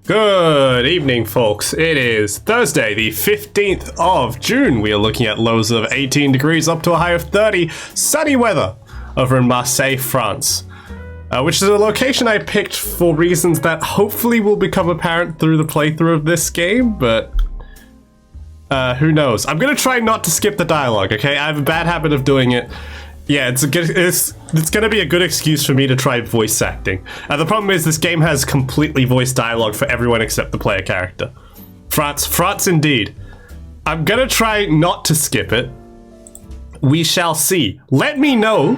Good evening, folks. It is Thursday, the 15th of June. We are looking at lows of 18 degrees up to a high of 30. Sunny weather over in Marseille, France. Which is a location I picked for reasons that hopefully will become apparent through the playthrough of this game, but who knows. I'm gonna try not to skip the dialogue, okay? I have a bad habit of doing it. Yeah, it's gonna be a good excuse for me to try voice acting. The problem is this game has completely voiced dialogue for everyone except the player character. France indeed. I'm gonna try not to skip it. We shall see. Let me know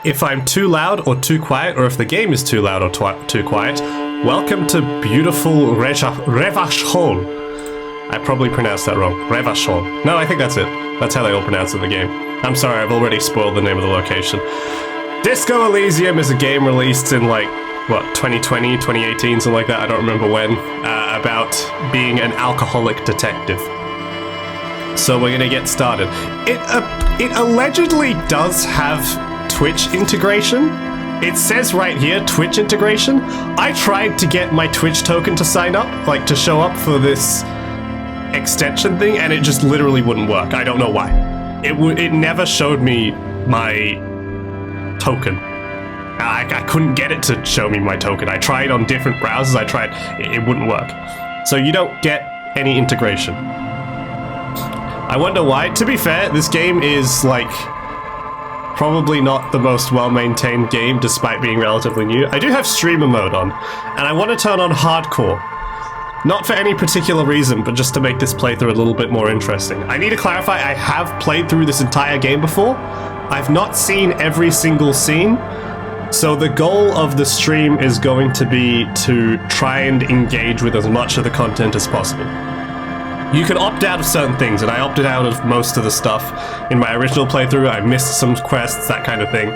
if I'm too loud or too quiet, or if the game is too loud or too quiet. Welcome to beautiful Revachol. I probably pronounced that wrong. Revachol. No, I think that's it. That's how they all pronounce it in the game. I'm sorry, I've already spoiled the name of the location. Disco Elysium is a game released in, like, what, 2020, 2018, something like that, I don't remember when, about being an alcoholic detective. So we're gonna get started. It allegedly does have Twitch integration. It says right here, Twitch integration. I tried to get my Twitch token to sign up, like to show up for this extension thing, and it just literally wouldn't work. I don't know why. It never showed me my token. I couldn't get it to show me my token. I tried on different browsers, it wouldn't work. So you don't get any integration. I wonder why. To be fair, this game is like probably not the most well-maintained game despite being relatively new. I do have streamer mode on, and I want to turn on hardcore. Not for any particular reason, but just to make this playthrough a little bit more interesting. I need to clarify, I have played through this entire game before. I've not seen every single scene, so the goal of the stream is going to be to try and engage with as much of the content as possible. You can opt out of certain things, and I opted out of most of the stuff in my original playthrough. I missed some quests, that kind of thing.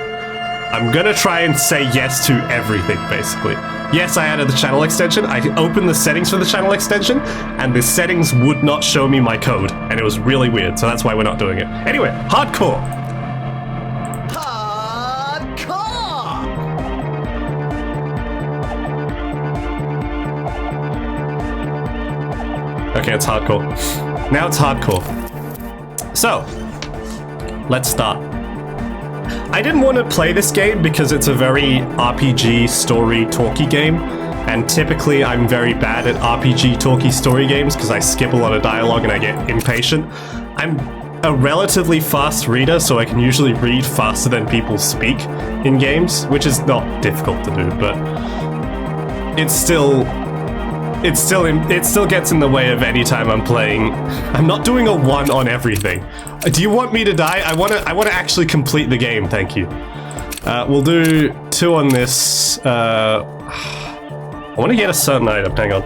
I'm gonna try and say yes to everything, basically. Yes, I added the channel extension. I opened the settings for the channel extension, and the settings would not show me my code, and it was really weird, so that's why we're not doing it. Anyway, hardcore! Hardcore! Okay, it's hardcore. Now it's hardcore. So, let's start. I didn't want to play this game because it's a very RPG story talky game, and typically I'm very bad at RPG talky story games because I skip a lot of dialogue and I get impatient. I'm a relatively fast reader, so I can usually read faster than people speak in games, which is not difficult to do, but it still gets in the way of any time I'm playing. I'm not doing a 1 on everything. Do you want me to die? I want to actually complete the game, thank you. We'll do 2 on this. I want to get a certain item, hang on.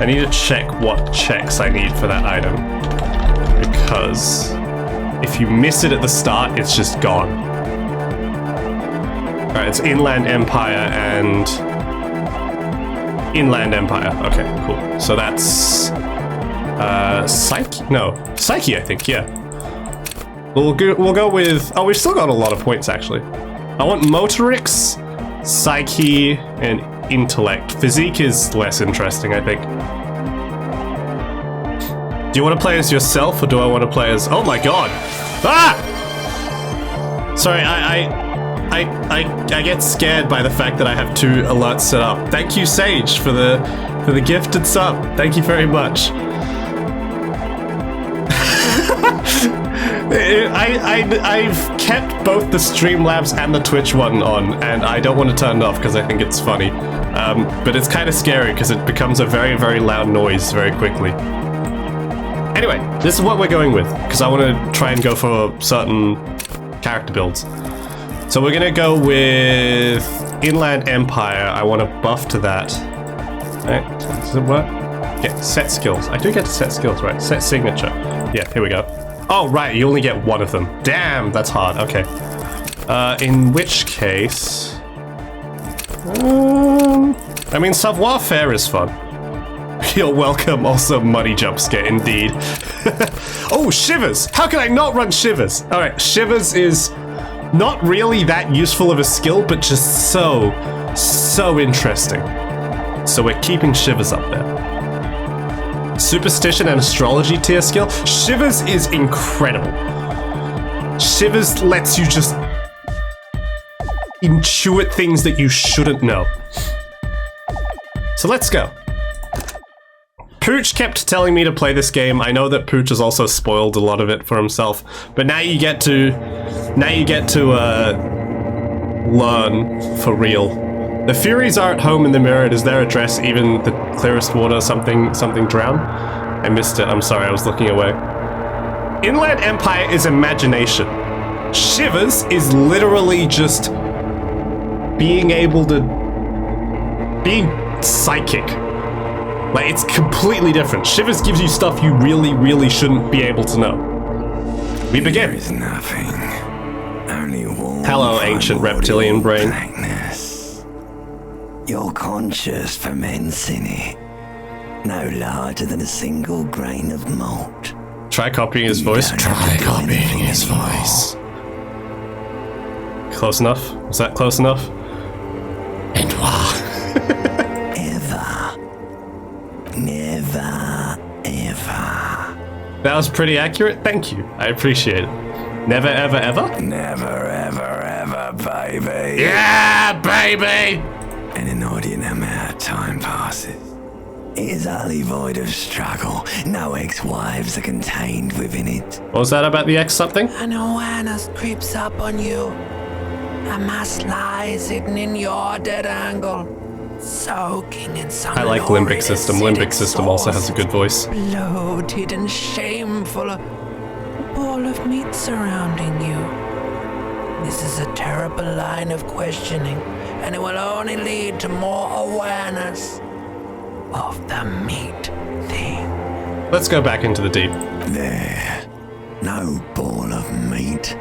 I need to check what checks I need for that item. Because if you miss it at the start, it's just gone. Alright, it's Inland Empire and Inland Empire. Okay, cool. So that's Psyche? No, Psyche, I think. Yeah. We'll go with. Oh, we've still got a lot of points actually. I want Motorix, Psyche, and Intellect. Physique is less interesting, I think. Do you want to play as yourself, or do I want to play as? Oh my god! Ah! Sorry, I get scared by the fact that I have 2 alerts set up. Thank you, Sage, for the gifted sub. Thank you very much. I've kept both the Streamlabs and the Twitch one on, and I don't want to turn it off because I think it's funny. But it's kind of scary because it becomes a very, very loud noise very quickly. Anyway, this is what we're going with, because I want to try and go for certain character builds. So we're gonna go with Inland Empire. I want to buff to that. Right, does it work? Yeah, set skills. I do get to set skills, right? Set signature. Yeah, here we go. Oh, right, you only get 1 of them. Damn, that's hard. Okay. In which case... I mean, savoir-faire is fun. You're welcome. Also, money jump scare, indeed. Oh, Shivers! How can I not run Shivers? Alright, Shivers is not really that useful of a skill, but just so interesting. So we're keeping Shivers up there. Superstition and astrology tier skill. Shivers is incredible. Shivers lets you just intuit things that you shouldn't know. So let's go. Pooch kept telling me to play this game. I know that Pooch has also spoiled a lot of it for himself, but now you get to learn for real. The Furies are at home in the mirror. Is their address even the clearest water? Something drown? I missed it. I'm sorry. I was looking away. Inland Empire is imagination. Shivers is literally just being able to being psychic. Like, it's completely different. Shivers gives you stuff you really, really shouldn't be able to know. We begin. There is nothing. Only warm. Hello, ancient reptilian brain. Blackness. Your conscious ferments in it. No larger than a single grain of malt. Try copying his voice. Try copying his voice. Close enough? Was that close enough? And what? Never, ever. That was pretty accurate. Thank you. I appreciate it. Never, ever, ever? Never, ever, ever, baby. Yeah, baby! An inordinate amount of time passes. It is utterly void of struggle. No ex-wives are contained within it. What was that about the X something? An awareness creeps up on you. A mass lies hidden in your dead angle. Soaking in some I like Limbic System. Limbic System also has a good voice. Bloated and shameful. A ball of meat surrounding you. This is a terrible line of questioning, and it will only lead to more awareness of the meat thing. Let's go back into the deep. There. No ball of meat.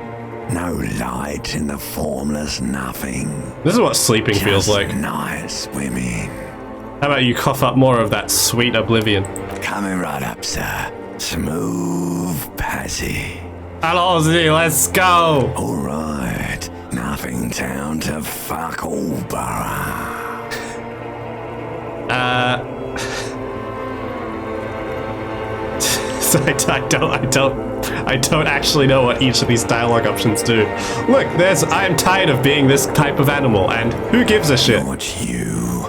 No light in the formless nothing. This is what sleeping feels like. Night swimming. How about you cough up more of that sweet oblivion? Coming right up, sir. Smooth passy. Hello, Z, let's go! Alright. Nothing town to fuck all borough. So I don't actually know what each of these dialogue options do. Look, I am tired of being this type of animal, and who gives a shit? Not you.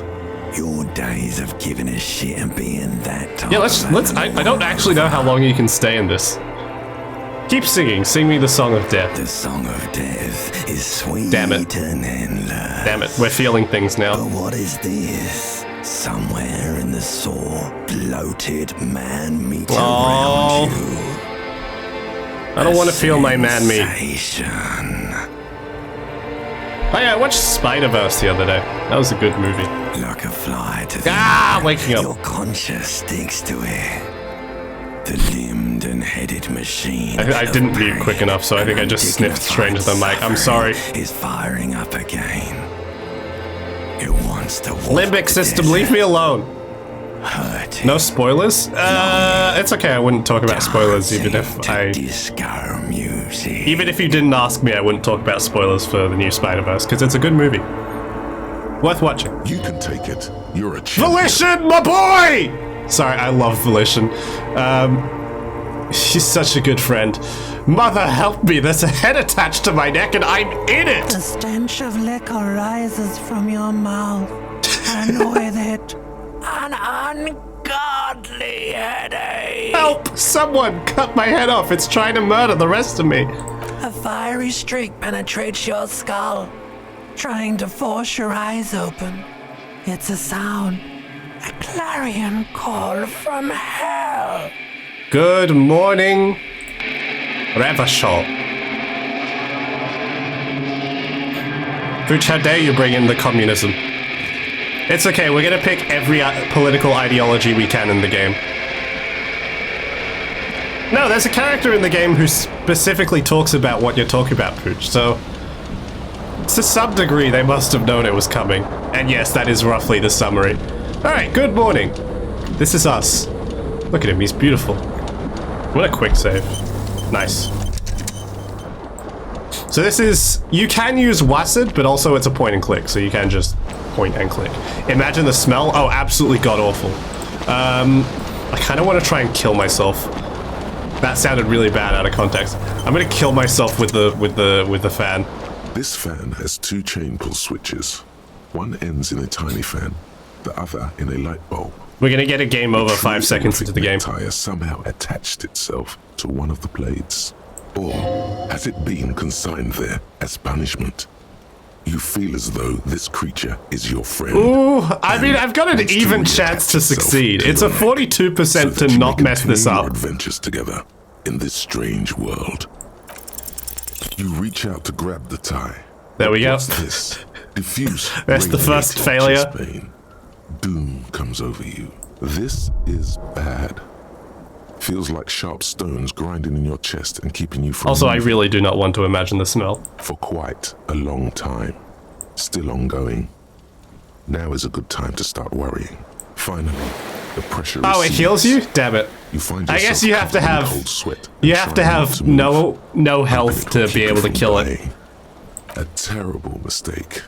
Your days of giving a shit and being that type. Yeah, let's. I don't actually know how long you can stay in this. Keep singing. Sing me the song of death. The song of death is sweet Damn it. and endless. Damn it, we're feeling things now. But what is this? Somewhere in the sore, bloated man meat around you. I don't want to feel my man meat. Sensation. Oh yeah, I watched Spider-Verse the other day. That was a good movie. Like a fly to the Waking up. Your conscience sticks to it. The limbed and headed machine. I didn't mute quick enough, so I think I just sniffed straight into the mic. I'm sorry. Is firing up again. It wants to walk Limbic the System, desert, leave me alone. hurting, No spoilers? It's okay, I wouldn't talk about spoilers even if disco music. Even if you didn't ask me, I wouldn't talk about spoilers for the new Spider-Verse, because it's a good movie. Worth watching. You can take it. You're a champion. Volition, my boy! Sorry, I love Volition. She's such a good friend. Mother, help me, there's a head attached to my neck and I'm in it! The stench of liquor rises from your mouth, and with it, an ungodly headache. Help! Someone cut my head off, it's trying to murder the rest of me. A fiery streak penetrates your skull, trying to force your eyes open. It's a sound, a clarion call from hell. Good morning, Revachol. Pooch, how dare you bring in the communism? It's okay, we're gonna pick every political ideology we can in the game. No, there's a character in the game who specifically talks about what you're talking about, Pooch, so to some degree they must have known it was coming. And yes, that is roughly the summary. Alright, good morning. This is us. Look at him, he's beautiful. What a quick save. Nice. So this is, you can use WASD, but also it's a point and click, so you can just point and click. Imagine the smell. Oh, absolutely god awful. I kind of want to try and kill myself. That sounded really bad out of context. I'm gonna kill myself with the fan. This fan has 2 chain pull switches. One ends in a tiny fan, the other in a light bulb. We're gonna get a game over 5 seconds into the game. The tire somehow attached itself to one of the blades. Or has it been consigned there as punishment? You feel as though this creature is your friend. Ooh, I mean, I've got an even chance to succeed. It's a 42% to not mess this up. Adventures together in this strange world. You reach out to grab the tie. There we go. What's this? Diffuse. That's the first failure. Pain. Doom comes over you. This is bad. Feels like sharp stones grinding in your chest and keeping you from Also, I moving really do not want to imagine the smell. for quite a long time. Still ongoing. Now is a good time to start worrying. Finally, the pressure Oh, it heals you? Damn it. You find I guess you have to yourself covered in have cold sweat you and have to trying not have move. no health Hoping to it'll be keep able you to from kill it. dying. A terrible mistake.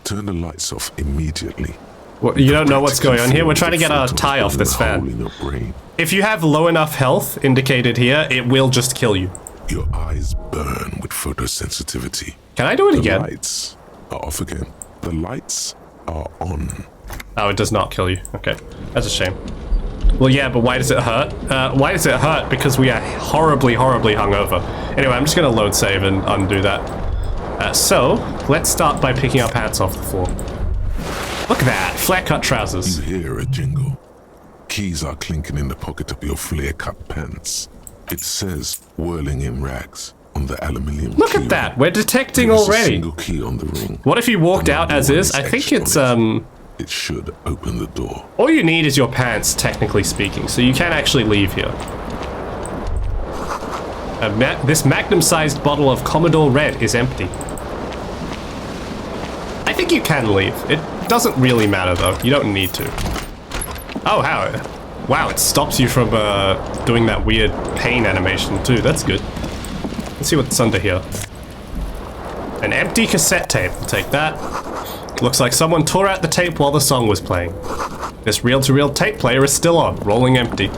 Turn the lights off immediately. Well, you don't know what's going on here. We're trying to The get our photos tie off burn this a hole fan. in your brain. If you have low enough health indicated here, it will just kill you. Your eyes burn with photosensitivity. Can I do it The again? lights are off again. The lights are on. Oh, it does not kill you. Okay, that's a shame. Well, yeah, but why does it hurt? Why does it hurt? Because we are horribly, horribly hungover. Anyway, I'm just gonna load save and undo that. So, let's start by picking our pants off the floor. Look at that, flare-cut trousers. You hear a jingle. Keys are clinking in the pocket of your flare-cut pants. It says whirling in rags on the aluminium Look key at that, ring. we're detecting There is a already. single key on the ring. What if you walked out Another as one is? I think etched it's, on it. It should open the door. all you need is your pants, technically speaking, so you can actually leave here. This magnum-sized bottle of Commodore Red is empty. I think you can leave. It doesn't really matter, though. You don't need to. Oh, how? Wow, it stops you from doing that weird pain animation, too. That's good. Let's see what's under here. An empty cassette tape. We'll take that. Looks like someone tore out the tape while the song was playing. This reel-to-reel tape player is still on, rolling empty.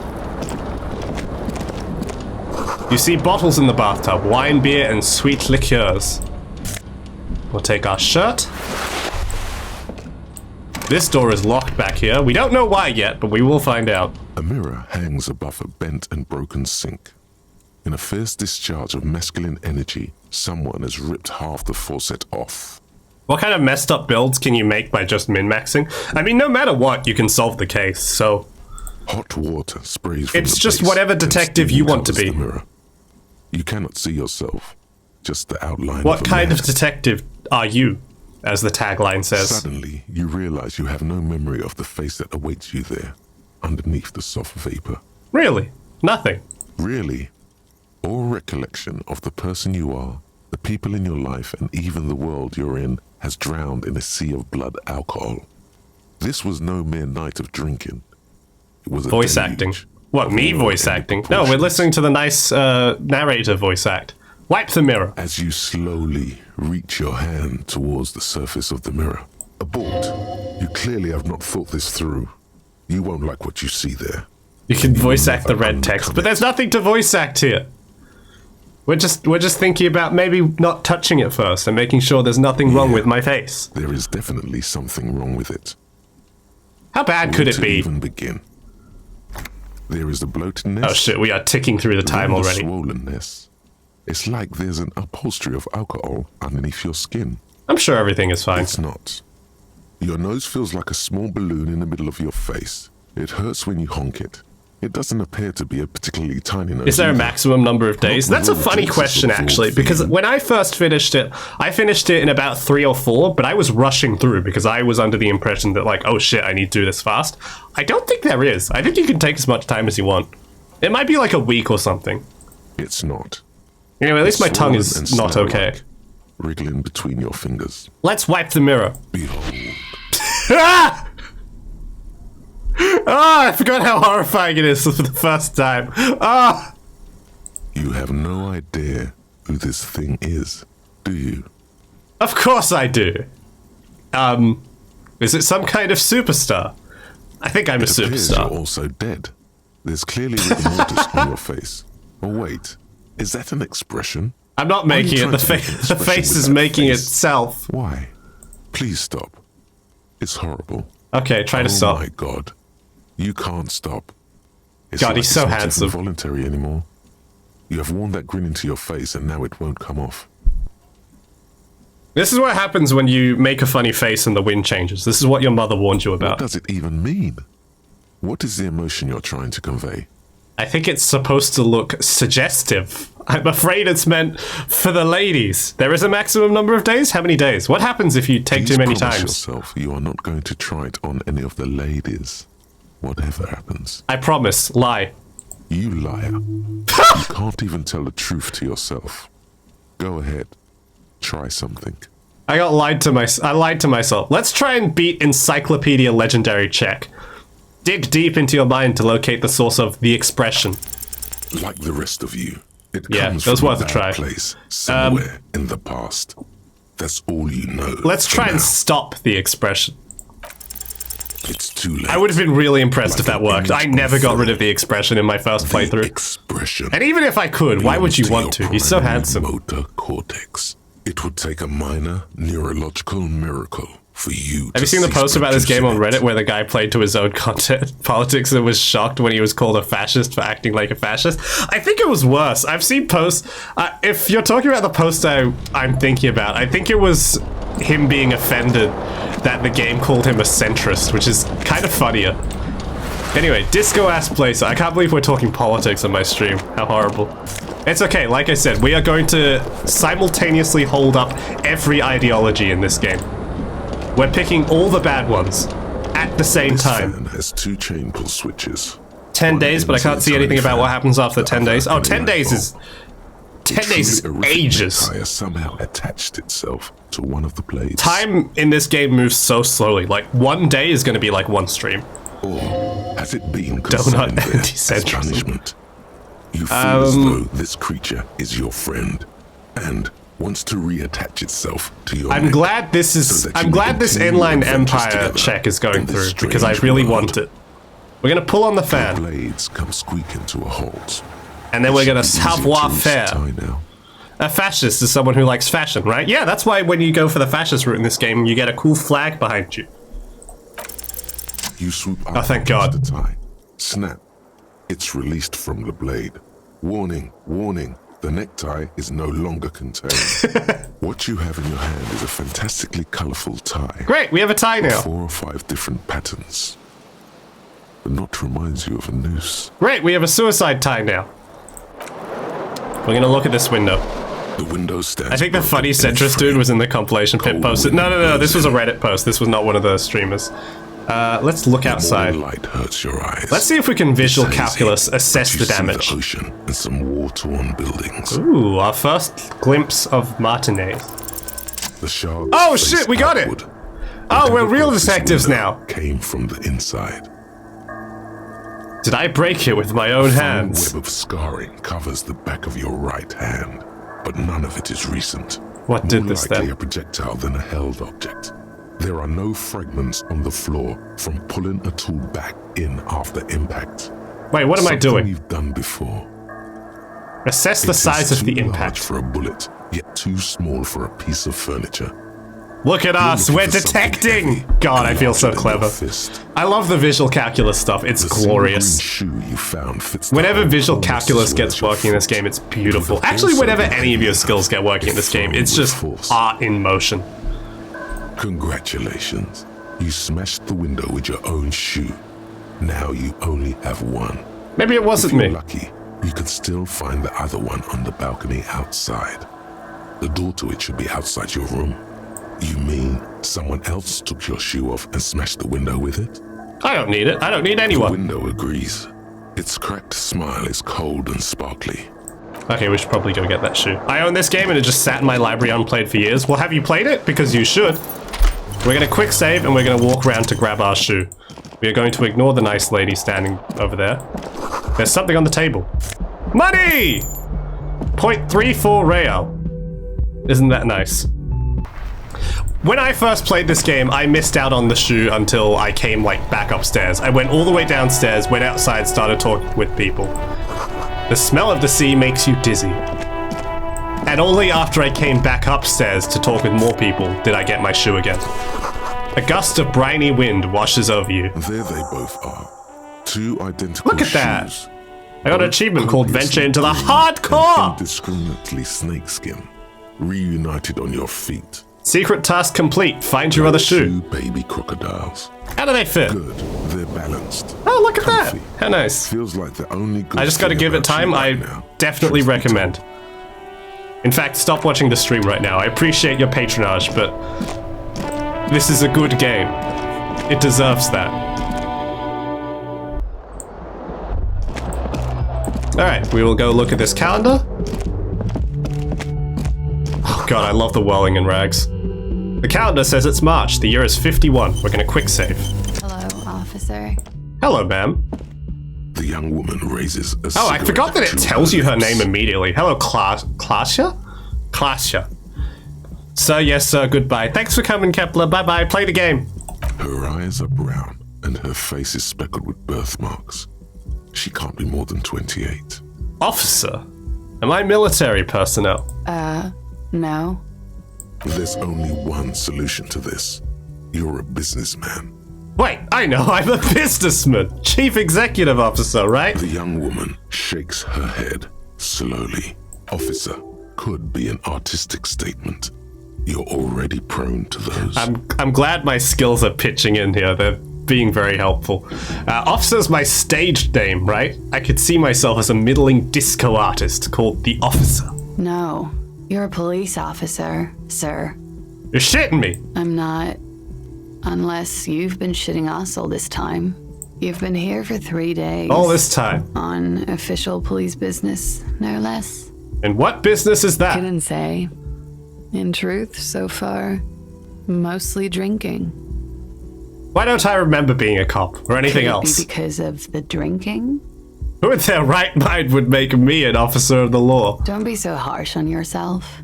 You see bottles in the bathtub, wine, beer, and sweet liqueurs. We'll take our shirt. This door is locked back here. We don't know why yet, but we will find out. A mirror hangs above a bent and broken sink. In a fierce discharge of masculine energy, someone has ripped half the faucet off. What kind of messed up builds can you make by just min-maxing? I mean, no matter what, you can solve the case, so... Hot water sprays from It's the just base whatever and detective steam you want to covers be. the mirror. You cannot see yourself, just the outline What of a kind man. of detective are you, as the tagline says? Suddenly, you realize you have no memory of the face that awaits you there, underneath the soft vapor. Really? Nothing. Really, all recollection of the person you are, the people in your life, and even the world you're in has drowned in a sea of blood alcohol. This was no mere night of drinking. It was a Voice deluge acting. What, of me war voice in acting? No, we're proportions. listening to the nice narrator voice act. Wipe the mirror. As you slowly reach your hand towards the surface of the mirror. Abort. You clearly have not thought this through. You won't like what you see there. You can voice never act the red text, uncommit. but there's nothing to voice act here. We're just thinking about maybe not touching it first and making sure there's nothing wrong with my face. There is definitely something wrong with it. How bad could Where it to be? even begin? There is the bloatedness. Oh shit, we are ticking through the time then the already. swollenness. It's like there's an upholstery of alcohol underneath your skin. I'm sure everything is fine. It's not. Your nose feels like a small balloon in the middle of your face. It hurts when you honk it. It doesn't appear to be a particularly tiny nose. Is there a either. maximum number of days? Not That's a with funny all question, Jesus actually, of because all when I first finished it, I finished it in about 3 or 4, but I was rushing through because I was under the impression that, like, oh shit, I need to do this fast. I don't think there is. I think you can take as much time as you want. It might be like a week or something. It's not. Anyway, at least my tongue Swollen is and not okay. snail-like, wriggling between your fingers. Let's wipe the mirror. Behold. Ah! Ah, I forgot how horrifying it is for the first time. Ah! You have no idea who this thing is. do you? Of course I do. Is it some kind of superstar? I think I'm a It appears you're superstar. also dead. There's clearly rigor mortis on your face. Oh wait, is that an expression? I'm not Why are you making it. trying The, to make an the expression face with is that making face? itself. Why? Please stop. It's horrible. Okay, try to Oh stop. my god. You can't stop. It's God, like he's so it's not handsome. even voluntary anymore. You have worn that grin into your face and now it won't come off. This is what happens when you make a funny face and the wind changes. This is what your mother warned you What about. does it even mean? What is the emotion you're trying to convey? I think it's supposed to look suggestive. I'm afraid it's meant for the ladies. There is a maximum number of days? How many days? What happens if you take Please too many promise times? yourself you are not going to try it on any of the ladies. Whatever happens. I promise. Lie. You liar. You can't even tell the truth to yourself. Go ahead. Try something. I lied to myself. Let's try and beat Encyclopedia Legendary check. Dig deep into your mind to locate the source of the expression. Like the rest of you, it Yeah, comes that was from worth a a try. bad place somewhere in the past. That's all you know. Let's for try and now. stop the expression. It's too late. I would have been really impressed if Like that an worked. I image never on got film. rid of the expression in my first The playthrough. expression. And even if I could, why would you belongs want to to? your He's so primary handsome. Motor cortex. It would take a minor neurological miracle for you. Have you seen the post about this game on Reddit where the guy played to his own content politics and was shocked when he was called a fascist for acting like a fascist? I think it was worse. I've seen posts. If you're talking about the post I'm thinking about, I think it was him being offended that the game called him a centrist, which is kind of funnier. Anyway, disco-ass place. I can't believe we're talking politics on my stream. How horrible. It's okay, like I said, we are going to simultaneously hold up every ideology in this game. We're picking all the bad ones at the same This time. fan has 2 chain pull switches. 10 One days, but I into can't the see anything tiny about what fan, happens after the 10 other days. Oh, in the 10 days light is... bulb. 10 days is Truly horrific ages. necktie has somehow attached itself to one of the blades. Time in this game moves so slowly. Like, one day is going to be like one stream. Or has it been Donut consigned there as anti-centrism. punishment? You feel as though this creature is your friend and wants to reattach itself to your I'm neck glad this so is... that I'm you glad this continue Inline adventures Empire together check is going in this through, because I strange really world. want it. We're going to pull on the The fan, blades come squeaking to a halt. and then we're going to Should be easy savoir to faire. tie now. A fascist is someone who likes fashion, right? Yeah, that's why when you go for the fascist route in this game, you get a cool flag behind you. You swoop up Oh, thank against God. the tie. Snap. It's released from the blade. Warning, warning. The necktie is no longer contained. What you have in your hand is a fantastically colorful tie. Great, we have a tie now. 4 or 5 different patterns. The knot reminds you of a noose. Great, we have a suicide tie now. We're gonna look at this window. The window stands. I think the broken funny in centrist frame. dude was in the compilation pit Cold posted. wind No, this blows was a in. Reddit post. This was not one of the streamers. Let's look More outside. light hurts your eyes. Let's see if we can visual It's hazy, calculus but assess you the see damage. The ocean and some war-torn buildings. Ooh, our first glimpse of Martinez. The shards Oh, face shit, we got it! outward. Oh, we're Whatever real broke this detectives window now. Came from the inside. Did I break it with my own A hands? web of scarring covers the back of your right hand, but none of it is recent. What did More this likely then? a projectile than a held object. There are no fragments on the floor from pulling a tool back in after impact. Wait, what am I Something doing? you've done before. Assess the It is size of the too large impact. for a bullet, yet too small for a piece of furniture. Look at us, You're we're looking for something detecting! heavy God, I and feel so larger than your clever. fist. I love the visual calculus stuff, it's The single glorious. green shoe you found fits the Whenever hole visual almost calculus as well gets as your working in this foot. game, it's It beautiful. would have Actually, also whenever been any of your enough skills get working in if this game, thrown it's with just force. art in motion. Congratulations. You smashed the window with your own shoe. Now you only have one. Maybe it wasn't If you're me. lucky, you could still find the other one on the balcony outside. The door to it should be outside your room. You mean someone else took your shoe off and smashed the window with it? I don't need it. I don't need The anyone. window agrees. Its cracked smile is cold and sparkly. Okay, we should probably go get that shoe. I own this game and it just sat in my library unplayed for years. Well, have you played it? Because you should. We're gonna quick save and we're gonna walk around to grab our shoe. We are going to ignore the nice lady standing over there. There's something on the table. Money! 0.34 real. Isn't that nice? When I first played this game, I missed out on the shoe until I came like back upstairs. I went all the way downstairs, went outside, started talking with people. The smell of the sea makes you dizzy. And only after I came back upstairs to talk with more people did I get my shoe again. A gust of briny wind washes over you. There they both are. Two identical Look at shoes. that! I got an achievement called Venture into the Hardcore! Indiscriminately snakeskin. Reunited on your feet. Secret task complete. Find your other shoe. Two baby crocodiles. How do they fit? Good. They're balanced. Oh, look at Comfy. that. How nice. Feels like the only good I just gotta thing give it about you time. right I now. definitely Truth be recommend. told. In fact, stop watching the stream right now. I appreciate your patronage, but this is a good game. It deserves that. Alright, we will go look at this calendar. Oh god, I love the whirling and rags. The calendar says it's March. The year is 51. We're gonna quick save. Hello, officer. Hello, ma'am. The young woman raises a Oh, I cigarette forgot that it to tells you her lips. name immediately. Hello, Klasha? Klasha. Sir, yes, sir, goodbye. Thanks for coming, Kepler. Bye-bye. Play the game. Her eyes are brown and her face is speckled with birthmarks. She can't be more than 28. Officer? Am I military personnel? No. There's only one solution to this. You're a businessman. Wait, I know. I'm a businessman. Chief Executive Officer, right? The young woman shakes her head slowly. Officer could be an artistic statement. You're already prone to those. I'm glad my skills are pitching in here. They're being very helpful. Officer's my stage name, right? I could see myself as a middling disco artist called The Officer. No. You're a police officer, sir. You're shitting me. I'm not. Unless you've been shitting us all this time. You've been here for 3 days. All this time. On official police business, no less. And what business is that? Couldn't say. In truth, so far, mostly drinking. Why don't I remember being a cop or anything Could it else? be because of the drinking? Who in their right mind would make me an officer of the law? Don't be so harsh on yourself.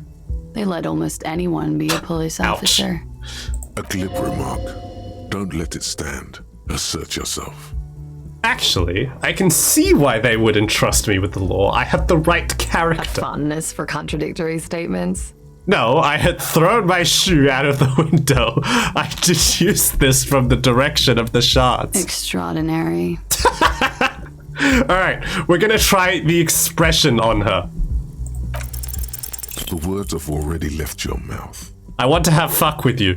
They let almost anyone be a police Ouch. officer. A glib remark. Don't let it stand. Assert yourself. Actually, I can see why they would entrust me with the law. I have the right A character. fondness for contradictory statements. No, I had thrown my shoe out of the window. I deduced this from the direction of the shots. Extraordinary. Alright, we're gonna try the expression on her. The words have already left your mouth. I want to have fuck with you.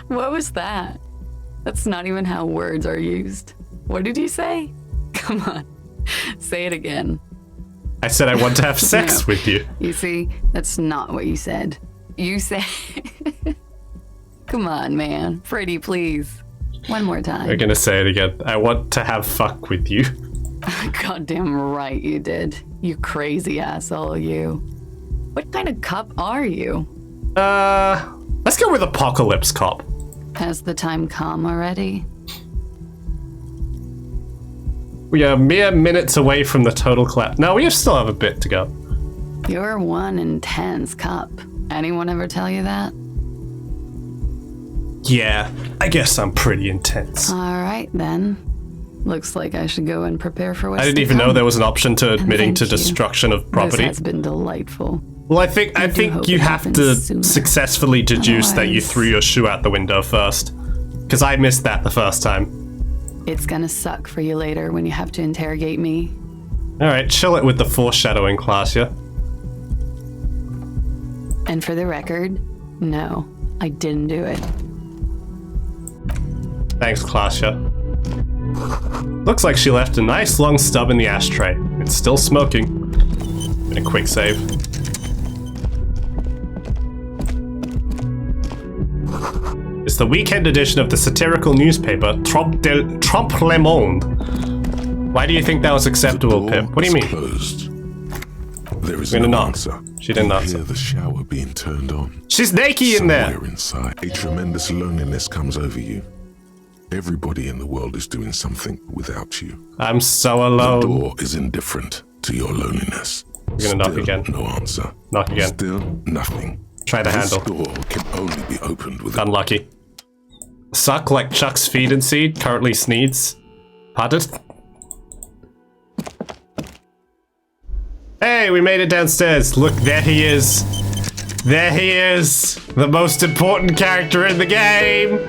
What was that? That's not even how words are used. What did you say? Come on. Say it again. I said I want to have sex No. with you. You see, that's not what you said. You said... Come on, man. Pretty, please. One more We're time. gonna say it again. I want to have fuck with you. Goddamn right you did. You crazy asshole, you. What kind of cop are you? Let's go with Apocalypse Cop. Has the time come already? We are mere minutes away from the total collapse. No, we still have a bit to go. You're one intense cop. Anyone ever tell you that? Yeah, I guess I'm pretty intense. All right, then. Looks like I should go and prepare for what's I didn't to even know come. there was an option to admitting thank to you. destruction of property. This has been delightful. Well, I think do hope you it have happens to sooner. successfully deduce that you Otherwise- threw your shoe out the window first. Because I missed that the first time. It's gonna suck for you later when you have to interrogate me. Alright, chill it with the foreshadowing, Klasha. And for the record, no, I didn't do it. Thanks, Klasha. Looks like she left a nice long stub in the ashtray. It's still smoking. In a quick save. It's the weekend edition of the satirical newspaper Trompe le Monde. Why do you think that was acceptable, The Pip? door What do you is mean? Closed. There is We're gonna no knock. answer. She didn't You answer. hear the shower being turned on. She's naked in there. Somewhere inside, a tremendous loneliness comes over you. Everybody in the world is doing something without you. I'm so The alone. door is indifferent to your loneliness. We're gonna knock Still again. No answer. Knock again. Still nothing. Try the handle. This door can only be opened with a Unlucky. Suck like Chuck's feed and seed. Currently sneeds. Pardon? Hey, we made it downstairs. Look, there he is. There he is. The most important character in the game.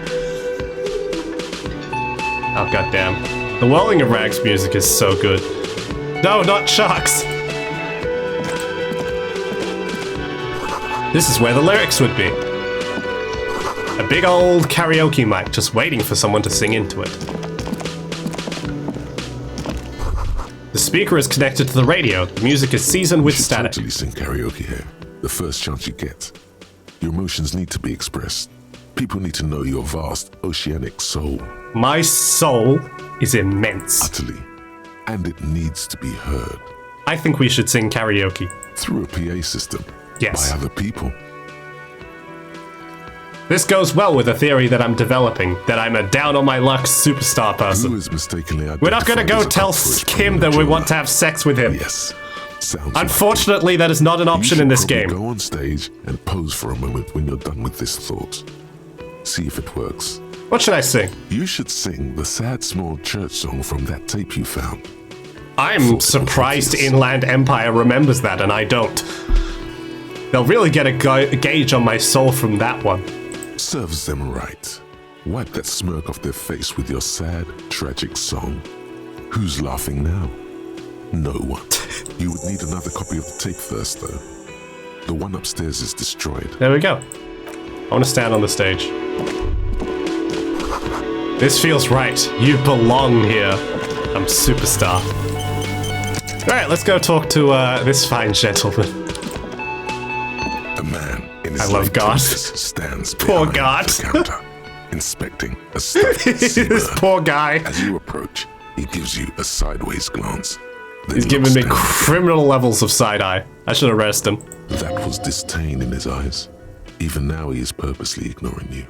Oh, goddamn. The Whirling of Rags music is so good. No, not Chuck's. This is where the lyrics would be. A big old karaoke mic just waiting for someone to sing into it. The speaker is connected to the radio. The music is seasoned with You should static. totally sing karaoke here. The first chance you get. Your emotions need to be expressed. People need to know your vast, oceanic soul. My soul is immense. Utterly. And it needs to be heard. I think we should sing karaoke. Through a PA system. Yes. By other people. This goes well with a theory that I'm developing, that I'm a down-on-my-luck superstar person. Who is mistakenly We're not gonna identified go as tell up for his Kim that we prominent want to have sex with him. Yes. Sounds Unfortunately, that is not an like it. option You in this should probably game. Go on stage and pose for a moment when you're done with this thought. See if it works. What should I sing? You should sing the sad small church song from that tape you found. I'm surprised Inland Empire remembers that, and I don't. They'll really get a gauge on my soul from that one. Serves them right. Wipe that smirk off their face with your sad, tragic song. Who's laughing now? No one. You would need another copy of the tape first, though. The one upstairs is destroyed. There we go. I want to stand on the stage. This feels right. You belong here. I'm superstar. Alright, let's go talk to this fine gentleman. A man in his I love late God. 20s stands Poor behind God. the counter, inspecting a stuffed This seabird. poor guy. As you approach, he gives you a sideways glance. Then He's giving looks me down. criminal levels of side-eye. I should arrest him. That was disdain in his eyes. Even now he is purposely ignoring you.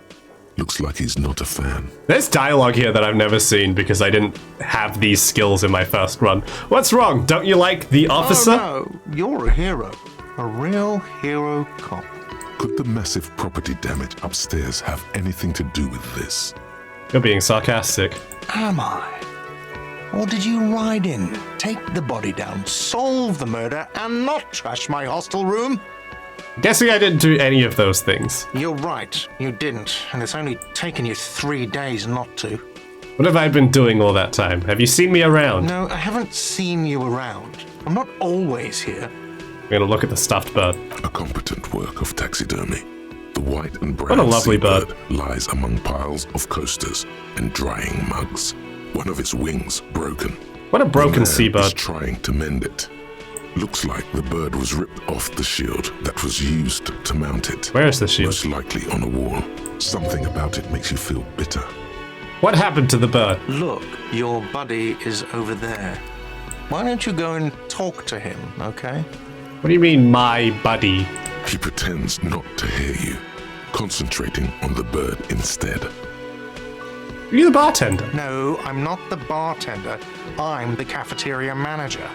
Looks like he's not a fan. There's dialogue here that I've never seen because I didn't have these skills in my first run. What's wrong? Don't you like the officer? Oh no, you're a hero. A real hero cop. Could the massive property damage upstairs have anything to do with this? You're being sarcastic. Am I? Or did you ride in, take the body down, solve the murder, and not trash my hostel room? Guessing I didn't do any of those things. You're right, you didn't, and it's only taken you 3 days not to. What have I been doing all that time? Have you seen me around? No, I haven't seen you around. I'm not always here. I'm gonna look at the stuffed bird. A competent work of taxidermy. The white and brown What a lovely seabird bird. lies among piles of coasters and drying mugs. One of its wings broken. What a The broken man is seabird. trying to mend it. Looks like the bird was ripped off the shield that was used to mount it. Where is the shield? Most likely on a wall. Something about it makes you feel bitter. What happened to the bird? Look, your buddy is over there. Why don't you go and talk to him, okay? What do you mean, my buddy? He pretends not to hear you, concentrating on the bird instead. Are you the bartender? No, I'm not the bartender. I'm the cafeteria manager.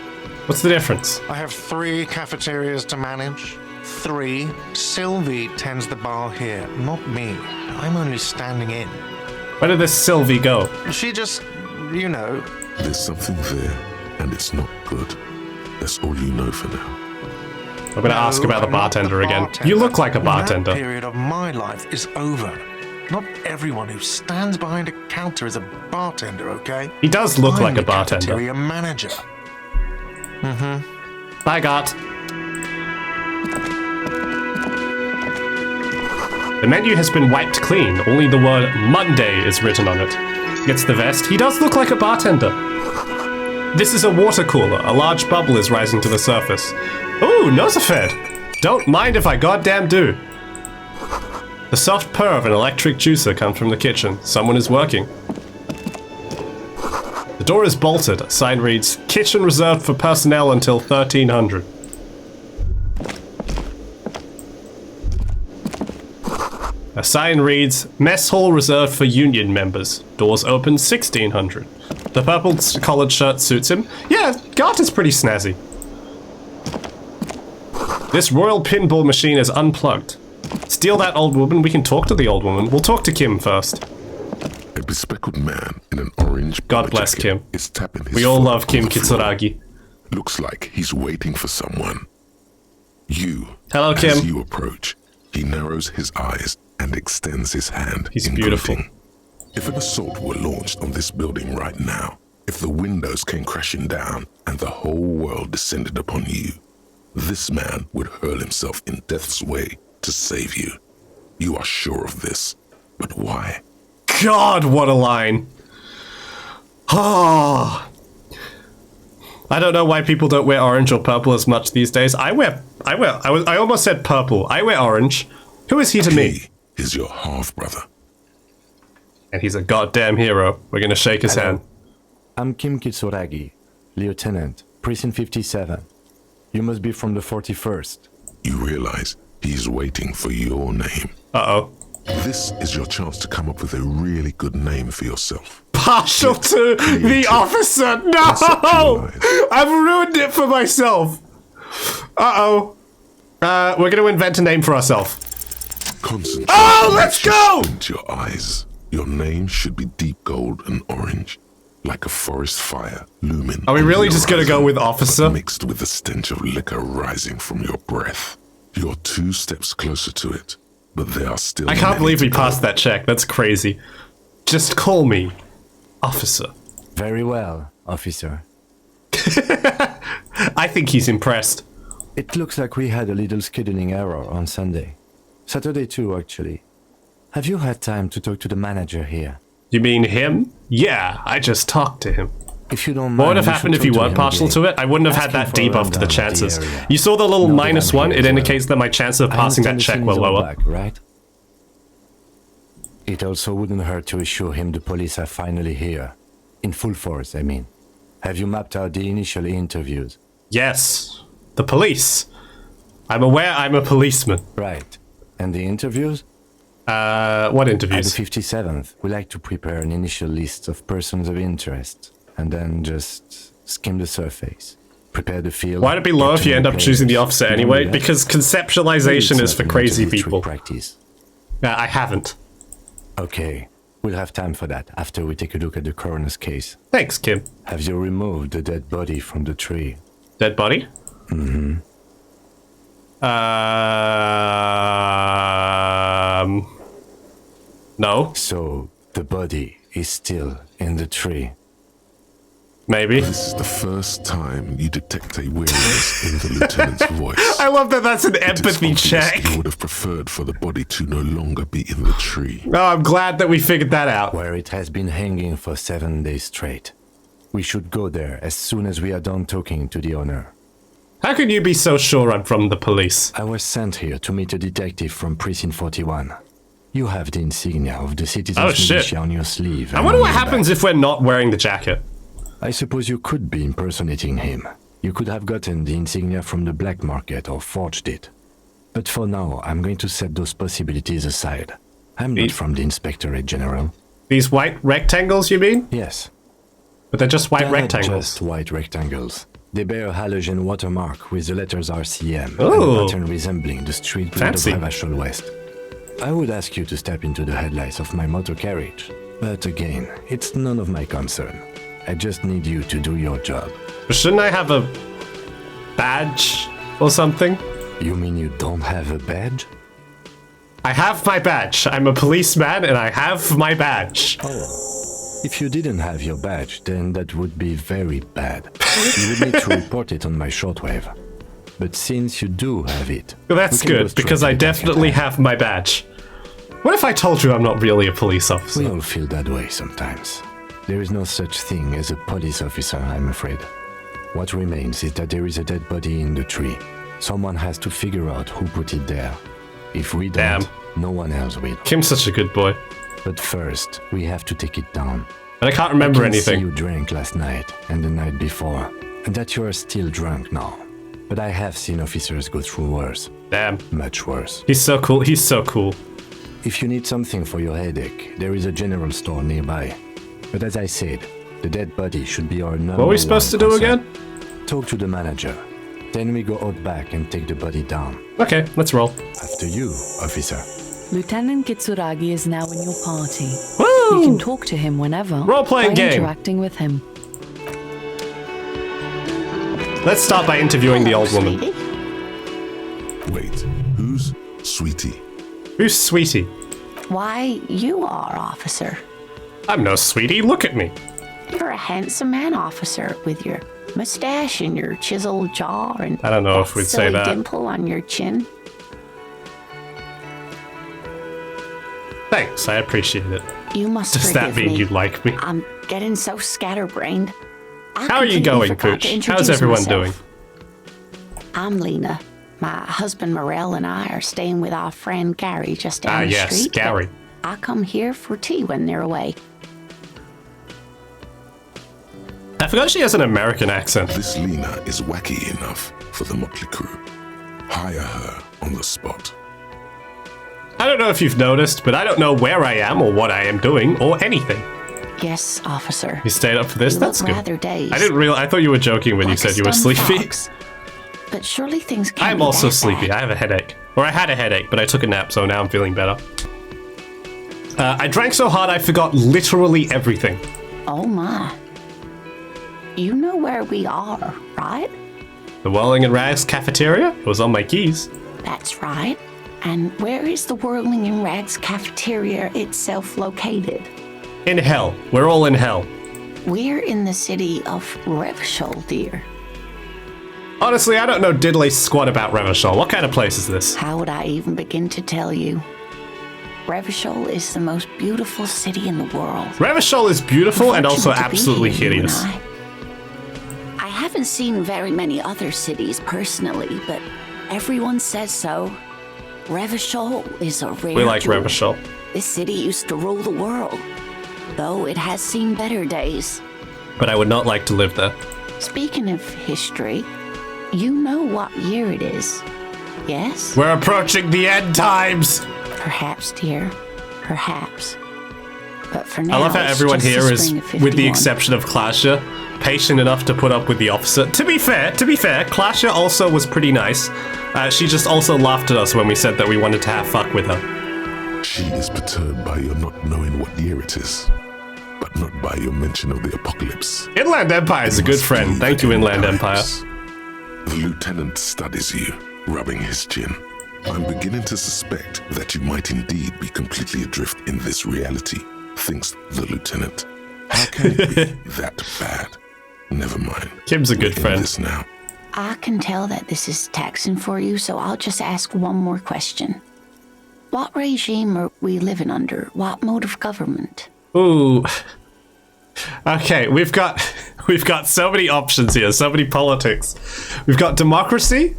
What's the difference? I have 3 cafeterias to manage. 3. Sylvie tends the bar here, not me. I'm only standing in. Where did this Sylvie go? She just, you know. There's something there, and it's not good. That's all you know for now. I'm gonna ask about the I'm not bartender again. bartender. You look like a bartender. That period of my life is over. Not everyone who stands behind a counter is a bartender, okay? He does look I'm like a the bartender. Cafeteria manager. Bye, Gart. The menu has been wiped clean. Only the word Monday is written on it. Gets the vest. He does look like a bartender. This is a water cooler. A large bubble is rising to the surface. Ooh, Nosafed. Don't mind if I goddamn do. The soft purr of an electric juicer comes from the kitchen. Someone is working. The door is bolted. A sign reads, "Kitchen reserved for personnel until 1300. A sign reads, "Mess hall reserved for union members. Doors open 1600. The purple collared shirt suits him. Yeah, Gart is pretty snazzy. This royal pinball machine is unplugged. Steal that old woman. We can talk to the old woman. We'll talk to Kim first. A bespectacled man in an orange God bless jacket Kim. is tapping his We all foot love on Kim the floor. Kitsuragi. Looks like he's waiting for someone. Hello, Kim. As you approach, he narrows his eyes and extends his hand. He's in beautiful. greeting. If an assault were launched on this building right now, if the windows came crashing down and the whole world descended upon you, this man would hurl himself in death's way to save you. You are sure of this, but why? God, what a line. Oh. I don't know why people don't wear orange or purple as much these days. I almost said purple. I wear orange. Who is he to me? He is your half-brother. And he's a goddamn hero. We're gonna shake his hand. I'm Kim Kitsuragi, Lieutenant, Precinct 57. You must be from the 41st. You realize he's waiting for your name. Uh-oh. This is your chance to come up with a really good name for yourself. Partial to the officer. No! Conceptualize. I've ruined it for myself. Uh-oh. We're gonna invent a name for ourselves. Concentrate. Oh, let's go! Into your eyes. Your name should be deep gold and orange, like a forest fire looming. Are we on really the just gonna go horizon, with officer? but mixed with the stench of liquor rising from your breath. You're 2 steps closer to it, but there are still. I can't many believe to we go. passed that check. That's crazy. Just call me officer. Very well, officer. I think he's impressed. It looks like we had a little scheduling error on Sunday. Saturday too, actually. Have you had time to talk to the manager here? You mean him? Yeah, I just talked to him. If you don't mind, What would have you happened should if you talk weren't him partial again. to it? I wouldn't have Ask had him that for a debuff to the rundown of the chances. area. You saw the little Know that minus I'm one? here It as well. indicates that my chances of I passing that understand check the were things are lower. back, right? It also wouldn't hurt to assure him the police are finally here. In full force, I mean. Have you mapped out the initial interviews? Yes. The police. I'm aware I'm a policeman. Right. And the interviews? What At the interviews? 57th, we like to prepare an initial list of persons of interest, and then just skim the surface. Prepare the field. Why'd it be low get if to you know end up choosing the players. officer You anyway? know that? Because Maybe conceptualization it's is for nothing crazy to people. Practice. I haven't. Okay, we'll have time for that after we take a look at the coroner's case. Thanks, Kim. Have you removed the dead body from the tree? Dead body? Mm-hmm. No. So, the body is still in the tree. Maybe. This is the first time you detect a weariness in the lieutenant's voice. I love that that's an It is empathy obvious check. He would have preferred for the body to no longer be in the tree. Oh, I'm glad that we figured that out. Where it has been hanging for 7 days straight. We should go there as soon as we are done talking to the owner. How can you be so sure I'm from the police? I was sent here to meet a detective from Precinct 41. You have the insignia of the citizens Oh, shit. militia on your sleeve. I and wonder on what your happens back. if we're not wearing the jacket. I suppose you could be impersonating him. You could have gotten the insignia from the black market or forged it. But for now, I'm going to set those possibilities aside. I'm not These- from the Inspectorate General. These white rectangles, you mean? Yes. But they're just white They're not rectangles. just white rectangles. They bear a halogen watermark with the letters RCM and Ooh. a pattern resembling the street blade Fancy. of Ravachol West. I would ask you to step into the headlights of my motor carriage, but again, it's none of my concern. I just need you to do your job. Shouldn't I have a badge or something? You mean you don't have a badge? I have my badge. I'm a policeman and I have my badge. If you didn't have your badge, then that would be very bad. You would need to report it on my shortwave. But since you do have it... Well, that's we can go good, straight because to I the back definitely of that. have my badge. What if I told you I'm not really a police We officer? all feel that way sometimes. There is no such thing as a police officer, I'm afraid. What remains is that there is a dead body in the tree. Someone has to figure out who put it there. If we don't, no one else will. Kim's such a good boy. But first, we have to take it down. But I can't remember I can see anything. you drank last night and the night before, and that you are still drunk now. But I have seen officers go through worse, Damn. much worse. He's so cool. He's so cool. If you need something for your headache, there is a general store nearby. But as I said, the dead body should be our number What are we supposed to one do concern. again? Talk to the manager. Then we go out back and take the body down. Okay, let's roll. After you, officer. Lieutenant Kitsuragi is now in your party. Woo! You can talk to him whenever. Role-playing by game. interacting with him. Let's start by interviewing the old woman. Wait, who's Sweetie? Who's Sweetie? Why, you are, officer. I'm no Sweetie, look at me. You're a handsome man, officer, with your mustache and your chiseled jaw and I don't know if we'd say silly that. dimple on your chin. Thanks, I appreciate it. You must Does that forgive mean me. you like me? I'm getting so scatterbrained. I How are you completely going, forgot to Pooch? How's introduce everyone myself. doing? I'm Lena. My husband Morel and I are staying with our friend Gary just down the yes, street. but Gary. I come here for tea when they're away. I forgot she has an American accent. This Lena is wacky enough for the Motley Crew. Hire her on the spot. I don't know if you've noticed, but I don't know where I am or what I am doing or anything. Yes, officer. You stayed up for this? You That's look good. rather dazed. I didn't realize. I thought you were joking when you Like said a you were stunned sleepy. fox. But surely things can't I'm be also that sleepy. bad. I have a headache. Or I had a headache, but I took a nap, so now I'm feeling better. I drank so hard I forgot literally everything. Oh my. You know where we are, right? The Whirling and Rags cafeteria? It was on my keys. That's right. And where is the Whirling and Rags cafeteria itself located? In hell. We're all in hell. We're in the city of Revachol, dear. Honestly, I don't know diddly squat about Revachol. What kind of place is this? How would I even begin to tell you? Revachol is the most beautiful city in the world. Revachol is beautiful and also Fortunate to be absolutely here, you and hideous. I haven't seen very many other cities personally, but everyone says so. Revachol is a rare We like jewel. Revachol. This city used to rule the world, though it has seen better days. But I would not like to live there. Speaking of history, you know what year it is, yes? We're approaching the end times! Perhaps, dear. Perhaps. But for now, I love how it's everyone just the here is, spring of with the 51. exception of Clasha, patient enough to put up with the officer. To be fair, Clasha also was pretty nice. She just also laughed at us when we said that we wanted to have fuck with her. She is perturbed by your not knowing what year it is, but not by your mention of the apocalypse. Inland Empire is a good friend. Thank you, Inland Empire. The lieutenant studies you, rubbing his chin. I'm beginning to suspect that you might indeed be completely adrift in this reality, thinks the lieutenant. How can it be that bad? Never mind. Kim's a good We're in friend. this now. I can tell that this is taxing for you, so I'll just ask one more question. What regime are we living under? What mode of government? Ooh. Okay, we've got so many options here, so many politics. We've got democracy,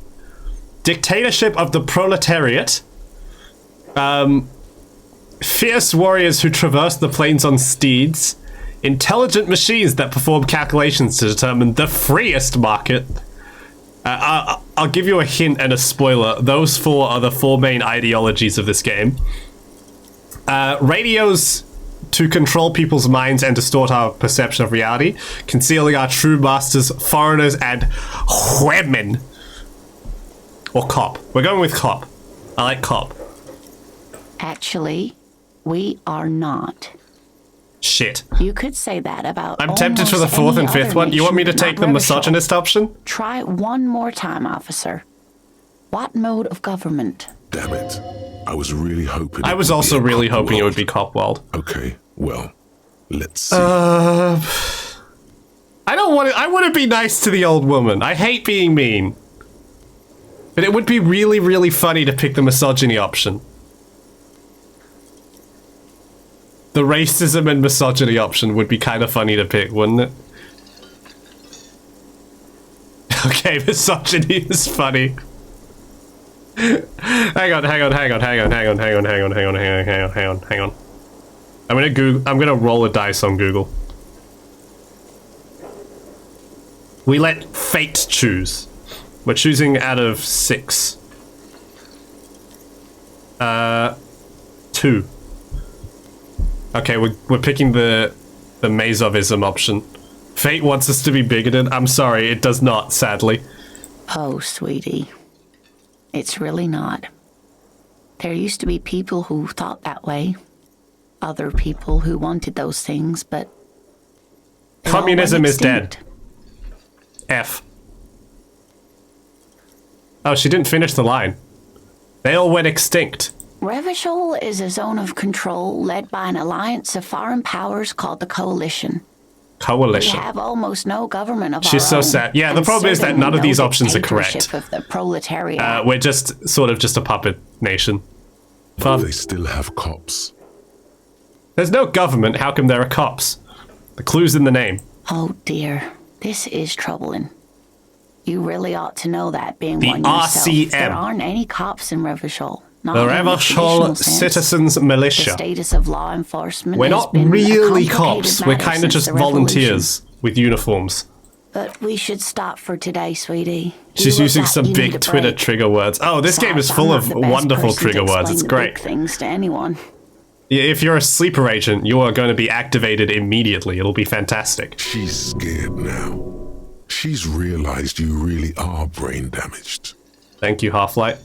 dictatorship of the proletariat, fierce warriors who traverse the plains on steeds, intelligent machines that perform calculations to determine the freest market. I'll give you a hint and a spoiler. Those four are the four main ideologies of this game. Radios to control people's minds and distort our perception of reality, concealing our true masters, foreigners, and women. Or cop. We're going with cop. I like cop. Actually, we are not. Shit. You could say that about I'm tempted for the almost fourth any and fifth other one. You want me to nation, take not the Revachol. misogynist option? Try it one more time, officer. What mode of government? Damn it. I was really hoping. I it was would also be a really cop hoping it would world. be cop world. Okay, well, let's see. I don't want to. I want to be nice to the old woman. I hate being mean. But it would be really, really funny to pick the misogyny option. The racism and misogyny option would be kind of funny to pick, wouldn't it? Okay, misogyny is funny. Hang on. I'm gonna roll a dice on Google. We let fate choose. We're choosing out of 6. 2. Okay, we're picking the Mazovism option. Fate wants us to be bigoted. I'm sorry, it does not, sadly. Oh, sweetie. It's really not. There used to be people who thought that way. Other people who wanted those things, but... Communism is dead. F. Oh, she didn't finish the line. They all went extinct. Revachol is a zone of control led by an alliance of foreign powers called the Coalition. Coalition. We have almost no government of She's our so own, sad. Yeah, the and problem is that none of certainly these no options are correct. dictatorship of the proletariat. We're just sort of just a puppet nation. But they still have cops. There's no government. How come there are cops? The clue's in the name. Oh dear, this is troubling. You really ought to know that, being The one yourself. RCM. There aren't any cops in Revachol. Not The in traditional Revachol sense. Citizens The Militia. status of law enforcement We're has not been a really complicated cops. We're matter kind of since just the revolution. volunteers with uniforms. But we should stop for today, sweetie. She's You look using like some you big need a Twitter break. trigger words. Oh, this game is Besides, full I'm of not the best wonderful person to trigger words. explain It's the great. big things to anyone. If you're a sleeper agent, you are going to be activated immediately. It'll be fantastic. She's scared now. She's realized you really are brain damaged. Thank you, Half-Light.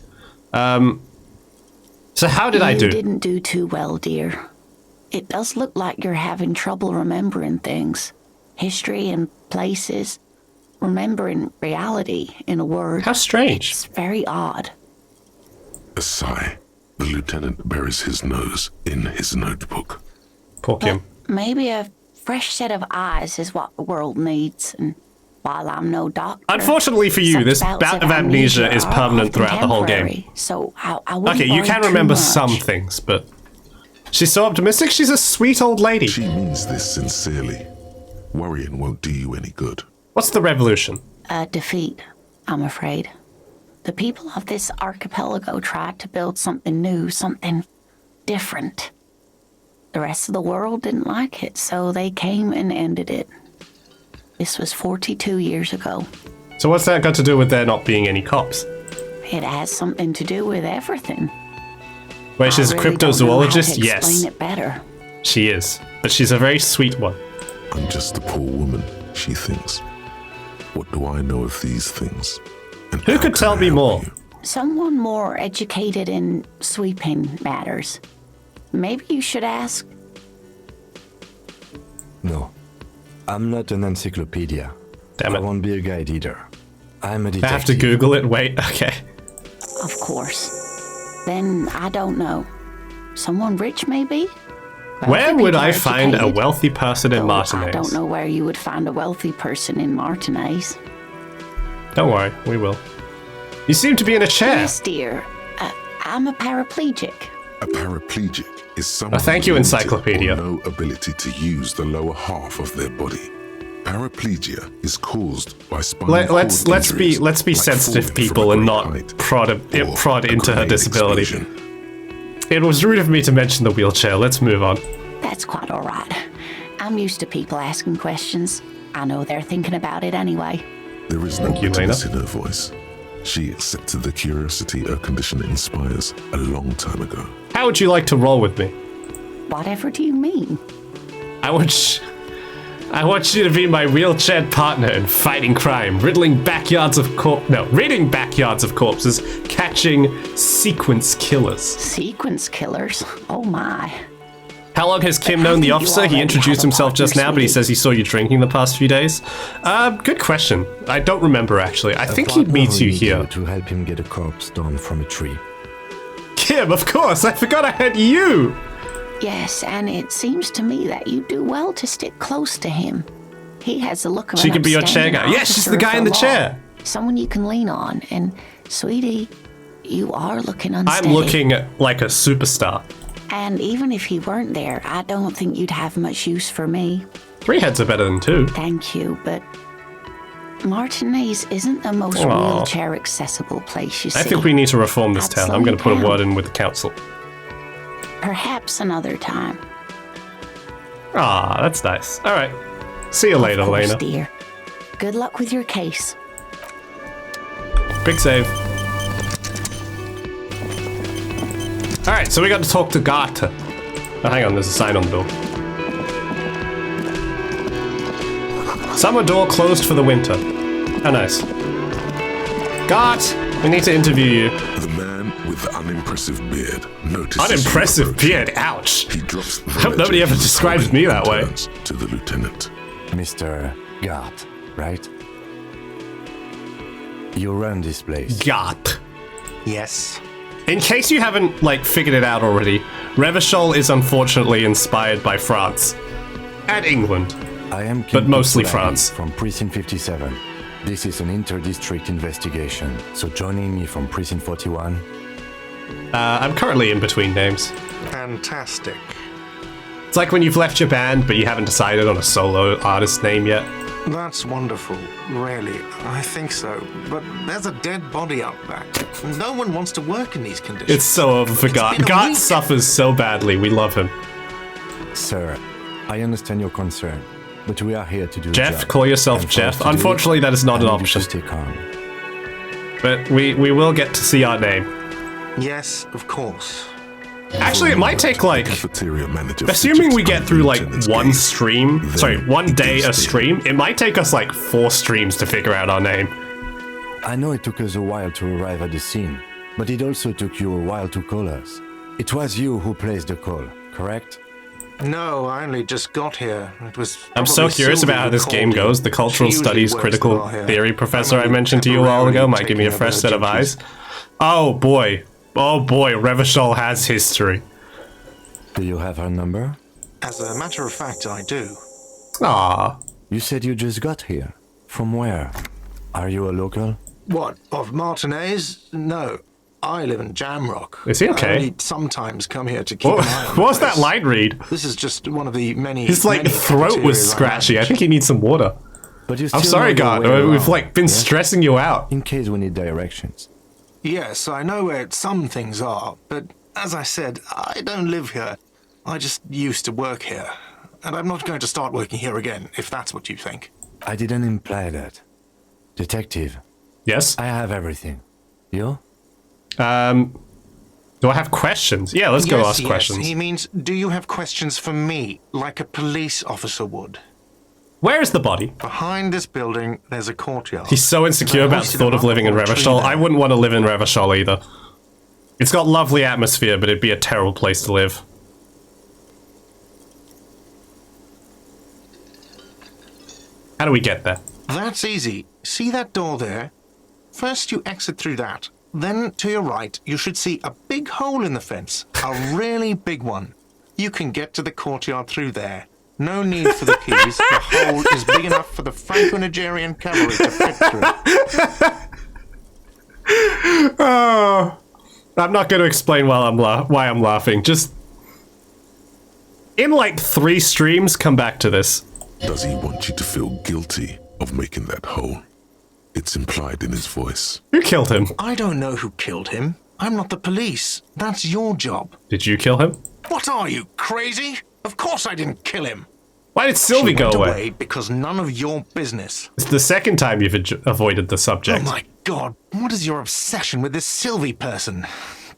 So how did I do? You didn't do too well, dear. It does look like you're having trouble remembering things. History and places. Remembering reality, in a word. How strange. It's very odd. A sigh. The lieutenant buries his nose in his notebook. Poor Kim. Maybe a fresh set of eyes is what the world needs, and while I'm no doctor... Unfortunately for you, such this bouts bout of amnesia is are permanent often throughout the whole game. temporary, So I wouldn't Okay, you worry can too remember much. some things, but she's so optimistic. She's a sweet old lady. She means this sincerely. Worrying won't do you any good. What's the revolution? A defeat, I'm afraid. The people of this archipelago tried to build something new, something different. The rest of the world didn't like it, so they came and ended it. This was 42 years ago. So what's that got to do with there not being any cops? It has something to do with everything. Wait, she's a I really don't know how cryptozoologist? to Yes, explain it better. she is. But she's a very sweet one. I'm just a poor woman, she thinks. What do I know of these things? And Who how could can tell I me help more? you? Someone more educated in sweeping matters. Maybe you should ask. No. I'm not an encyclopedia. Damn it. I won't be a guide either. I'm a I detective. have to Google it. Wait, okay. Of course. Then I don't know. Someone rich, maybe? Wealthy Where would people I are find a educated. wealthy person in Though Martinez? I don't know where you would find a wealthy person in Martinez. Don't worry, we will. You seem to be in a chair. Yes, dear. I'm a paraplegic. A paraplegic is someone thank you, with limited Encyclopedia. or no ability to use the lower half of their body. Paraplegia is caused by spinal Let's cord be injuries, let's be like sensitive falling people from a and great not height prod or into a her grenade disability. explosion. It was rude of me to mention the wheelchair. Let's move on. That's quite all right. I'm used to people asking questions. I know they're thinking about it anyway. There is no Thank you, bitterness Lena. in her voice. She accepted the curiosity her condition inspires a long time ago. How would you like to roll with me? Whatever do you mean? I want you to be my wheelchair partner in fighting crime, ridding backyards of corpses, catching sequence killers. Sequence killers? Oh my. How long has Kim I known the think you officer? He already introduced have a himself just partner, now, but he sweetie. says he saw you drinking the past few days. Good question. I don't remember, actually. I A think he partner meets who you needs here. To help him get a corpse down from a tree. Kim, of course! I forgot I had you! Yes, and it seems to me that you do well to stick close to him. He has the look of She an could be your chair upstanding guy. Yeah, she's officer the guy of in the law. chair. Someone you can lean on, and sweetie, you are looking unsteady. I'm looking like a superstar. And even if he weren't there, I don't think you'd have much use for me. 3 heads are better than 2. Thank you, but Martinez isn't the most Aw. wheelchair accessible place, you see. I think we need to reform this I'd town. slow I'm going you to put a down. word in with the council. Perhaps another time. Ah, that's nice. All right. See you later, Of course, Lena. dear. Good luck with your case. Big save. All right, so we got to talk to Garta. Oh, hang on, there's a sign on the door. Summer door closed for the winter. How nice. Gart, we need to interview you. The man with the unimpressive beard notices. Unimpressive beard, ouch. He drops the I hope nobody ever describes me that way. To the lieutenant. Mr. Gart, right? You run this place. Gart. Yes. In case you haven't, like, figured it out already, Revachol is unfortunately inspired by France. And England. I am but mostly Kingpin France. From Precinct 57. This is an inter-district investigation, so joining me from Precinct 41. I'm currently in between names. Fantastic. It's like when you've left your band, but you haven't decided on a solo artist name yet. That's wonderful, really. I think so. But there's a dead body out back. No one wants to work in these conditions. It's so over for Gart. Gart suffers so badly. We love him. Sir, I understand your concern, but we are here to do Jeff, a job. call yourself And for Jeff. us to do Unfortunately, it, that is not I an need you option. to stay calm. But we will get to see our name. Yes, of course. Actually, it might take like, Cafeteria manager assuming we fidgets get under through like lieutenant's one gaze. stream, Then sorry, one he day gives a in. stream, it might take us like 4 streams to figure out our name. I know it took us a while to arrive at the scene, but it also took you a while to call us. It was you who placed the call, correct? No, I only just got here. It was. I'm so probably curious Sylvie about how who this game called you. goes. The cultural She usually studies works critical well here. theory professor I'm I only mentioned to you a while ago temporarily might give me a taking fresh over set of her eyes. duties. Oh boy, Revachol has history. Do you have her number? As a matter of fact, I do. Ah, You said you just got here. From where? Are you a local? What, of Martinez? No. I live in Jamrock. Is he okay? I only sometimes come here to keep what, an eye on what was the that place. line read? This is just one of the many. His like many throat was cafeterias I scratchy. I manage. think he needs some water. But you I'm still sorry, know your God. way We've around, like been yes? stressing you out. In case we need directions. Yes, I know where some things are, but as I said, I don't live here. I just used to work here. And I'm not going to start working here again, if that's what you think. I didn't imply that. Detective, Yes. I have everything. You? Do I have questions? Yeah, let's go ask Yes, questions. he means, do you have questions for me, like a police officer would? Where is the body? Behind this building, there's a courtyard. He's so insecure They about the hoisted thought him of up living in on a tree Revachol. there. I wouldn't want to live in Revachol either. It's got lovely atmosphere, but it'd be a terrible place to live. How do we get there? That's easy. See that door there? First you exit through that. Then to your right, you should see a big hole in the fence. A really big one. You can get to the courtyard through there. No need for the keys. The hole is big enough for the Franco-Nigerian cavalry to fit through. Oh, I'm not going to explain why I'm laughing. Just in like 3 streams, come back to this. Does he want you to feel guilty of making that hole? It's implied in his voice. Who killed him? I don't know who killed him. I'm not the police. That's your job. Did you kill him? What are you, crazy? Of course I didn't kill him. Why did Sylvie She go went away? because none of your business. It's the second time you've avoided the subject. Oh my god, what is your obsession with this Sylvie person?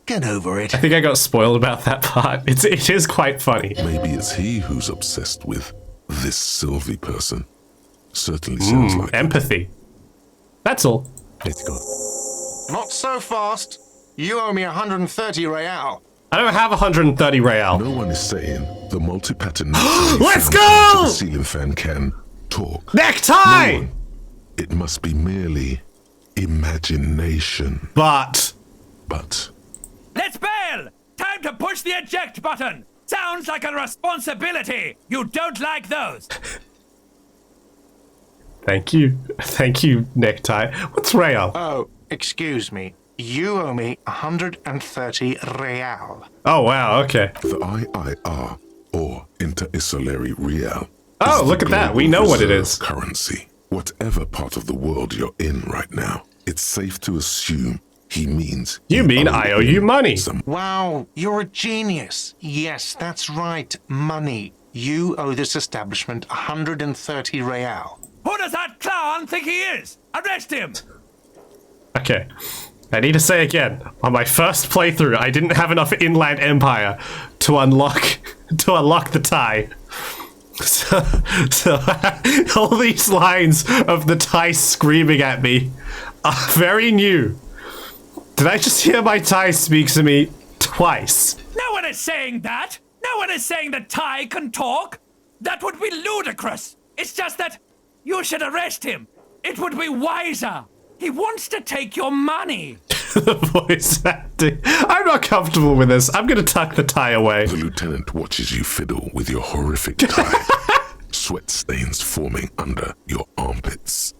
Get over it. I think I got spoiled about that part. It is quite funny. Maybe it's he who's obsessed with this Sylvie person. Certainly sounds like it. Empathy. That's all. Let's go. Not so fast. You owe me 130 real. I don't have 130 real. No one is saying the multi-pattern. Let's The go! ceiling fan can talk. Necktie! No one. It must be merely imagination. But But Let's bail! Time to push the eject button! Sounds like a responsibility! You don't like those! thank you, Necktie. What's real? Oh, excuse me. You owe me 130 real. Oh wow, okay. the IIR, or Inter-Isolary Real. Oh, is look the at that. global We know what it reserve is. Currency. Whatever part of the world you're in right now, it's safe to assume he means. You mean I owe you money? Some Wow, you're a genius. Yes, that's right. Money. You owe this establishment 130 real. Who does that clown think he is? Arrest him! Okay. I need to say again, on my first playthrough, I didn't have enough Inland Empire to unlock the tie. So all these lines of the tie screaming at me are very new. Did I just hear my Thai speak to me twice? No one is saying that. No one is saying that Ty can talk. That would be ludicrous. It's just that you should arrest him. It would be wiser. He wants to take your money. The voice acting. I'm not comfortable with this. I'm going to tuck the tie away. The lieutenant watches you fiddle with your horrific tie. Sweat stains forming under your armpits.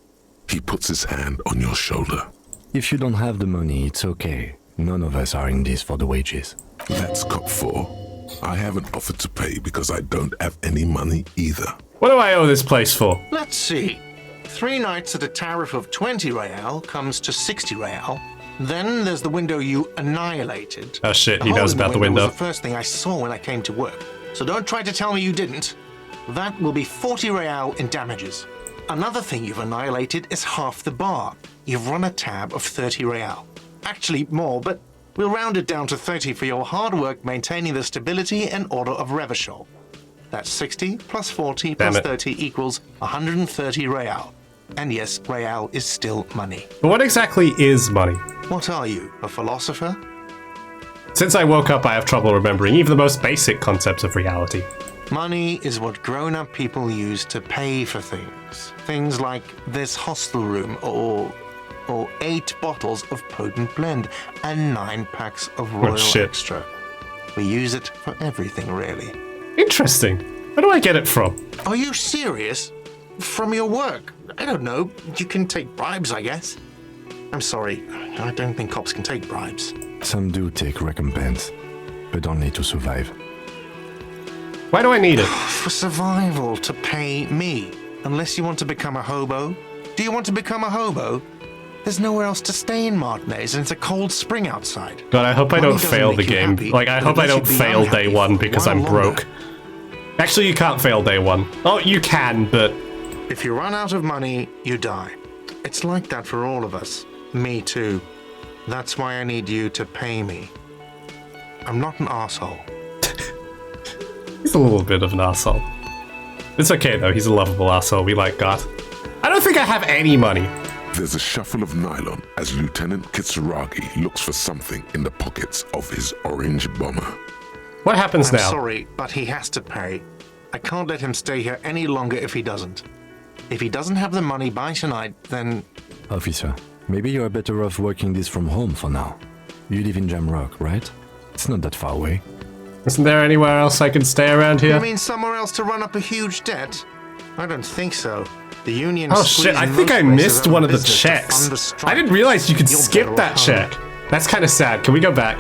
He puts his hand on your shoulder. If you don't have the money, it's okay. None of us are in this for the wages. That's cop 4. I haven't offered to pay because I don't have any money either. What do I owe this place for? Let's see. 3 nights at a tariff of 20 real comes to 60 real. Then there's the window you annihilated. Oh shit, he The hole knows in the about the window. was the first thing I saw when I came to work. So don't try to tell me you didn't. That will be 40 real in damages. Another thing you've annihilated is half the bar. You've run a tab of 30 real. Actually more, but we'll round it down to 30 for your hard work maintaining the stability and order of Revachol. That's 60 plus 40 Damn plus it. 30 equals 130 real. And yes, real is still money. But what exactly is money? What are you, a philosopher? Since I woke up, I have trouble remembering even the most basic concepts of reality. Money is what grown-up people use to pay for things. Things like this hostel room or 8 bottles of potent blend and 9 packs of Royal shit. Extra. We use it for everything, really. Interesting. Where do I get it from? Are you serious? From your work? I don't know. You can take bribes, I guess. I'm sorry. I don't think cops can take bribes. Some do take recompense, but only to survive. Why do I need it? For survival, to pay me. Unless you want to become a hobo. Do you want to become a hobo? There's nowhere else to stay in Martinez, and it's a cold spring outside. God, I hope I Money don't doesn't fail the make you game. happy, Like, I but hope it I makes don't you be fail unhappy day one for a because while I'm longer. broke. Actually, you can't fail day one. Oh, you can, but... If you run out of money, you die. It's like that for all of us. Me too. That's why I need you to pay me. I'm not an asshole. He's a little bit of an asshole. It's okay, though. He's a lovable asshole. We like God. I don't think I have any money. There's a shuffle of nylon as Lieutenant Kitsuragi looks for something in the pockets of his orange bomber. What happens I'm now? sorry, but he has to pay. I can't let him stay here any longer if he doesn't. If he doesn't have the money by tonight, then... Officer, maybe you're better off working this from home for now. You live in Jamrock, right? It's not that far away. Isn't there anywhere else I can stay around here? You mean somewhere else to run up a huge debt? I don't think so. The union. Oh shit, I think I missed one of the checks. I didn't realize you could skip that check. That's kind of sad. Can we go back?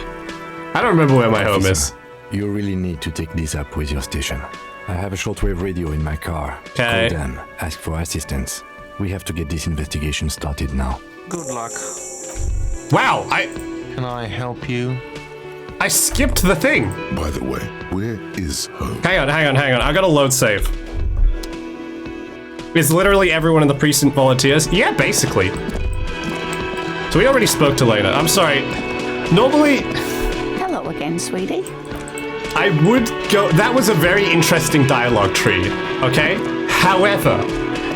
I don't remember where my home is. You really need to take this up with your station. I have a shortwave radio in my car. Okay. Call them, ask for assistance. We have to get this investigation started now. Good luck. Wow, Can I help you? I skipped the thing. By the way, where is home? Hang on. I gotta load save. Is literally everyone in the precinct volunteers? Yeah, basically. So we already spoke to Lena. I'm sorry. Normally, Hello again, sweetie. I would go... That was a very interesting dialogue tree, okay? However,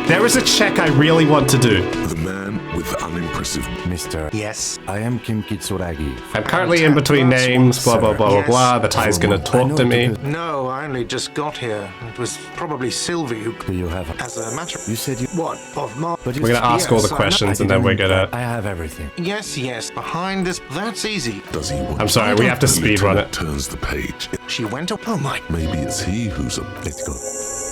there is a check I really want to do. The man with the unimpressive... Mr. Yes. I am Kim Kitsuragi. I'm currently in between names, blah, blah, blah, blah, Yes. blah. The Thai's gonna talk to me. No, I only just got here. It was probably Sylvie who... Do you have... As a matter... You said you... What? Of my... But you We're gonna ask all the Yes, questions and then we're gonna... I have everything. Yes. Behind this... That's easy. Does he want... I'm sorry, we have to The speed run it. lieutenant turns the page. She went up... Oh my... Maybe it's he who's a... Let's go.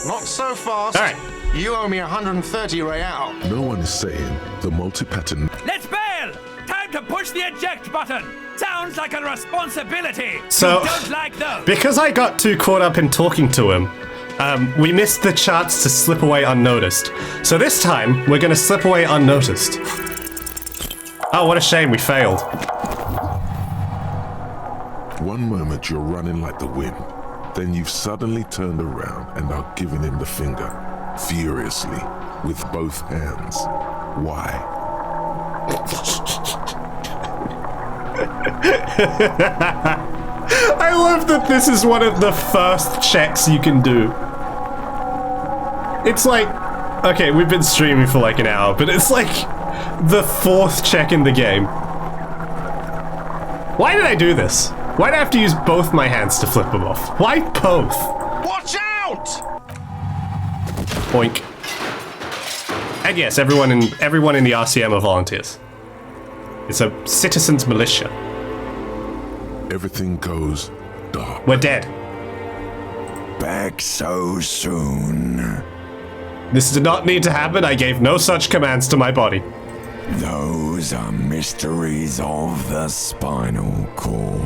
Not so fast. All right. You owe me 130 real. No one is saying the multi-pattern... Let's bail! Time to push the eject button! Sounds like a responsibility! So, You don't like those! because I got too caught up in talking to him, we missed the chance to slip away unnoticed. So this time, we're gonna slip away unnoticed. Oh, what a shame, we failed. One moment you're running like the wind, then you've suddenly turned around and are giving him the finger, furiously, with both hands. Why? I love that this is one of the first checks you can do. It's like, okay, we've been streaming for like an hour, but it's like, the 4th check in the game. Why did I do this? Why do I have to use both my hands to flip them off? Why both? Watch out! Boink. And yes, everyone in the RCM are volunteers. It's a citizens' militia. Everything goes dark. We're dead. Back so soon. This did not need to happen. I gave no such commands to my body. Those are mysteries of the spinal cord.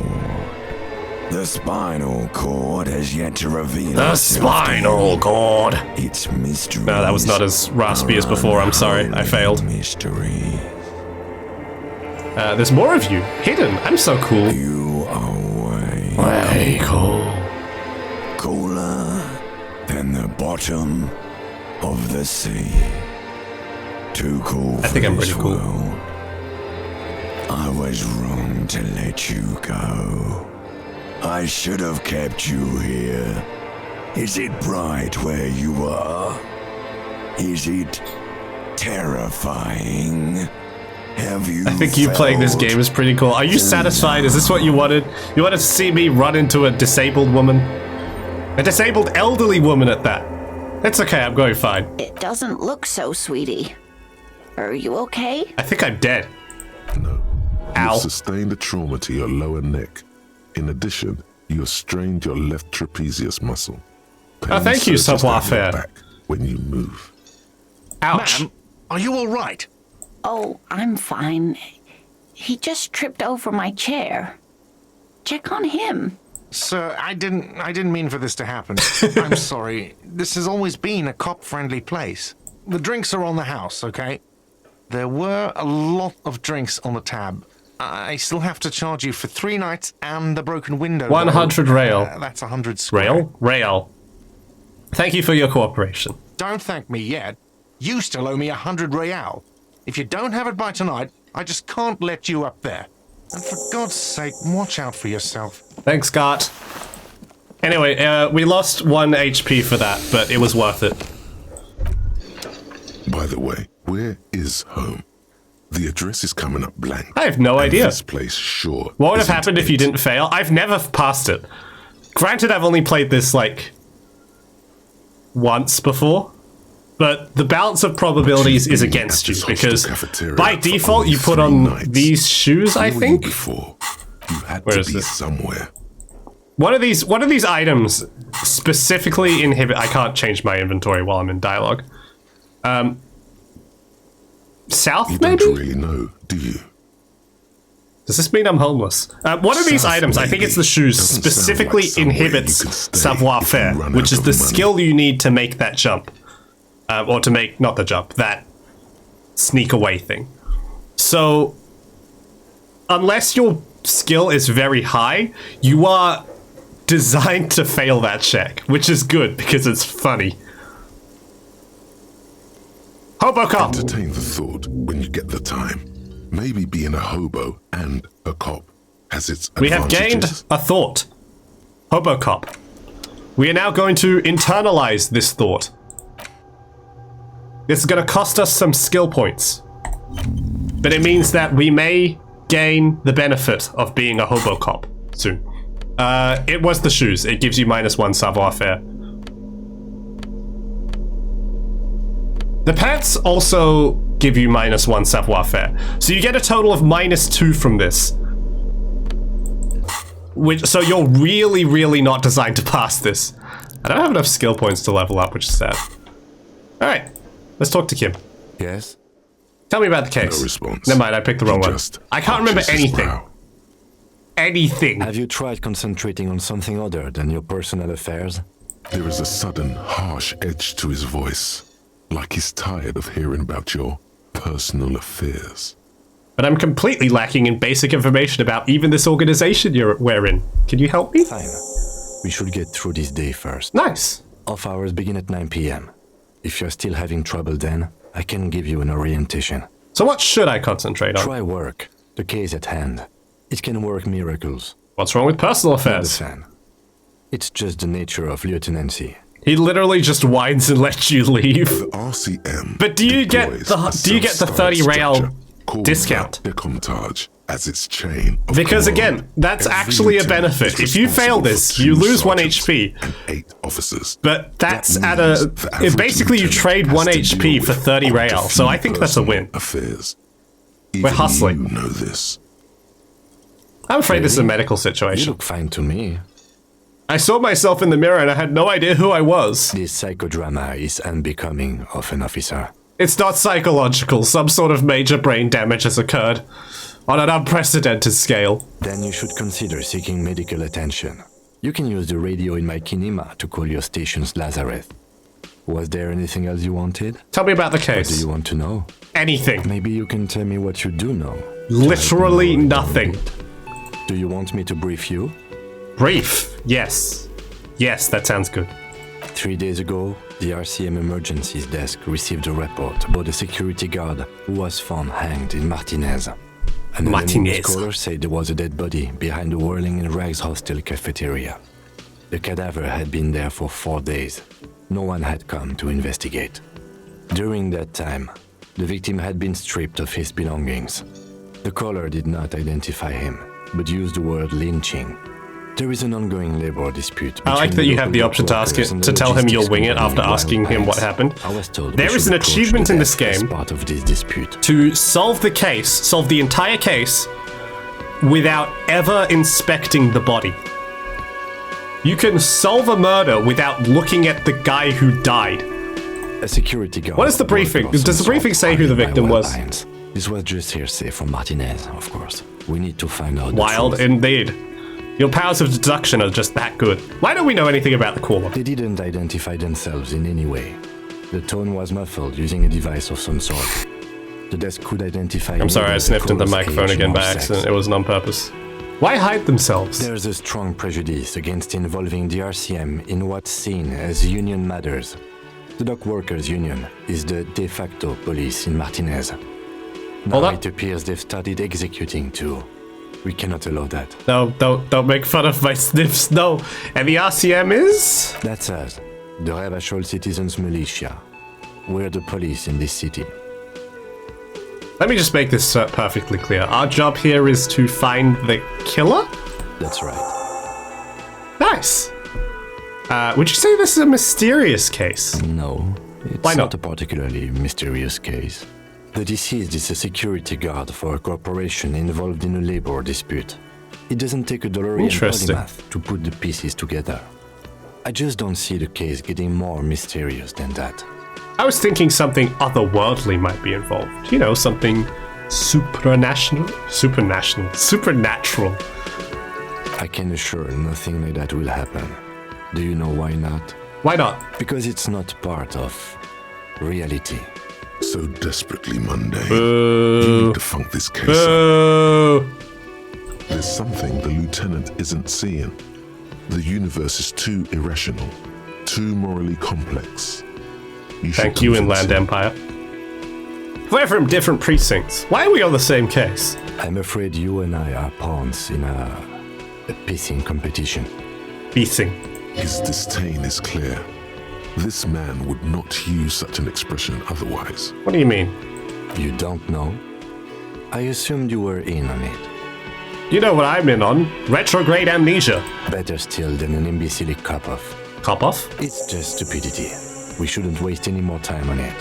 The spinal cord has yet to reveal The spinal cord. its mystery. No, that was not as raspy as before. I'm sorry. I failed. Mystery. There's more of you. Hidden. I'm so cool. You are Way cool. cooler than the bottom of the sea. Too cool. I think I'm pretty cool. World. I was wrong to let you go. I should have kept you here. Is it bright where you are? Is it terrifying? Have you I think you playing this game is pretty cool. Are you satisfied? Is this what you wanted? You wanted to see me run into a disabled woman? A disabled elderly woman at that. It's okay, I'm going fine. It doesn't look so, sweetie. Are you okay? I think I'm dead. No. Ow. You've sustained a trauma to your lower neck. In addition, you have strained your left trapezius muscle. Oh, thank you, surges down your savoir-faire. back when you move. Ouch. Ma'am, are you all right? Oh, I'm fine. He just tripped over my chair. Check on him. Sir, I didn't mean for this to happen. I'm sorry. This has always been a cop-friendly place. The drinks are on the house, okay? There were a lot of drinks on the tab. I still have to charge you for 3 nights and the broken window. 100 rail. That's 100 square. Rail. Thank you for your cooperation. Don't thank me yet. You still owe me 100 real. If you don't have it by tonight, I just can't let you up there. And for God's sake, watch out for yourself. Thanks, Gart. Anyway, we lost 1 HP for that, but it was worth it. By the way, where is home? The address is coming up blank. I have no And idea. This place, sure. What would have isn't happened if you it? didn't fail? I've never passed it. Granted, I've only played this, like, once before. But the balance of probabilities is against you, because by default you put on these shoes, I think? Before? You had Where to is be this? somewhere. One of these items specifically inhibit... I can't change my inventory while I'm in dialogue. South, You maybe? don't really know, do you? Does this mean I'm homeless? One of these South, items, I think it's the maybe. shoes, Doesn't specifically sound like somewhere inhibits you can stay savoir-faire, if you run which out is of the money. skill you need to make that jump. Or to make, not the jump, that sneak away thing. So, unless your skill is very high, you are designed to fail that check, which is good because it's funny. Hobo cop! Entertain the thought when you get the time. Maybe being a hobo and a cop has its We have gained advantages. a thought. Hobo cop. We are now going to internalize this thought. This is going to cost us some skill points. But it means that we may gain the benefit of being a hobo cop soon. It was the shoes. It gives you -1 savoir-faire. The pants also give you -1 savoir-faire. So you get a total of -2 from this. So you're really, really not designed to pass this. I don't have enough skill points to level up, which is sad. Alright, let's talk to Kim. Yes? Tell me about the case. No response. Never mind, I picked the wrong one. Just I can't remember arches his anything. brow. Anything. Have you tried concentrating on something other than your personal affairs? There is a sudden, harsh edge to his voice, like he's tired of hearing about your personal affairs. But I'm completely lacking in basic information about even this organization we're in. Can you help me? Fine. We should get through this day first. Nice. Off hours begin at 9 p.m. If you're still having trouble then, I can give you an orientation. So what should I concentrate on? Try work. The case at hand. It can work miracles. What's wrong with personal affairs? Understand. It's just the nature of lieutenancy. He literally just whines and lets you leave. The RCM. But do you get the 30 real discount? Decomptage as its chain. Because again, that's actually a benefit. If you fail this, you lose 1 HP. And 8 officers. But that's at a... Basically, you trade 1 HP for 30 real, so I think that's a win. Affairs. We're hustling. You know this. I'm afraid this is a medical You situation. look fine to me. I saw myself in the mirror and I had no idea who I was. This psychodrama is unbecoming of an officer. It's not psychological. Some sort of major brain damage has occurred on an unprecedented scale. Then you should consider seeking medical attention. You can use the radio in my kinema to call your station's Lazareth. Was there anything else you wanted? Tell me about the What do case. you want to know? Anything. Maybe you can tell me what you do know. Literally nothing. Do you want me to brief you? Brief. Yes. Yes, that sounds good. 3 days ago, the RCM emergencies desk received a report about a security guard who was found hanged in Martinez. An anonymous caller said there was a dead body behind the Whirling in Rags hostel cafeteria. The cadaver had been there for 4 days. No one had come to investigate. During that time, the victim had been stripped of his belongings. The caller did not identify him, but used the word lynching. There is an ongoing labor dispute. I like that you have the option to ask it, to tell him you'll wing it after asking him what happened. There is an achievement in this game part of this dispute. to solve the case, solve the entire case, without ever inspecting the body. You can solve a murder without looking at the guy who died. A security guard. What is the briefing? Does the briefing say who the victim was? This was just hearsay from Martinez, of course. We need to find out. Wild indeed. Your powers of deduction are just that good. Why don't we know anything about the caller? They didn't identify themselves in any way. The tone was muffled using a device of some sort. The desk could identify... I'm sorry, I sniffed into the microphone again by accident. It wasn't on purpose. Why hide themselves? There's a strong prejudice against involving the RCM in what's seen as union matters. The dock workers' union is the de facto police in Martinez. Now it appears they've started executing too. We cannot allow that. No, don't make fun of my sniffs, no. And the RCM is? That's us, the Ravachol Citizens Militia. We're the police in this city. Let me just make this perfectly clear. Our job here is to find the killer? That's right. Nice. Would you say this is a mysterious case? No, it's Why not? not a particularly mysterious case. The deceased is a security guard for a corporation involved in a labor dispute. It doesn't take a DeLorean polymath to put the pieces together. I just don't see the case getting more mysterious than that. I was thinking something otherworldly might be involved. You know, something supernatural. I can assure nothing like that will happen. Do you know why not? Why not? Because it's not part of reality. So desperately mundane. Boo. You need to funk this case Boo. up. There's something the lieutenant isn't seeing. The universe is too irrational, too morally complex. Thank you, Inland Empire. We're from different precincts. Why are we on the same case? I'm afraid you and I are pawns in a pissing competition. Pissing. His disdain is clear. This man would not use such an expression otherwise. What do you mean? You don't know? I assumed you were in on it. You know what I'm in on. Retrograde amnesia. Better still than an imbecilic cop-off. Cop-off? It's just stupidity. We shouldn't waste any more time on it.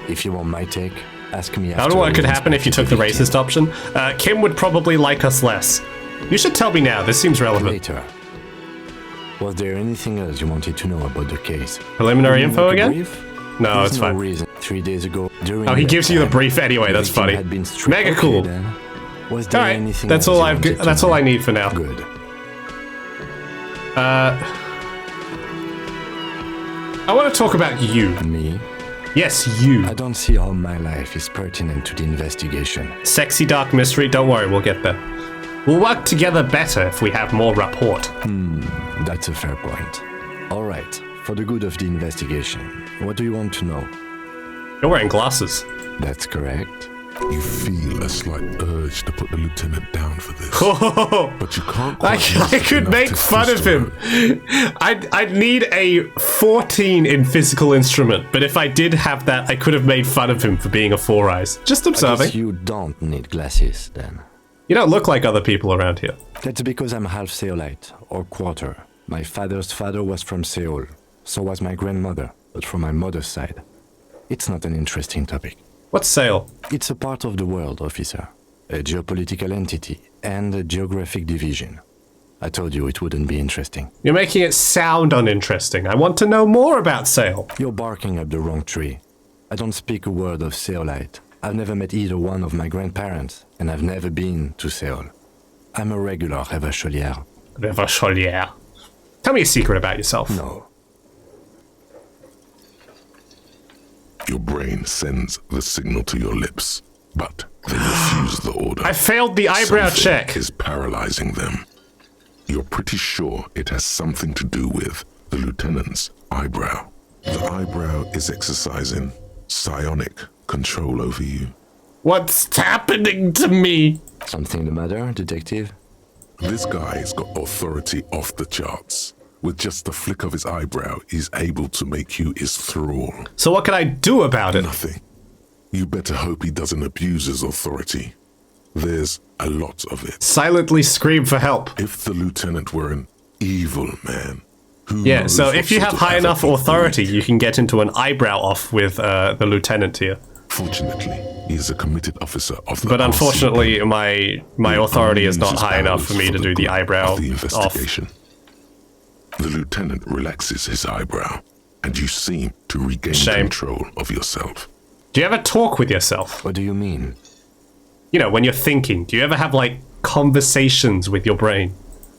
If you want my take, ask me after. I don't know what could happen if you took the racist option. Kim would probably like us less. You should tell me now. This seems relevant. Later. Was there anything else you wanted to know about the case? Preliminary info again? No, There's it's no fine. reason. 3 days ago, during Oh, he that gives you the time, brief anyway. That's funny. had been Mega cool. then. Was there All right, anything that's else all you I've. wanted to That's know? all I need for now. Good. I want to talk about you. Me? Yes, you. I don't see how my life is pertinent to the investigation. Sexy dark mystery. Don't worry, we'll get there. We'll work together better if we have more rapport. That's a fair point. All right, for the good of the investigation, what do you want to know? You're wearing glasses. That's correct. You feel a slight urge to put the lieutenant down for this. But you can't I could make fun of him. I'd need a 14 in physical instrument, but if I did have that, I could have made fun of him for being a Four Eyes. Just I observing. guess you don't need glasses, then. You don't look like other people around here. That's because I'm half Seolite, or quarter. My father's father was from Seoul. So was my grandmother, but from my mother's side. It's not an interesting topic. What's Seoul? It's a part of the world, officer. A geopolitical entity and a geographic division. I told you it wouldn't be interesting. You're making it sound uninteresting. I want to know more about Seoul. You're barking up the wrong tree. I don't speak a word of Seolite. I've never met either one of my grandparents, and I've never been to Seoul. I'm a regular Revacholière. Revacholière. Tell me a secret about yourself. No. Your brain sends the signal to your lips, but they refuse the order. I failed the eyebrow Something check. is paralyzing them. You're pretty sure it has something to do with the lieutenant's eyebrow. The eyebrow is exercising psionic control over you. What's happening to me? Something the matter, detective? This guy's got authority off the charts. With just the flick of his eyebrow, he's able to make you his thrall. So what can I do about it? Nothing. You better hope he doesn't abuse his authority. There's a lot of it. Silently scream for help. If the lieutenant were an evil man, who Yeah, knows so what if you sort have of high enough havoc he'd authority, wreak. you can get into an eyebrow off with the lieutenant here. Fortunately, he is a committed officer of the But unfortunately, RCB. my authority is not Uses high enough for powers me to the do the good eyebrow of the off. investigation. The lieutenant relaxes his eyebrow, and you seem to regain Shame. control of yourself. Do you ever talk with yourself? What do you mean? You know, when you're thinking, do you ever have, like, conversations with your brain?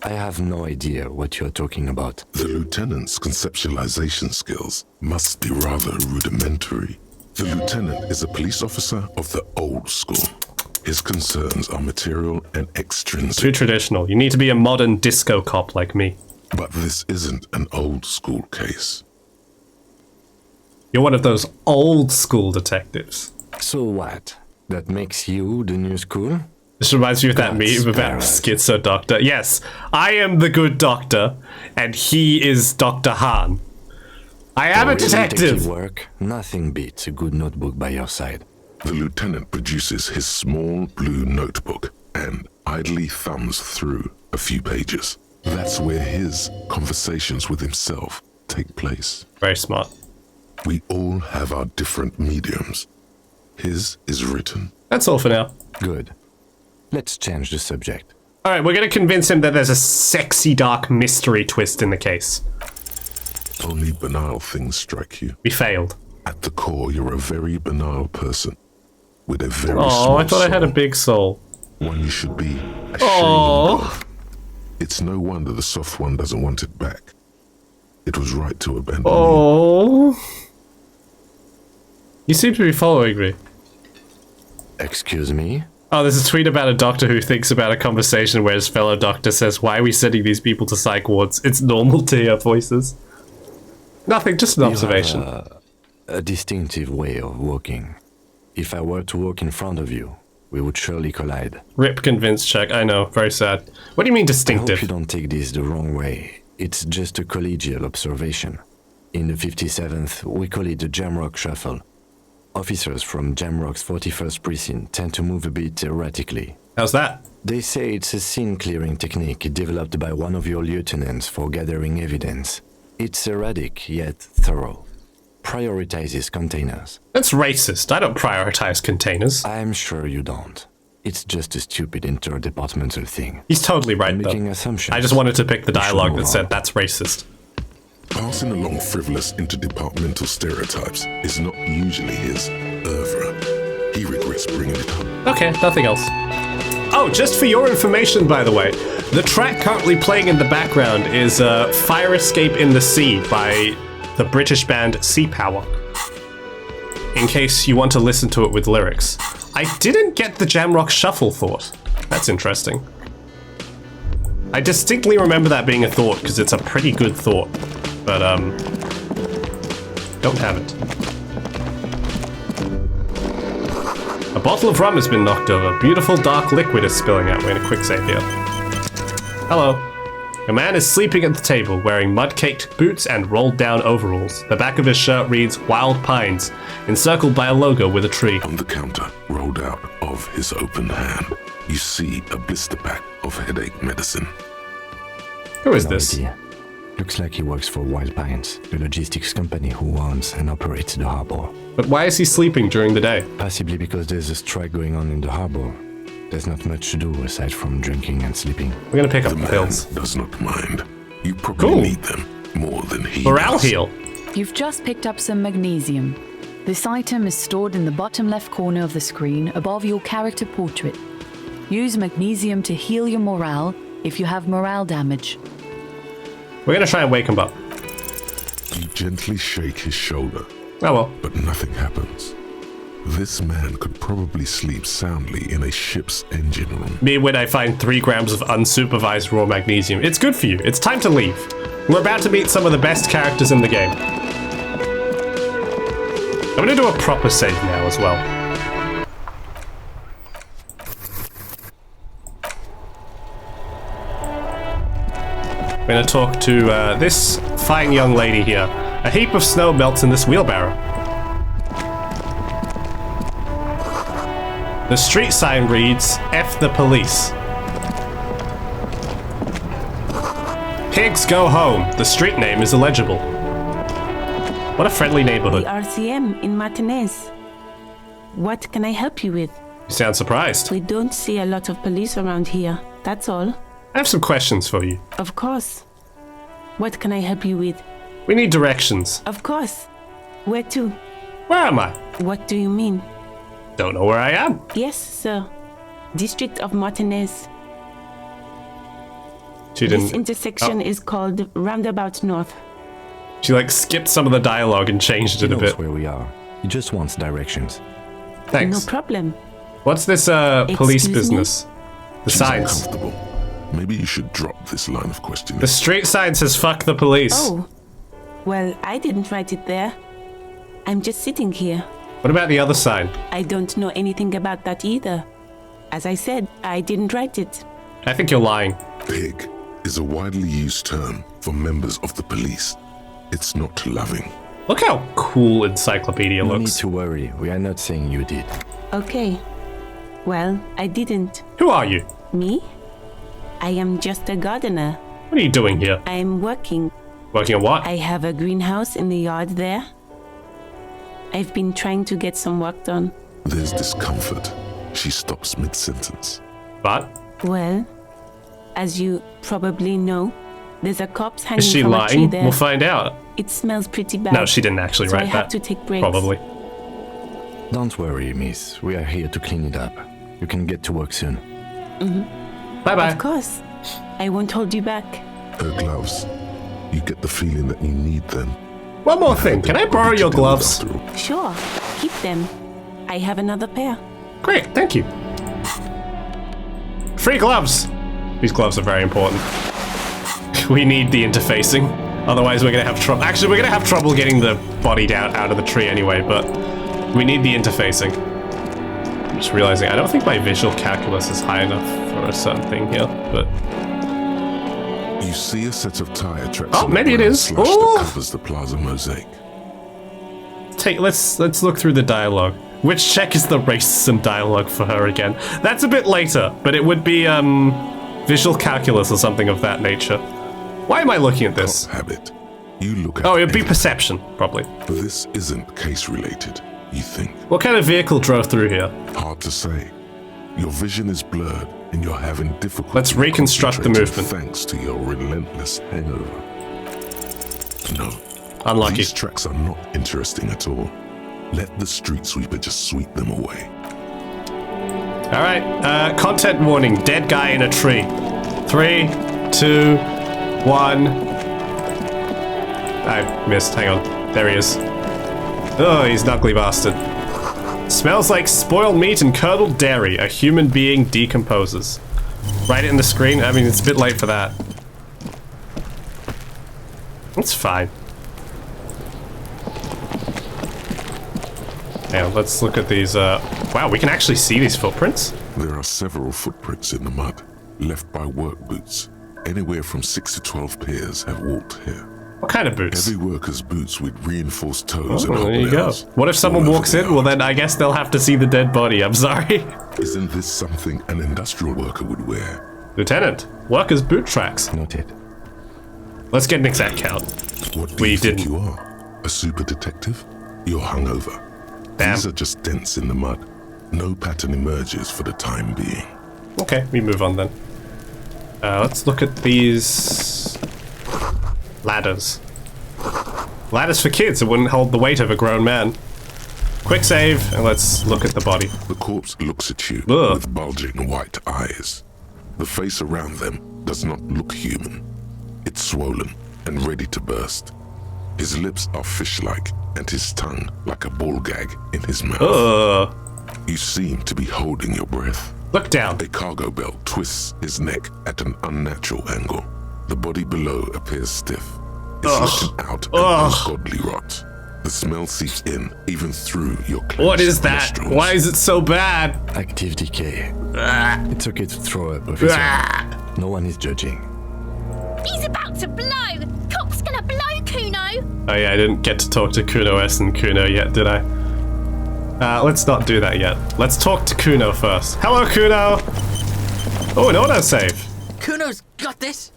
I have no idea what you're talking about. The lieutenant's conceptualization skills must be rather rudimentary. The lieutenant is a police officer of the old school. His concerns are material and extrinsic. Too traditional. You need to be a modern disco cop like me. But this isn't an old school case. You're one of those old school detectives. So what? That makes you the new school? This reminds me of that God's meme about paradise. Schizo Doctor. Yes, I am the good doctor, and he is Dr. Han. I am a For real detective! work, nothing beats a good notebook by your side. The lieutenant produces his small blue notebook and idly thumbs through a few pages. That's where his conversations with himself take place. Very smart. We all have our different mediums. His is written. That's all for now. Good. Let's change the subject. Alright, we're gonna convince him that there's a sexy dark mystery twist in the case. Only banal things strike you. We failed. At the core, you're a very banal person with a very Oh, small I thought I had a soul. big soul. One you should be ashamed Oh. of. It's no wonder the soft one doesn't want it back. It was right to abandon you. Oh. You seem to be following me. Excuse me? Oh, there's a tweet about a doctor who thinks about a conversation where his fellow doctor says, "Why are we sending these people to psych wards? It's normal to hear voices." Nothing, just an observation. You have a distinctive way of walking. If I were to walk in front of you, we would surely collide. Rip convinced check. I know, very sad. What do you mean I hope distinctive? you don't take this the wrong way. It's just a collegial observation. In the 57th, we call it the Jamrock Shuffle. Officers from Jamrock's 41st Precinct tend to move a bit erratically. How's that? They say it's a scene-clearing technique developed by one of your lieutenants for gathering evidence. It's erratic, yet thorough. Prioritizes containers. That's racist. I don't prioritize containers. I'm sure you don't. It's just a stupid interdepartmental thing. He's totally right, I'm though. making assumptions. I just wanted to pick the You should dialogue move that said on. that's racist. Passing along frivolous interdepartmental stereotypes is not usually his oeuvre. He regrets bringing it up. Okay, nothing else. Oh, just for your information, by the way, the track currently playing in the background is Fire Escape in the Sea by the British band Sea Power. In case you want to listen to it with lyrics. I didn't get the Jamrock Shuffle thought. That's interesting. I distinctly remember that being a thought because it's a pretty good thought. But, don't have it. A bottle of rum has been knocked over. Beautiful dark liquid is spilling out. We're in a quick save here. Hello. A man is sleeping at the table, wearing mud-caked boots and rolled-down overalls. The back of his shirt reads Wild Pines, encircled by a logo with a tree. On the counter, rolled out of his open hand, you see a blister pack of headache medicine. Who is No this? idea. Looks like he works for Wild Pines, the logistics company who owns and operates the harbor. But why is he sleeping during the day? Possibly because there's a strike going on in the harbor. There's not much to do aside from drinking and sleeping. We're gonna pick up The the man pills. does not mind. You probably Cool. need them more than he Morale does. heal. You've just picked up some magnesium. This item is stored in the bottom left corner of the screen above your character portrait. Use magnesium to heal your morale if you have morale damage. We're gonna try and wake him up. You gently shake his shoulder, Oh well. but nothing happens. This man could probably sleep soundly in a ship's engine room. Me when I find 3 grams of unsupervised raw magnesium. It's good for you. It's time to leave. We're about to meet some of the best characters in the game. I'm gonna do a proper save now as well. I'm gonna talk to this fine young lady here. A heap of snow melts in this wheelbarrow. The street sign reads, F the police. Pigs go home. The street name is illegible. What a friendly neighborhood. The RCM in Martinez. What can I help you with? You sound surprised. We don't see a lot of police around here, that's all. I have some questions for you. Of course. What can I help you with? We need directions. Of course. Where to? Where am I? What do you mean? Don't know where I am. Yes, sir. District of Martinez. She This didn't. intersection is called Roundabout North. She like skipped some of the dialogue and changed He it a knows bit. where we are. He just wants directions. Thanks. No problem. What's this police Excuse me? business? The She's signs. uncomfortable. Maybe you should drop this line of questioning. The street sign says fuck the police. Oh. Well, I didn't write it there. I'm just sitting here. What about the other sign? I don't know anything about that either. As I said, I didn't write it. I think you're lying. Pig is a widely used term for members of the police. It's not loving. Look how cool Encyclopedia No need looks. to worry. We are not saying you did. Okay. Well, I didn't. Who are you? Me? I am just a gardener. What are you doing here? I am working. Working on what? I have a greenhouse in the yard there. I've been trying to get some work done. There's discomfort. She stops mid-sentence. But Well, as you probably know, there's a corpse hanging is she from a tree lying? there. We'll find out. It smells pretty bad. No, she didn't actually so write I that. have to take breaks. Probably. Don't worry, miss. We are here to clean it up. You can get to work soon. Bye bye. Of course. I won't hold you back. Her gloves. You get the feeling that you need them. One more thing. Can I borrow your gloves? After all. Sure. Keep them. I have another pair. Great, thank you. Free gloves! These gloves are very important. We need the interfacing. Otherwise we're gonna have trouble. Actually, we're gonna have trouble getting the body down out of the tree anyway, but we need the interfacing. I'm just realizing I don't think my visual calculus is high enough for a certain thing here, but You see a set of tire tracks. Oh, on the maybe it ground is. slash Oh! that covers the plaza mosaic. let's look through the dialogue. Which check is the racism dialogue for her again? That's a bit later, but it would be visual calculus or something of that nature. Why am I looking at this? Cop habit. You look at Oh, it'd be anything. perception, probably. This isn't case related, you think. What kind of vehicle drove through here? Hard to say. Your vision is blurred and you're having difficulty. Let's reconstruct the concentrating movement. Thanks to your relentless hangover. No. Unlucky. These tracks are not interesting at all. Let the street sweeper just sweep them away. All right. Content warning: dead guy in a tree. 3, 2, 1. I missed. Hang on. There he is. Oh, he's an ugly bastard. Smells like spoiled meat and curdled dairy. A human being decomposes. Write it in the screen. I mean, it's a bit late for that. It's fine. Now, let's look at these, wow, we can actually see these footprints? There are several footprints in the mud, left by work boots. Anywhere from 6 to 12 pairs have walked here. What kind of boots? Heavy workers' boots with reinforced toes and there you go. hobnails. What if someone walks in? Well, then I guess they'll have to see the dead body. I'm sorry. Isn't this something an industrial worker would wear? Lieutenant, workers' boot tracks. Noted. Let's get an exact count. What do you think you are? A super detective? You're hungover. Damn. These are just dents in the mud. No pattern emerges for the time being. Okay, we move on then. Let's look at these ladders. Ladders for kids. It wouldn't hold the weight of a grown man. Quick save, and let's look at the body. The corpse looks at you Ugh. with bulging white eyes. The face around them does not look human. It's swollen and ready to burst. His lips are fish-like, and his tongue like a ball gag in his mouth. Ugh. You seem to be holding your breath. Look down. A cargo belt twists his neck at an unnatural angle. The body below appears stiff. It's letting out an ungodly rot. The smell seeps in, even through your clenched What is that? nostrils. Why is it so bad? Active decay. It's okay to throw up, officer. No one is judging. He's about to blow! Cop's gonna blow, Kuno! Oh yeah, I didn't get to talk to Kuno S and Kuno yet, did I? Let's not do that yet. Let's talk to Kuno first. Hello, Kuno! Oh, an autosave. Kuno's got this.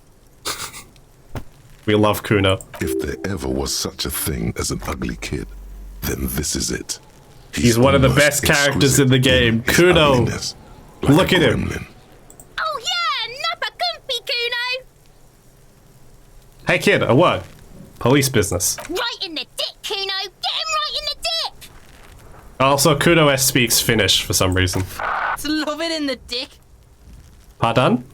We love Kuno. If there ever was such a thing as an ugly kid, then this is it. He's one of the almost best characters in the game. his Kuno! ugliness, like Look a at him. gremlin. Oh yeah, Nappa Gumpy, Kuno! Hey kid, a word. Police business. Right in the dick, Kuno! Get him right in the dick! Also, Kuno S speaks Finnish for some reason. Love it in the dick. Pardon?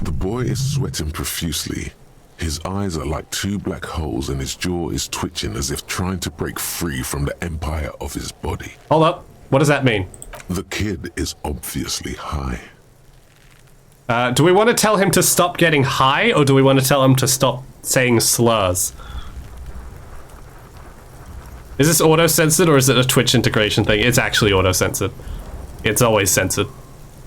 The boy is sweating profusely. His eyes are like two black holes and his jaw is twitching as if trying to break free from the empire of his body. Hold up. What does that mean? The kid is obviously high. Do we want to tell him to stop getting high, or do we want to tell him to stop saying slurs? Is this auto-censored, or is it a Twitch integration thing? It's actually auto-censored. It's always censored.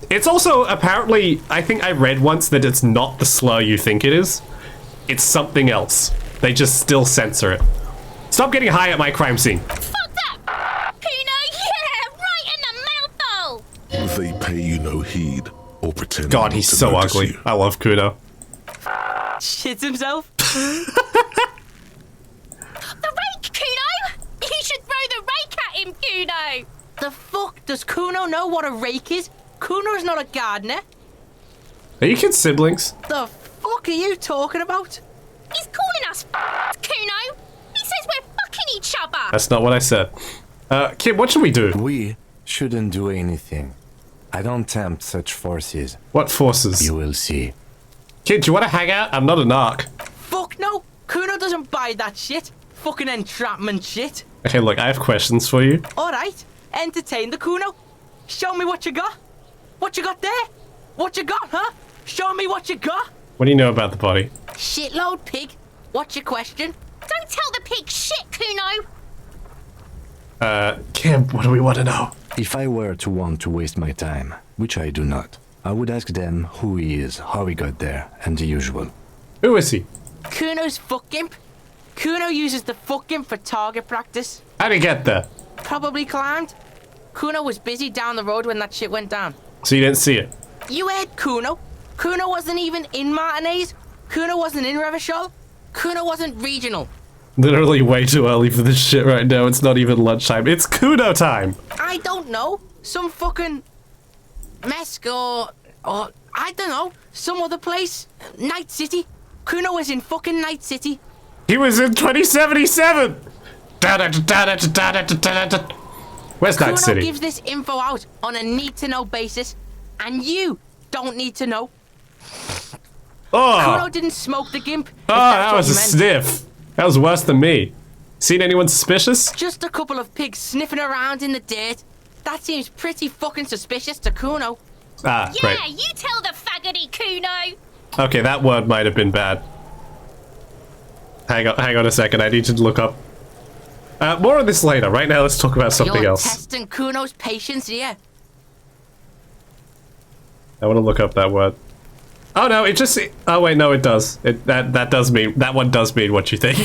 It's also, apparently, I think I read once that it's not the slur you think it is. It's something else. They just still censor it. Stop getting high at my crime scene. Fuck that! Kuno, yeah! Right in the mouthhole! They pay you no heed or pretend God, not he's to so notice ugly. you. I love Kuno. Shits himself. The rake, Kuno! You should throw the rake at him, Kuno! The fuck? Does Kuno know what a rake is? Kuno's not a gardener. Are you kids siblings? The fuck are you talking about? He's calling us Kuno! He says we're fucking each other! That's not what I said. Kid, what should we do? We shouldn't do anything. I don't tempt such forces. What forces? You will see. Kid, do you want to hang out? I'm not a narc. Fuck no. Kuno doesn't buy that shit. Fucking entrapment shit. Okay, look, I have questions for you. Alright, entertain the Kuno. Show me what you got. What you got there? What you got, huh? Show me what you got. What do you know about the body? Shitload pig. What's your question? Don't tell the pig shit, Kuno! Kim, what do we want to know? If I were to want to waste my time, which I do not, I would ask them who he is, how he got there, and the usual. Who is he? Kuno's fuck gimp. Kuno uses the fuck gimp for target practice. How'd he get there? Probably climbed. Kuno was busy down the road when that shit went down. So you didn't see it? You heard Kuno. Kuno wasn't even in Martinez. Kuno wasn't in Revachol. Kuno wasn't regional. Literally way too early for this shit right now. It's not even lunchtime. It's Kuno time! I don't know. Some fucking Mesk or I don't know. Some other place. Night City. Kuno was in fucking Night City. He was in 2077! Where's Night Kuno City? gives this info out on a need-to-know basis, and you don't need to know. Kuno Oh! didn't smoke the gimp. if Oh, that's that what was a you meant. sniff. That was worse than me. Seen anyone suspicious? Just a couple of pigs sniffing around in the dirt. That seems pretty fucking suspicious to Kuno. Ah, Yeah, right. you tell the faggoty, Kuno! Okay, that word might have been bad. Hang on a second. I need to look up. More on this later. Right now, let's talk about something You're else. testing Kuno's patience here. I want to look up that word. Oh no, it just. Oh wait, no, it does. That does mean that one does mean what you think.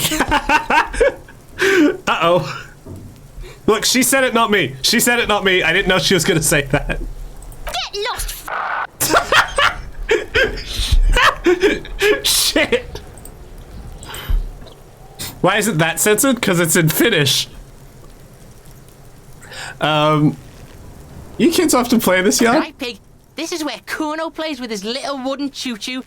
Uh-oh. Look, she said it, not me. She said it, not me. I didn't know she was gonna say that. Get lost. Shit. Why is it that censored? Because it's in Finnish. You kids often play this, yeah? Right, Pig. This is where Kuno plays with his little wooden choo-choo.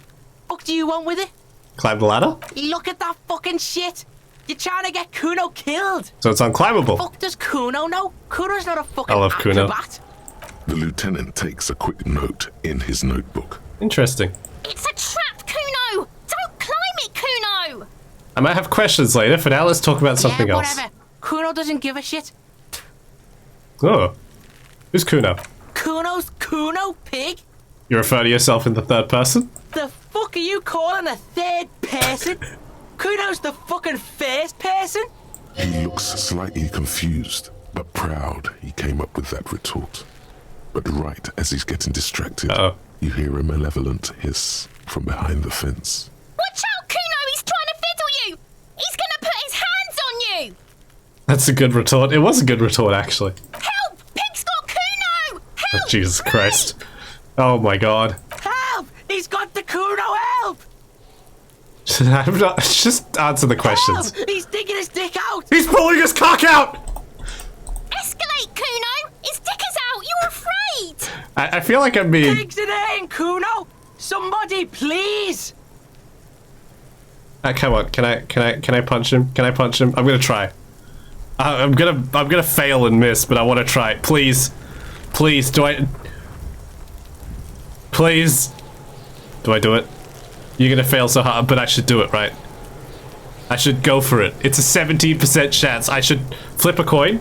Fuck do you want with it? Climb the ladder? Look at that fucking shit. You're trying to get Kuno killed. So it's unclimbable. Fuck does Kuno know? Kuno's not a fucking I love Kuno. acrobat. The lieutenant takes a quick note in his notebook. Interesting. It's a trap, Kuno. Don't climb it, Kuno. I might have questions later. For now, let's talk about something yeah, else. whatever. Kuno doesn't give a shit. Oh. Who's Kuno? Kuno's Kuno, Pig. You refer to yourself in the third person? The fuck are you calling a third person? Kuno's the fucking first person? He looks slightly confused, but proud he came up with that retort. But right as he's getting distracted, you hear a malevolent hiss from behind the fence. Watch out, Kuno. He's trying to fiddle you. He's gonna put his hands on you. That's a good retort. It was a good retort, actually. Help! Pig's got Kuno. Oh, Jesus Christ. Oh my god. Help! He's got the Kuno, help! I'm not, just answer the questions. Help! He's digging his dick out! He's pulling his cock out! Escalate, Kuno. His dick is out. You're afraid. I feel like I'm being... Pigs it in, Kuno! Somebody, please! Come on, can I punch him? Can I punch him? I'm gonna try. I'm gonna fail and miss, but I want to try. Please, please, do I do it? You're gonna fail so hard, but I should do it, right? I should go for it. It's a 17% chance. I should flip a coin.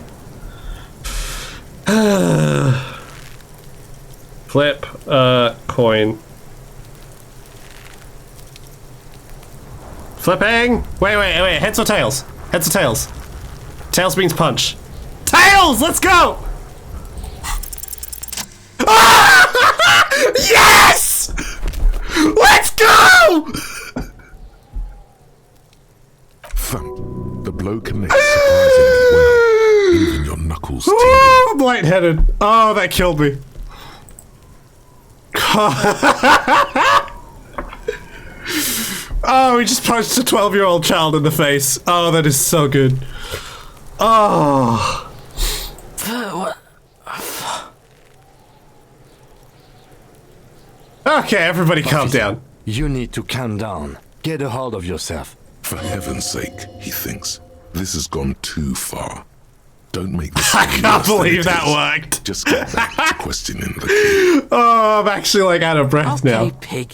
Flip a coin. Flipping! Wait. Heads or tails? Heads or tails? Tails means punch. Tails! Let's go! Ah! Yes! Let's go! Thump. The blow connects surprisingly well, leaving your knuckles tingling. I'm lightheaded. Oh, that killed me. Oh, we just punched a 12-year-old child in the face. Oh, that is so good. Oh. Okay, everybody calm down. You need to calm down. Get a hold of yourself. For heaven's sake, he thinks. This has gone too far. Don't make this. I can't believe that worked. Just get back to questioning the kid. Oh, I'm actually like out of breath now. Pig.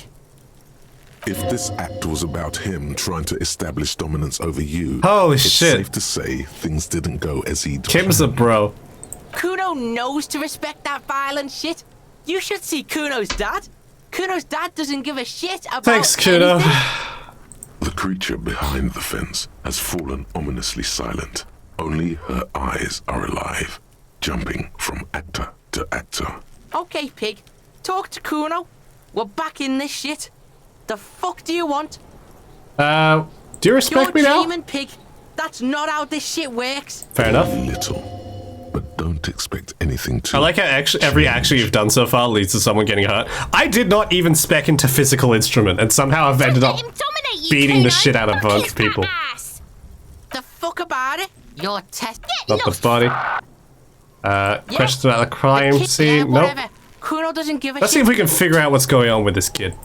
If this act was about him trying to establish dominance over you, holy it's shit. safe to say things didn't go as he'd Kim's a bro. Kuno knows to respect that violent shit. You should see Kuno's dad. Kuno's dad doesn't give a shit about Thanks, Kuno. anything. The creature behind the fence has fallen ominously silent. Only her eyes are alive, jumping from actor to actor. Okay, Pig. Talk to Kuno. We're back in this shit. The fuck do you want? Do you respect me You're now? dreaming, Pig. That's not how this shit works. Fair enough. Little, but don't expect anything to. I like how every action you've done so far leads to someone getting hurt. I did not even spec into physical instrument, and somehow I've ended up beating the shit out of both people. The fuck about it? Your test. Not the body. Questions about the crime The kid, scene? yeah, Nope. whatever. Kuno doesn't give a Let's shit. see if we can figure out what's going on with this kid.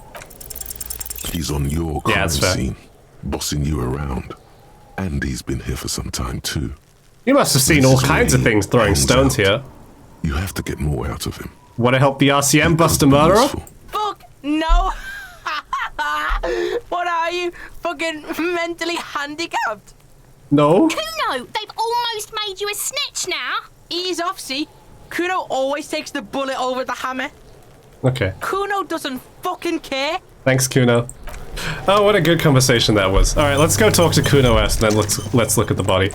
He's on your crime that's fair. scene, bossing you around. And he's been here for some time too. You must have seen This all is kinds of where he things throwing hangs stones out. here. You have to get more out of him. Want to help the RCM bust a murderer? Fuck no. What are you? Fucking mentally handicapped? No. Kuno, they've almost made you a snitch now. Ease off, see? Kuno always takes the bullet over the hammer. Okay. Kuno doesn't fucking care. Thanks, Kuno. Oh, what a good conversation that was. All right, let's go talk to Kuno first, and then let's look at the body.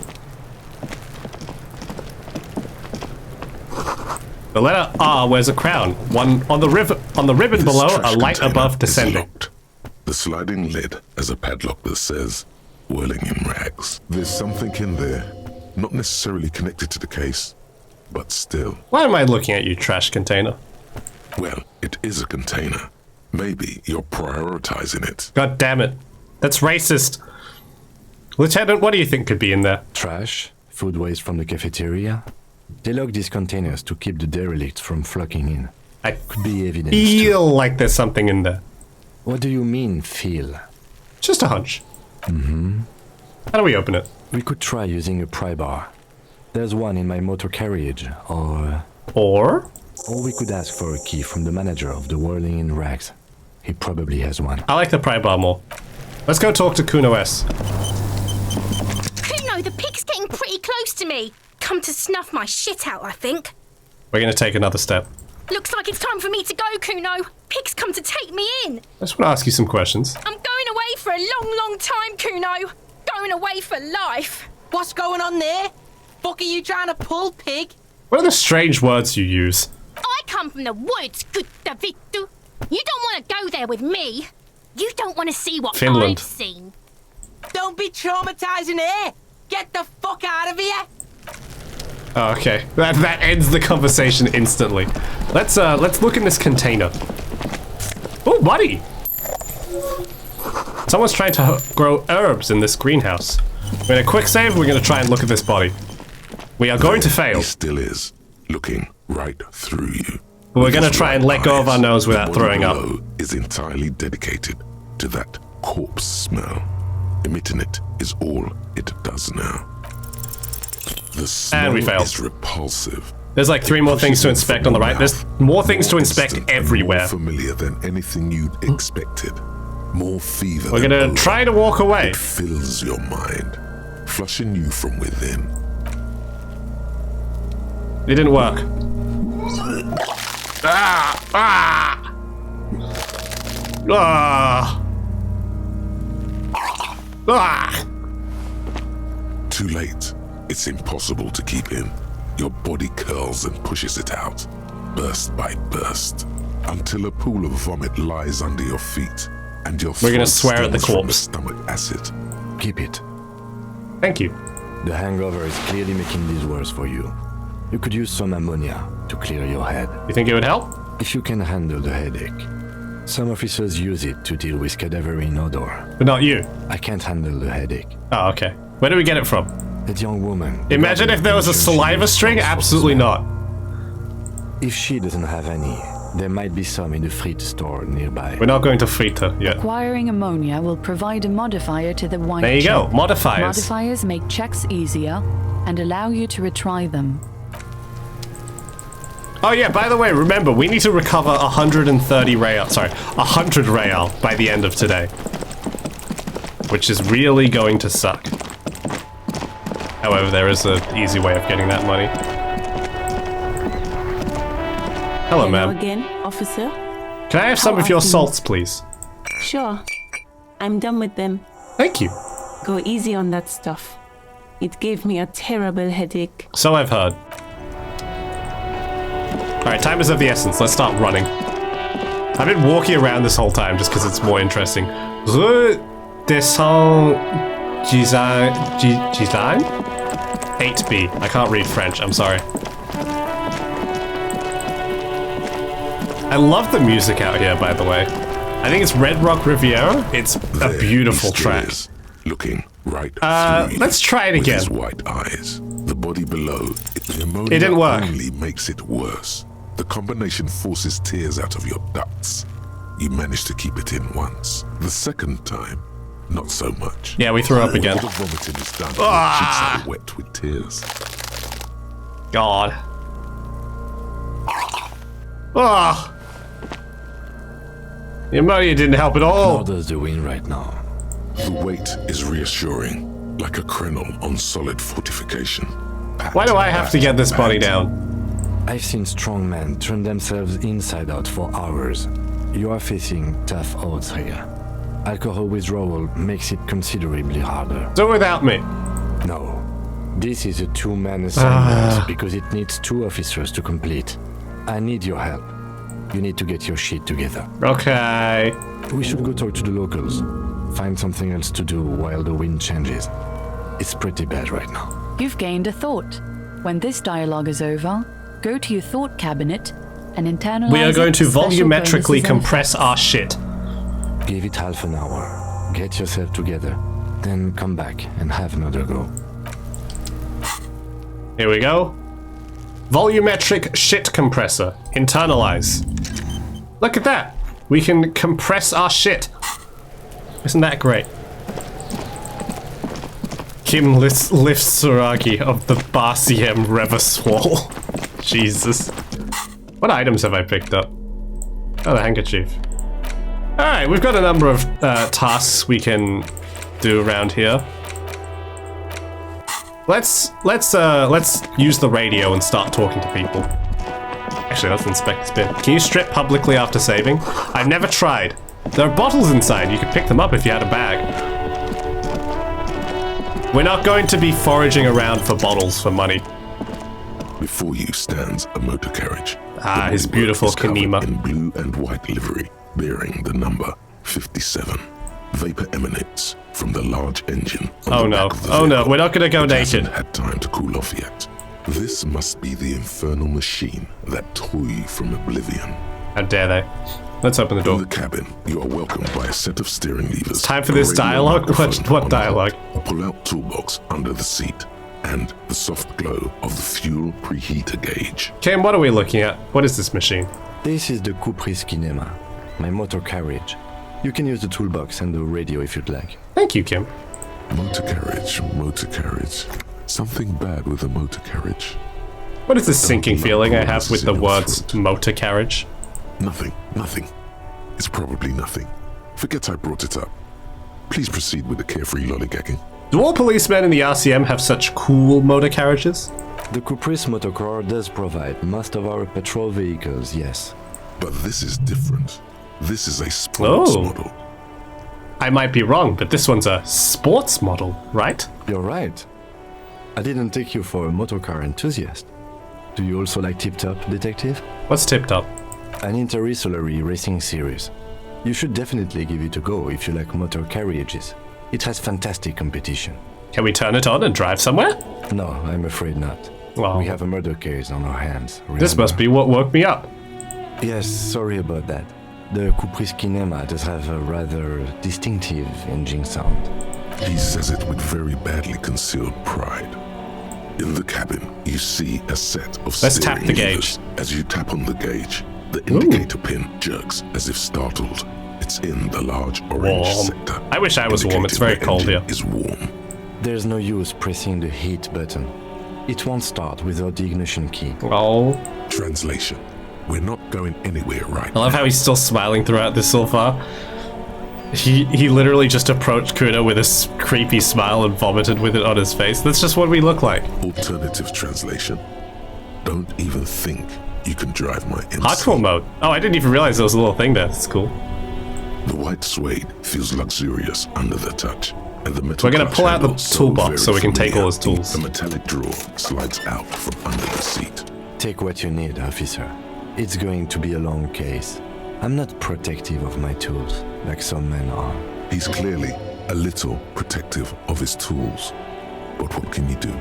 The letter R wears a crown. One on the ribbon below, a trash light container above is descending. locked. The sliding lid has a padlock that says, whirling in rags. There's something in there, not necessarily connected to the case, but still. Why am I looking at you, trash container? Well, it is a container. Maybe you're prioritizing it. God damn it. That's racist. Lieutenant, what do you think could be in there? Trash, food waste from the cafeteria. They lock these containers to keep the derelicts from flocking in. I could be evidence. feel like there's something in there. What do you mean, feel? Just a hunch. Mm-hmm. How do we open it? We could try using a pry bar. There's one in my motor carriage, or... Or we could ask for a key from the manager of the Whirling in Rags. He probably has one. I like the pry bar more. Let's go talk to Kuno S. Kuno, the pig's getting pretty close to me. Come to snuff my shit out, I think. We're gonna take another step. Looks like it's time for me to go, Kuno. Pig's come to take me in. I just want to ask you some questions. I'm going away for a long, long time, Kuno. Going away for life. What's going on there? Fuck are you trying to pull, pig? What are the strange words you use? I come from the woods, good Davidu. You don't want to go there with me. You don't want to see what Finland. I've seen. Don't be traumatizing here. Get the fuck out of here. Oh, okay. That ends the conversation instantly. Let's look in this container. Oh, buddy! Someone's trying to grow herbs in this greenhouse. We're in a quick save, we're gonna try and look at this body. We are going to fail. He still is, looking right through you. But we're gonna try and let go of our nose without throwing up. The body below is entirely dedicated to that corpse smell. Emitting it is all it does now. The smell And we failed. is repulsive. There's like 3 more things to inspect on the right. There's more things to inspect Distant everywhere. More familiar than anything you'd expected. More fever. We're than gonna odor. try to walk away. It fills your mind, flushing you from within. It didn't work. Ah! Ah! Ah! Ah! Too late. It's impossible to keep in. Your body curls and pushes it out, burst by burst, until a pool of vomit lies under your feet, and your We're gonna throat swear at the steams from corpse. stomach acid. Keep it. Thank you. The hangover is clearly making this worse for you. You could use some ammonia to clear your head. You think it would help? If you can handle the headache. Some officers use it to deal with cadaverine odor. But not you. I can't handle the headache. Oh, okay. Where do we get it from? That young woman. Imagine if there was a saliva string? Absolutely not. If she doesn't have any, there might be some in the frit store nearby. We're not going to Frita yet. Acquiring ammonia will provide a modifier to the wine There you go, check. modifiers. Modifiers make checks easier and allow you to retry them. Oh yeah, by the way, remember, we need to recover 130 real, sorry, 100 real by the end of today. Which is really going to suck. However, there is an easy way of getting that money. Hello, ma'am. Again, officer? Can I have some How of your often? salts, please? Sure. I'm done with them. Thank you. Go easy on that stuff. It gave me a terrible headache. So I've heard. Alright, time is of the essence. Let's start running. I've been walking around this whole time just because it's more interesting. Rue Descend Gizan 8B. I can't read French, I'm sorry. I love the music out here, by the way. I think it's Red Rock Riviera. It's a beautiful track. Looking right through you let's try it with again. his white eyes. The body below, the ammonia It didn't work. only makes it worse. The combination forces tears out of your ducts. You managed to keep it in once. The second time, not so much. Yeah, we threw up again. All the vomiting is done. Ah! Your cheeks are wet with tears. God. Ah. The ammonia didn't help at all. Nor does the wind right now. The weight is reassuring, like a crenel on solid fortification. Pat, Why do I have to get this body pat. down? I've seen strong men turn themselves inside out for hours. You are facing tough odds here. Alcohol withdrawal makes it considerably harder. So without me. No. This is a two-man assignment because it needs 2 officers to complete. I need your help. You need to get your shit together. Okay. We should go talk to the locals. Find something else to do while the wind changes. It's pretty bad right now. You've gained a thought. When this dialogue is over, go to your thought cabinet and internalize. We are going to special volumetrically bonuses and compress effects. our shit. Give it half an hour. Get yourself together. Then come back and have another go. Here we go. Volumetric shit compressor. Internalize. Look at that. We can compress our shit. Isn't that great? Kim lifts Suragi of the Barciem Revaswall. Jesus. What items have I picked up? Oh, the handkerchief. Alright, we've got a number of tasks we can do around here. Let's use the radio and start talking to people. Actually, let's inspect this bin. Can you strip publicly after saving? I've never tried. There are bottles inside. You could pick them up if you had a bag. We're not going to be foraging around for bottles for money. Before you stands a motor carriage. Ah, his beautiful Kanima. In blue and white livery, bearing the number 57. Vapor emanates from the large engine. Oh no! Oh no! We're not gonna go naked. Hasn't had time to cool off yet. This must be the infernal machine that tore you from oblivion. How dare they? Let's open the door. In the cabin, you are welcomed by a set of steering levers. It's time for this dialogue? What dialogue? A pull-out toolbox under the seat, and the soft glow of the fuel preheater gauge. Kim, what are we looking at? What is this machine? This is the Caprice Kinema, my motor carriage. You can use the toolbox and the radio if you'd like. Thank you, Kim. Motor carriage, motor carriage. Something bad with a motor carriage. What is this sinking feeling I have with the words motor carriage? Nothing, nothing. It's probably nothing. Forget I brought it up. Please proceed with the carefree lollygagging. Do all policemen in the RCM have such cool motor carriages? The Caprice motorcar does provide most of our patrol vehicles, yes. But this is different. This is a sports model. I might be wrong, but this one's a sports model, right? You're right. I didn't take you for a motorcar enthusiast. Do you also like Tip Top, Detective? What's Tip Top? An interstellary racing series. You should definitely give it a go if you like motor carriages. It has fantastic competition. Can we turn it on and drive somewhere? No, I'm afraid not. Well, we have a murder case on our hands. Remember? This must be what woke me up. Yes, sorry about that. The Caprice Kinema does have a rather distinctive engine sound. He says it with very badly concealed pride. In the cabin, you see a set of Let's tap the gauge. As you tap on the gauge, the indicator pin jerks as if startled. It's in the large orange sector. I wish I was warm. It's very cold here. Is warm. There's no use pressing the heat button. It won't start without the ignition key. Oh. Translation. We're not going anywhere right I love how he's still smiling throughout this so far. He literally just approached Kuno with a creepy smile and vomited with it on his face. That's just what we look like. Alternative translation. Don't even think you can drive my MC. Hardcore mode. Oh, I didn't even realize there was a little thing there. That's cool. The white suede feels luxurious under the touch. And the metal We're going to pull out the toolbox so we can take all his tools. The metallic drawer slides out from under the seat. Take what you need, officer. It's going to be a long case. I'm not protective of my tools, like some men are. He's clearly a little protective of his tools. But what can you do?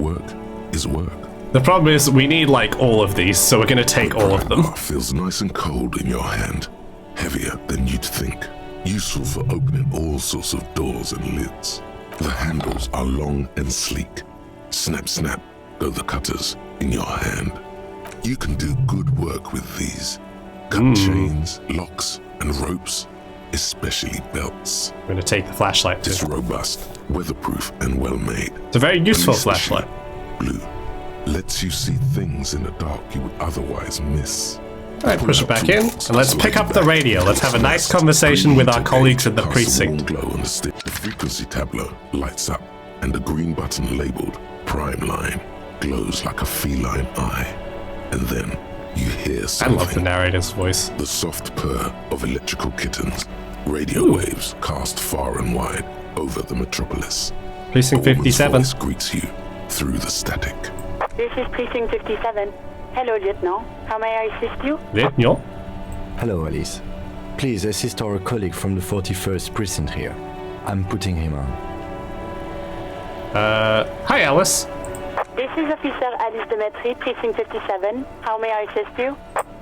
Work is work. The problem is we need like all of these, so we're going to take all of them. Feels nice and cold in your hand. Heavier than you'd think. Useful for opening all sorts of doors and lids. The handles are long and sleek. Snap, snap, go the cutters in your hand. You can do good work with these. Cut chains, locks, and ropes, especially belts. I'm going to take the flashlight too. It's robust, weatherproof, and well made. It's a very useful flashlight. Blue lets you see things in the dark you would otherwise miss. Alright, push it back in, and let's pick up the radio. Let's have a nice conversation with our colleagues at the precinct. Glow on the stick. The frequency tableau lights up, and the green button labeled Prime Line glows like a feline eye. And then you hear something. I love the narrator's voice. The soft purr of electrical kittens. Radio waves cast far and wide over the metropolis. Precinct 57. Voice greets you through the static. This is Precinct 57. Hello, Lieutenant. How may I assist you? Lieutenant? Hello, Alice. Please assist our colleague from the 41st precinct here. I'm putting him on. Hi, Alice. This is Officer Alice Demetri, Precinct 57. How may I assist you?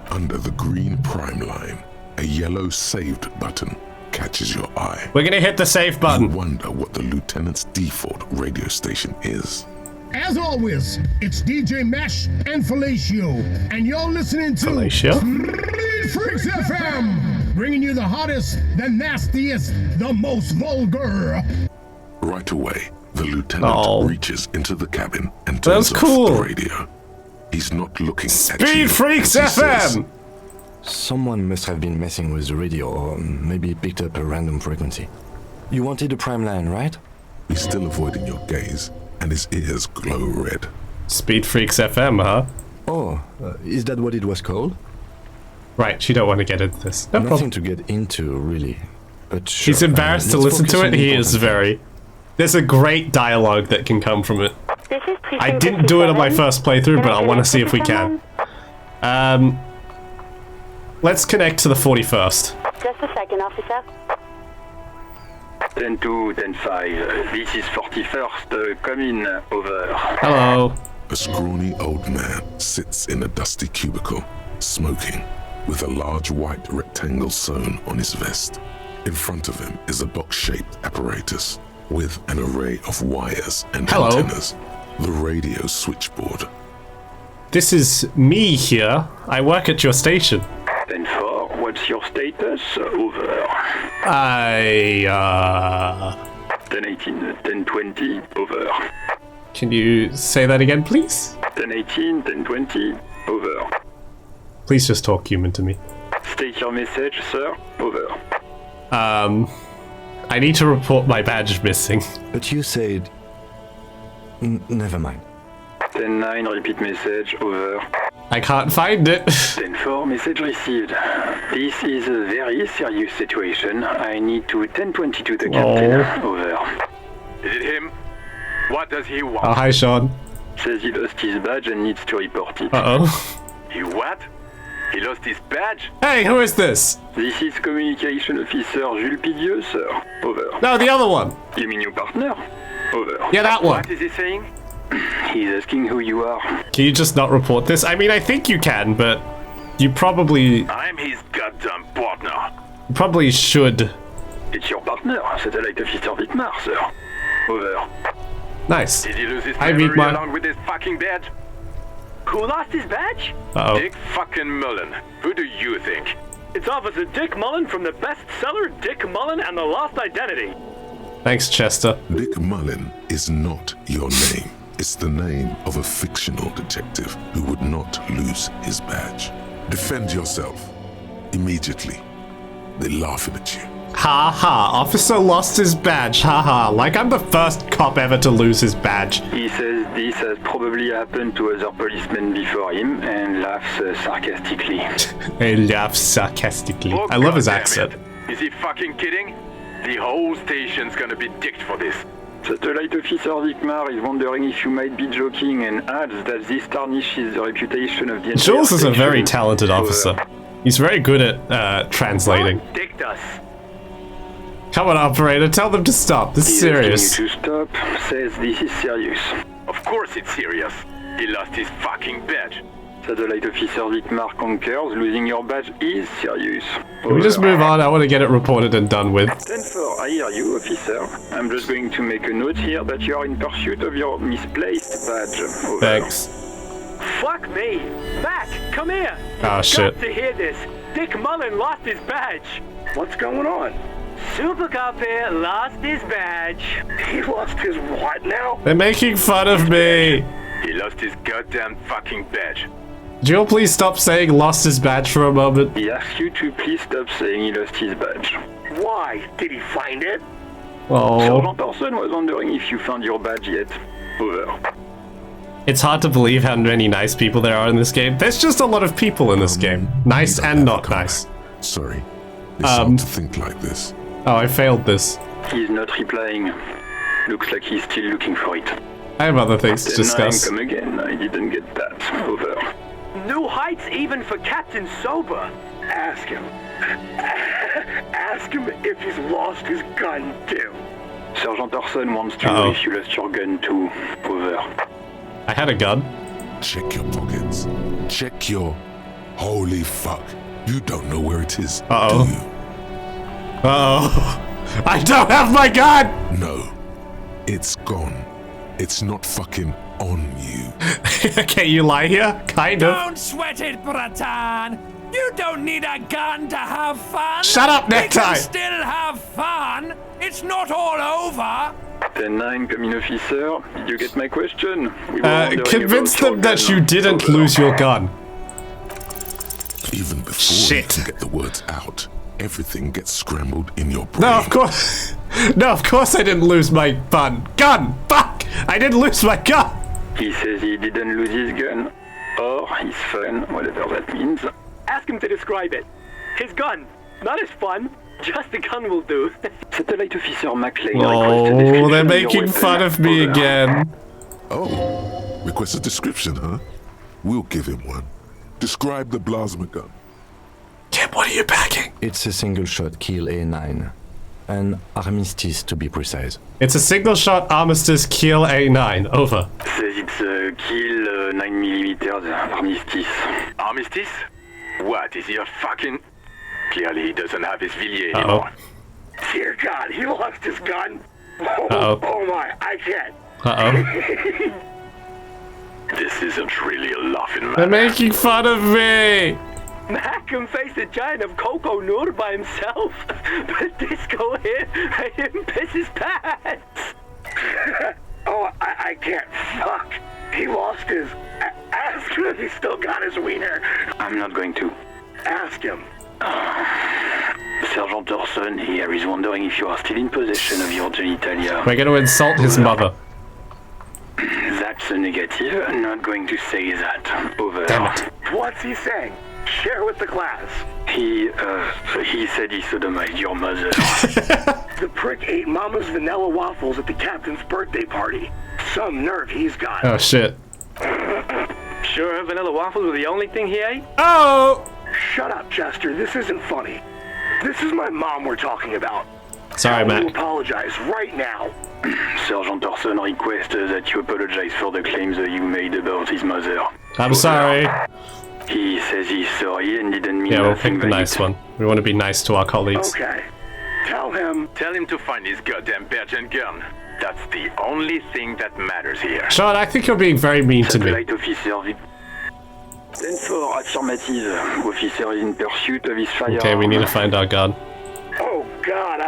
Under the green prime line, a yellow saved button catches your eye. We're gonna hit the save button. You wonder what the lieutenant's default radio station is. As always, it's DJ Mesh and Fellatio, and you're listening to Fellatio? Speed Freaks FM, bringing you the hottest, the nastiest, the most vulgar. Right away, the lieutenant reaches into the cabin and That's turns cool. off the radio. He's not looking at you. Speed Freaks as he says, FM! Someone must have been messing with the radio, or maybe picked up a random frequency. You wanted the prime line, right? He's still avoiding your gaze, and his ears glow red. Speed Freaks FM, huh? Oh, is that what it was called? Right, you don't want to get into this. No Nothing problem. to get into, really. But sure, He's embarrassed to let's listen focus to on it. the He is important very... There's a great dialogue that can come from it. This is Precinct I didn't do it on my 57. first playthrough, but I want to see if we someone? can. Let's connect to the 41st. Just a second, officer. 10-2, 10-5. This is 41st. Come in. Over. Hello. A scrawny old man sits in a dusty cubicle, smoking, with a large white rectangle sewn on his vest. In front of him is a box-shaped apparatus with an array of wires and Hello. antennas. The radio switchboard. This is me here. I work at your station. 10-4. What's your status? Over. 10-18, 10-18, 10-20. Over. Can you say that again, please? 10-18, 10-20. Over. Please just talk human to me. State your message, sir. Over. I need to report my badge missing. But you said... never mind. 10-9, repeat message. Over. I can't find it. 10-4, message received. This is a very serious situation. I need to 10-22 the captain. Over. Is it him? What does he want? Oh, hi, Sean. Says he lost his badge and needs to report it. Uh-oh. He what? He lost his badge? Hey, who is this? This is Communication Officer Jules Pidieux, sir. Over. No, the other one. You mean your partner? Over. Yeah, that one. What is he saying? He's asking who you are. Can you just not report this? I mean, I think you can, but you probably I'm his goddamn partner. should. It's your partner, Satellite Officer Vitmar, sir. Over. Nice. Did he lose his Hi, memory Vitmar. along with his fucking badge? Who lost his badge? Uh-oh. Dick fucking Mullen. Who do you think? It's Officer Dick Mullen from the bestseller Dick Mullen and the Lost Identity. Thanks, Chester. Dick Mullen is not your name. It's the name of a fictional detective who would not lose his badge. Defend yourself. Immediately. They're laughing at you. Ha ha, officer lost his badge, ha ha, like I'm the first cop ever to lose his badge. He says this has probably happened to other policemen before him and laughs sarcastically. He laughs sarcastically. Oh, I love his goddamn accent. it. Is he fucking kidding? The whole station's gonna be dicked for this. Satellite Officer Vitmar is wondering if you might be joking and adds that this tarnishes the reputation of the entire Jules is a station. very talented officer. He's very good at translating. Dicked us. Come on, operator, tell them to stop. This is He's serious. asking you to stop, says this is serious. Of course it's serious. He lost his fucking badge. Satellite Officer Vitmar concurs, losing your badge is serious. Can we just move on? I want to get it reported and done with. 10-4, I hear you, officer. I'm just going to make a note here that you are in pursuit of your misplaced badge. Over. Thanks. Fuck me. Mac, come here. Ah, You've shit. got to hear this. Dick Mullen lost his badge. What's going on? Super Cop here lost his badge. He lost his what now? They're making fun of me. He lost his goddamn fucking badge. Jill, please stop saying lost his badge for a moment. He asks you to please stop saying he lost his badge. Why? Did he find it? Oh. Sergeant Person was wondering if you found your badge yet. Over. It's hard to believe how many nice people there are in this game. There's just a lot of people in this game. Nice and not nice. Sorry. It's hard to think like this. Oh, I failed this. He's not replying. Looks like he's still looking for it. I have other things to discuss. Come again. I didn't get that. Over. new heights even for Captain Sober. Ask him. Ask him if he's lost his gun too. Sergeant Orson wants to know if you lost your gun too. Over. I had a gun. Check your pockets. Check your... Holy fuck. You don't know where it is, do you? I don't have my gun! No. It's gone. It's not fucking on you. Can you lie here? Kind of. Don't sweat it, Bratan. You don't need a gun to have fun. Shut up, Necktie. You can still have fun. It's not all over. 10-9, coming officer. Did you get my question? Convince them that you didn't lose your gun. Even before you can get the words out, everything gets scrambled in your brain. No, of course. No, of course I didn't lose my gun. Fuck! I didn't lose my gun. He says he didn't lose his gun. Or his fun, whatever that means. Ask him to describe it. His gun. Not his fun. Just the gun will do. Satellite Officer McLean Oh, they're making fun of me again. Oh, request a description, huh? We'll give him one. Describe the plasma gun. Kim, what are you packing? It's a single-shot kill A9. An armistice, to be precise. It's a single-shot armistice kill A9. Over. Says it's a kill 9mm armistice. Armistice? What, is he a fucking... Clearly he doesn't have his Villiers anymore. Dear God, he lost his gun. Oh my, I can't. This isn't really a laughing matter. They're making fun of me. Mac can face a giant of Coco Nur by himself, but Disco here made him piss his pants. Oh, I can't. Fuck. He lost his... Ask him if he still got his wiener. I'm not going to. Ask him. Sergeant Orson here is wondering if you are still in possession of your genitalia. We're going to insult his mother. That's a negative. I'm not going to say that. Over. Damn it. What's he saying? Share with the class. He said he sodomized your mother. The prick ate Mama's vanilla waffles at the captain's birthday party. Some nerve he's got. Oh, shit. Sure, vanilla waffles were the only thing he ate? Oh! Shut up, Chester. This isn't funny. This is my mom we're talking about. Sorry, Matt. Matt. Apologize right now. Sergeant Orson requests that you apologize for the claims that you made about his mother. I'm sorry. He says he's sorry and didn't mean Yeah, we'll nothing pick the by nice it. one. We want to be nice to our colleagues. Okay. Tell him to find his goddamn Belgian gun. That's the only thing that matters here. Sean, I think you're being very mean to me. Satellite officer. 10-4, affirmative. Officer is in pursuit of his firearm. Okay, we need to find our gun. Oh God,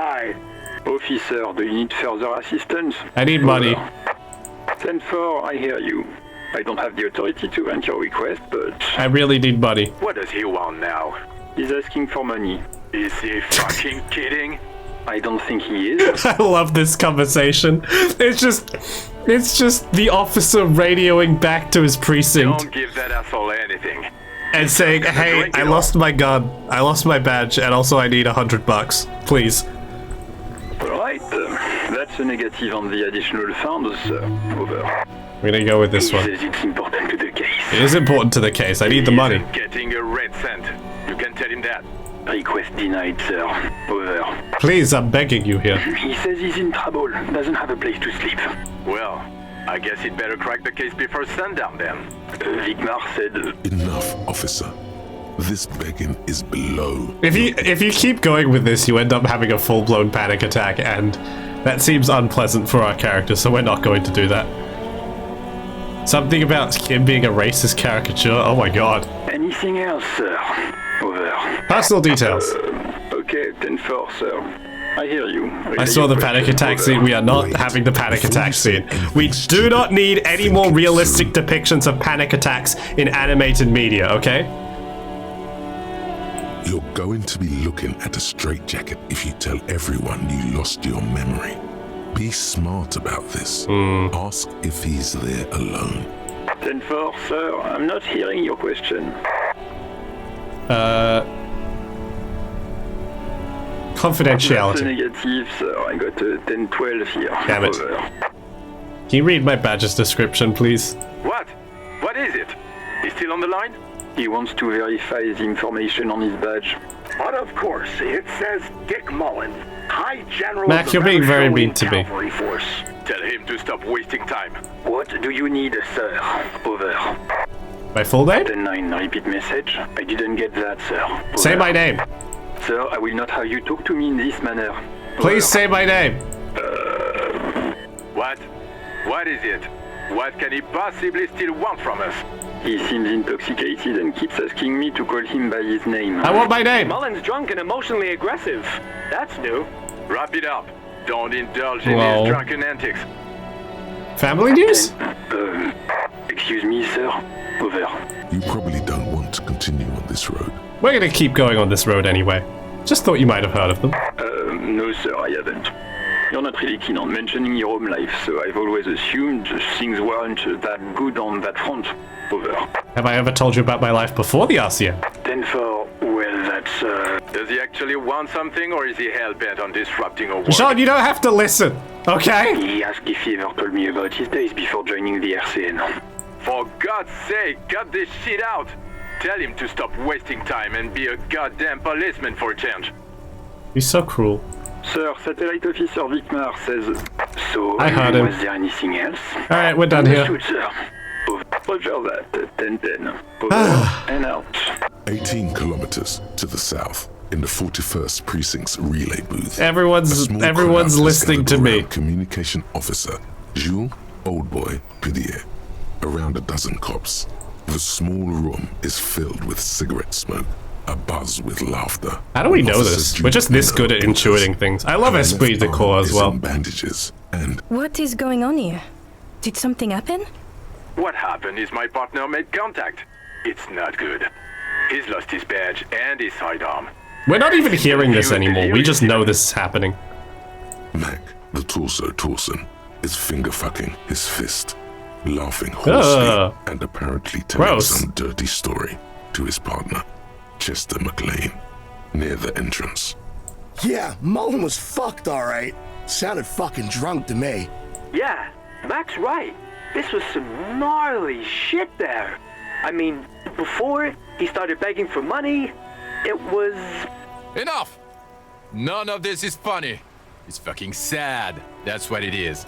Officer, do you need further assistance? I need money. 10-4, I hear you. I don't have the authority to grant your request, but... I really need money. What does he want now? He's asking for money. Is he fucking kidding? I don't think he is. I love this conversation. It's just the officer radioing back to his precinct. Don't give that asshole anything. And saying, hey, I lost my gun, I lost my badge, and also I need $100. Please. Right, that's a negative on the additional funds, over. We're gonna go with this one. He says it's important to the case. It is important to the case. I need the money. Getting a red cent. You can tell him that. Request denied, sir. Over. Please, I'm begging you here. He says he's in trouble. Doesn't have a place to sleep. Well, I guess he'd better crack the case before sundown then. Vigmar said... Enough, officer. This begging is below. If you keep going with this, you end up having a full-blown panic attack, and that seems unpleasant for our character, so we're not going to do that. Something about him being a racist caricature. Oh my god. Anything else, sir? Over. Personal details. Okay, 10-4, sir. I hear you. I saw the panic attack scene. We are not having the panic attack scene. We do not need any more realistic depictions of panic attacks in animated media, okay? You're going to be looking at a straitjacket if you tell everyone you lost your memory. Be smart about this. Ask if he's there alone. 10-4, sir. I'm not hearing your question. Confidentiality. That's a negative, sir. I got a 10-12 here. Damn it. Over. Can you read my badge's description, please? What? What is it? He's still on the line? He wants to verify the information on his badge. But of course, it says Dick Mullen, High General Mac, of you're the being very Venezuelan mean to me. Cavalry Force. Tell him to stop wasting time. What do you need, sir? Over. My full name? 10-9, repeat message. I didn't get that, sir. Over. Say my name. Sir, I will not have you talk to me in this manner. Over. Please say my name. What? What is it? What can he possibly still want from us? He seems intoxicated and keeps asking me to call him by his name. I want my name. Mullen's drunk and emotionally aggressive. That's new. Wrap it up. Don't indulge in Whoa. his drunken antics. Family news? Excuse me, sir. Over. You probably don't want to continue on this road. We're gonna keep going on this road anyway. Just thought you might have heard of them. No, sir, I haven't. You're not really keen on mentioning your home life, so I've always assumed things weren't that good on that front. Over. Have I ever told you about my life before the RCM? 10-4, well, that's, Does he actually want something, or is he hell-bent on disrupting our work? Sean, you don't have to listen, okay? He asked if he ever told me about his days before joining the RCN. For God's sake, cut this shit out! Tell him to stop wasting time and be a goddamn policeman for a change. He's so cruel. Sir, Satellite Officer Vicmar says... So, I heard him. was there anything else? Alright, we're done here. Understood, sir. Roger that. 10-10. Over and out. 18 kilometers to the south, in the 41st Precinct's relay booth. Everyone's listening to me. Communication officer Jules Oldboy Pidier. Around a dozen cops. The small room is filled with cigarette smoke, abuzz with laughter. How do we know this? We're just this good at intuiting things. I love Esprit de Corps as well. Bandages and What is going on here? Did something happen? What happened is my partner made contact. It's not good. He's lost his badge and his sidearm. We're not even hearing this anymore. We just know this is happening. Mac, the torso Torson, is finger-fucking his fist, laughing hoarsely and apparently telling some dirty story to his partner, Chester McLean, near the entrance. Yeah, Mullen was fucked, alright. Sounded fucking drunk to me. Yeah, Mac's right. This was some gnarly shit there. I mean, before he started begging for money, it was... Enough! None of this is funny. It's fucking sad. That's what it is.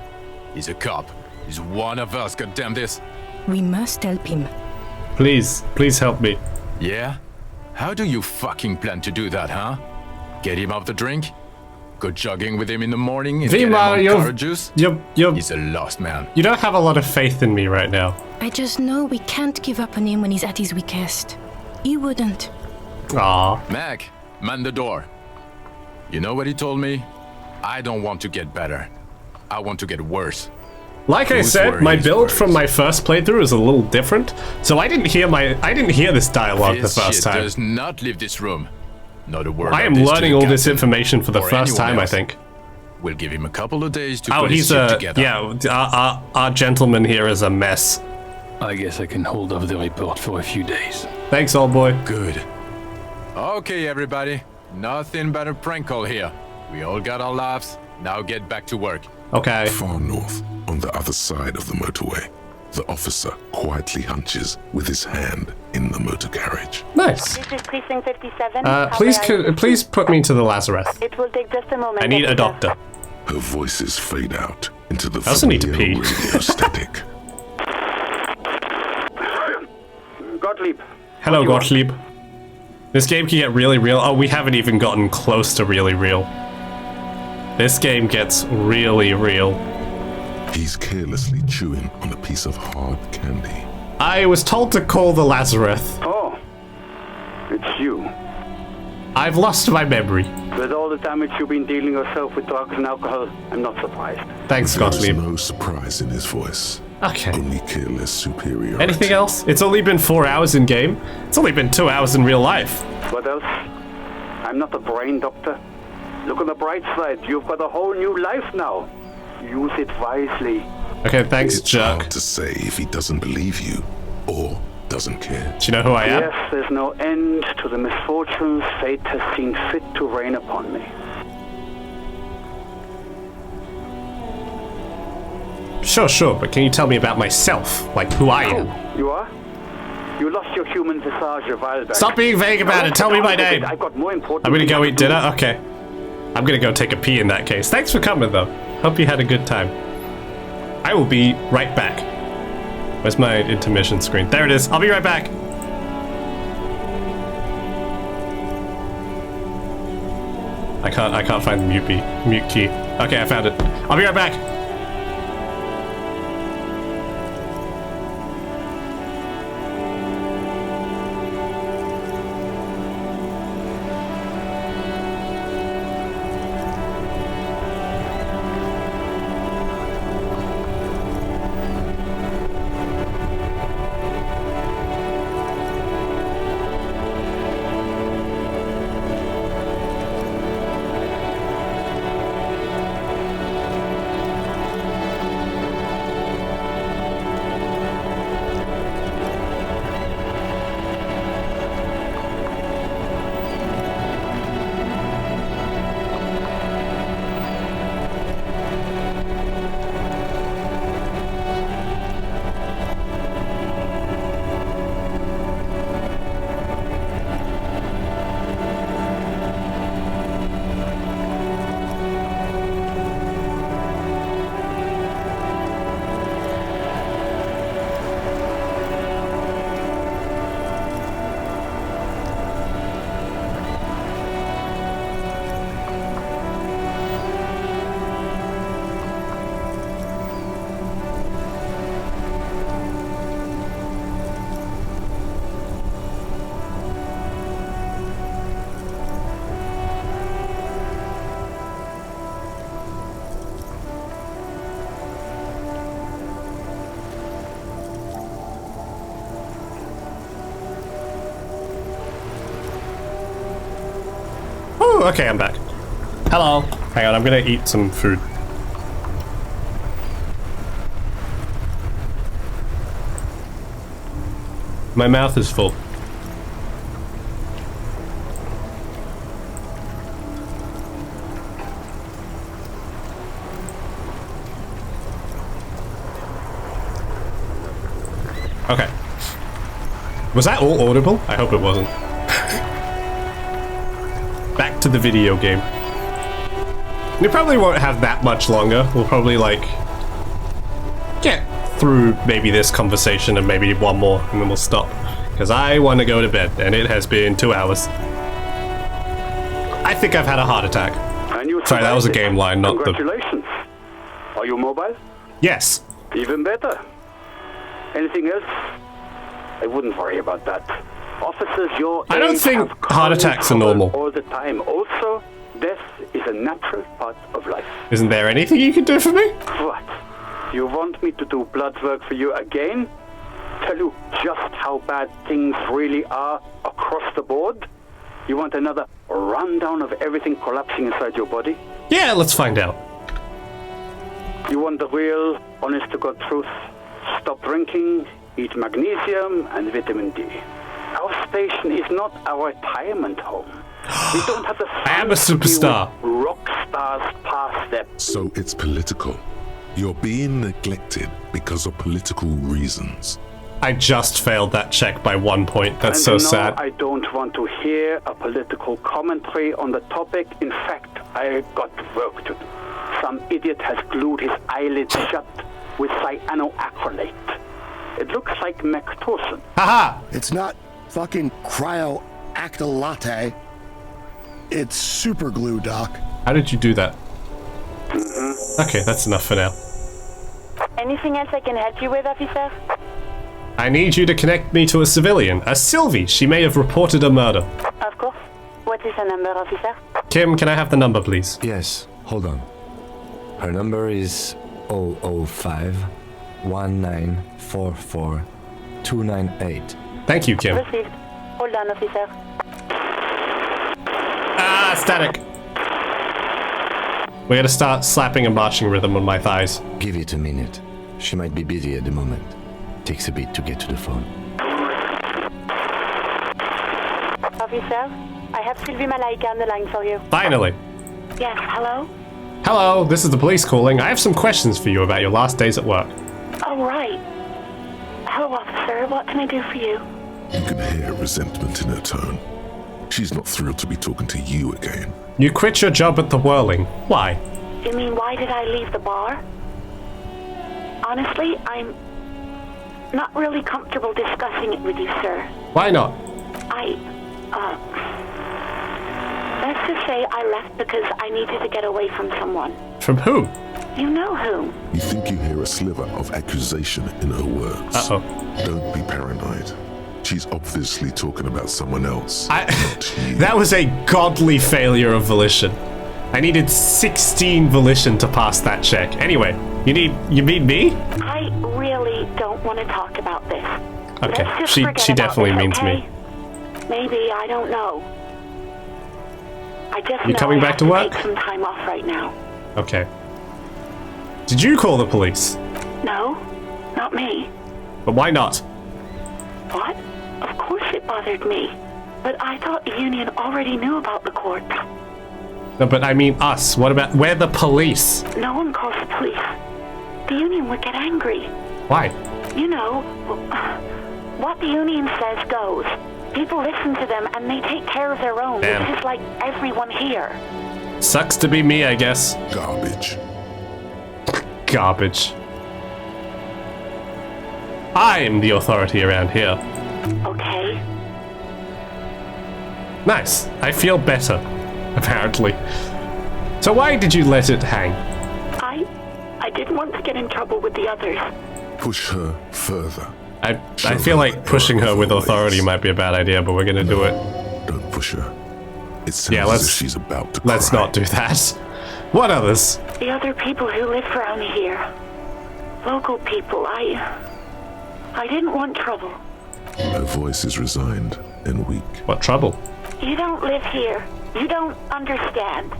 He's a cop. He's one of us, goddamn this. We must help him. Please, please help me. Yeah? How do you fucking plan to do that, huh? Get him off the drink? Go jogging with him in the morning and get him on carrot juice? He's a lost man. You don't have a lot of faith in me right now. I just know we can't give up on him when he's at his weakest. He wouldn't. Aww. Mac, man the door. You know what he told me? I don't want to get better. I want to get worse. Like I said, my build from my first playthrough is a little different, so I didn't hear this dialogue the first time. Does not leave this room. Not a word. I am learning all this information for the first time, I think. We'll give him a couple of days to Oh, put his he's shit a together. yeah. Our gentleman here is a mess. I guess I can hold off the report for a few days. Thanks, old boy. Good. Okay, everybody. Nothing but a prank call here. We all got our laughs. Now get back to work. Okay. Far north, on the other side of the motorway, the officer quietly hunches with his hand in the motor carriage. Nice. This is Precinct 57. Please put me to the Lazareth. It will take just a moment. I need a doctor. Her voices fade out into the I also need to pee. radio static. Gottlieb. Hello, Gottlieb. This game can get really real. Oh, we haven't even gotten close to really real. This game gets really real. He's carelessly chewing on a piece of hard candy. I was told to call the Lazareth. Oh, it's you. I've lost my memory. With all the damage you've been dealing yourself with drugs and alcohol, I'm not surprised. Thanks, Gottlieb. There's no surprise in his voice. Okay. Only careless superiority. Anything else? It's only been 4 hours in game. It's only been 2 hours in real life. What else? I'm not a brain doctor. Look on the bright side. You've got a whole new life now. Use it wisely. Okay, thanks, it's jerk. Hard to say if he doesn't believe you or doesn't care. Do you know who I am? Yes, there's no end to the misfortunes fate has seen fit to rain upon me. Sure, but can you tell me about myself? Like, who I am? You are? You lost your human visage a while back. Stop being vague about it. Tell me my name. I've got more important. I'm gonna go eat dinner? Okay. I'm gonna go take a pee in that case. Thanks for coming, though. Hope you had a good time. I will be right back. Where's my intermission screen? There it is. I'll be right back. I can't find the mute key. Okay, I found it. I'll be right back. Okay, I'm back. Hello. Hang on, I'm gonna eat some food. My mouth is full. Okay. Was that all audible? I hope it wasn't. Back to the video game. We probably won't have that much longer. We'll probably, like, get through maybe this conversation and maybe one more, and then we'll stop. Because I want to go to bed, and it has been 2 hours. I think I've had a heart attack. Sorry, that was a game line, not the... Congratulations. Are you mobile? Yes. Even better. Anything else? I wouldn't worry about that. Officers, I don't think heart attacks are normal. All the time. Also, death is a natural part of life. Isn't there anything you can do for me? What? You want me to do blood work for you again? Tell you just how bad things really are across the board? You want another rundown of everything collapsing inside your body? Yeah, let's find out. You want the real, honest-to-God truth? Stop drinking, eat magnesium and vitamin D. Our station is not our retirement home. We don't have the I am a superstar. Rock stars past them. So it's political. You're being neglected because of political reasons. I just failed that check by 1 point. That's so sad. I don't want to hear a political commentary on the topic. In fact, I got work to do. Some idiot has glued his eyelids shut with cyanoacrylate. It looks like Mactosin. Haha! It's not fucking cryo-actylate. It's super glue, Doc. How did you do that? Okay, that's enough for now. Anything else I can help you with, officer? I need you to connect me to a civilian, a Sylvie. She may have reported a murder. Of course. What is her number, officer? Kim, can I have the number, please? Yes, hold on. Her number is 005 1944 298. Thank you, Kim. Received. Hold on, officer. Ah, static. We're gonna start slapping a marching rhythm on my thighs. Give it a minute. She might be busy at the moment. Takes a bit to get to the phone. Officer, I have Sylvie Malaika on the line for you. Finally. Yes, hello? Hello, this is the police calling. I have some questions for you about your last days at work. Oh, right. Hello, officer. What can I do for you? You can hear resentment in her tone. She's not thrilled to be talking to you again. You quit your job at the Whirling. Why? You mean why did I leave the bar? Honestly, I'm not really comfortable discussing it with you, sir. Why not? Let's just say I left because I needed to get away from someone. From whom? You know whom. You think you hear a sliver of accusation in her words. Uh-oh. Don't be paranoid. She's obviously talking about someone else. Not you. That was a godly failure of volition. I needed 16 volition to pass that check. Anyway, you mean me? I really don't want to talk about this. Okay, Let's just she forget definitely about means this, okay? me. Maybe, I don't know. I just You know coming I back have to work? take some time off right now. Okay. Did you call the police? No, not me. But why not? What? Of course it bothered me. But I thought the union already knew about the corpse. No, but I mean us. What about... We're the police. No one calls the police. The union would get angry. Why? You know, what the union says goes. People listen to them and they take care of their own. Damn. This is like everyone here. Sucks to be me, I guess. Garbage. Garbage. I'm the authority around here. Okay. Nice. I feel better, apparently. So why did you let it hang? I didn't want to get in trouble with the others. Push her further. I feel like pushing her with authority might be a bad idea, but we're gonna do it. Don't push her. It sounds as if she's about to Let's cry. not do that. What others? The other people who live around here. Local people. I didn't want trouble. Her voice is resigned and weak. What trouble? You don't live here. You don't understand.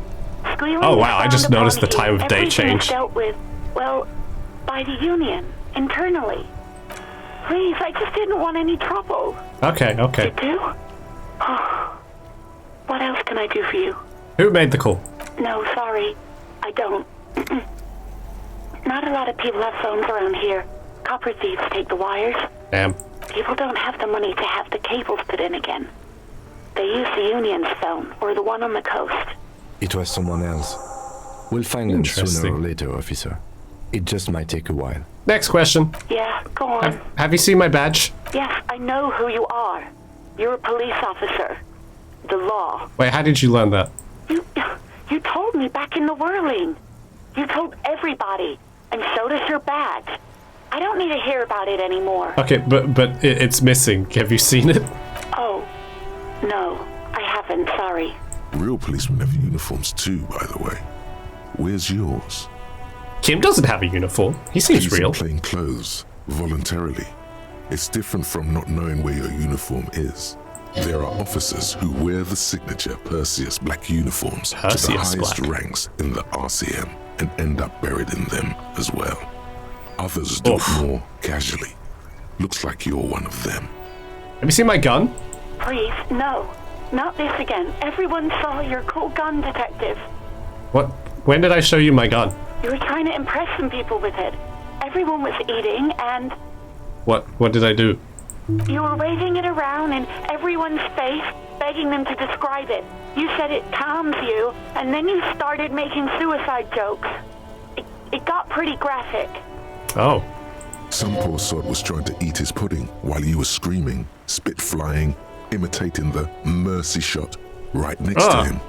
Squealing Oh is wow, I just frowned noticed the upon time here. of day Everything is change. dealt with, well, by the union, internally. Please, I just didn't want any trouble. Okay. You do? Oh. What else can I do for you? Who made the call? No, sorry. I don't. Not a lot of people have phones around here. Copper thieves take the wires. Damn. People don't have the money to have the cables put in again. They use the union's phone, or the one on the coast. It was someone else. We'll find them sooner or later, officer. It just might take a while. Next question. Yeah, go on. Have you seen my badge? Yes, I know who you are. You're a police officer. The law. Wait, how did you learn that? You told me back in the Whirling. You told everybody, and so does your badge. I don't need to hear about it anymore. Okay, but it's missing. Have you seen it? Oh, no, I haven't, sorry. Real policemen have uniforms too, by the way. Where's yours? Kim doesn't have a uniform. He seems He's real. in plain clothes, voluntarily. It's different from not knowing where your uniform is. There are officers who wear the signature Perseus Black uniforms to the Perseus highest Black. ranks in the RCM and end up buried in them as well. Others do it more casually. Looks like you're one of them. Have you seen my gun? Please, no. Not this again. Everyone saw your cool gun, detective. What? When did I show you my gun? You were trying to impress some people with it. Everyone was eating, and What did I do? you were waving it around in everyone's face, begging them to describe it. You said it calms you, and then you started making suicide jokes. It got pretty graphic. Oh. Some poor sod was trying to eat his pudding while you were screaming, spit flying, imitating the mercy shot right next to him.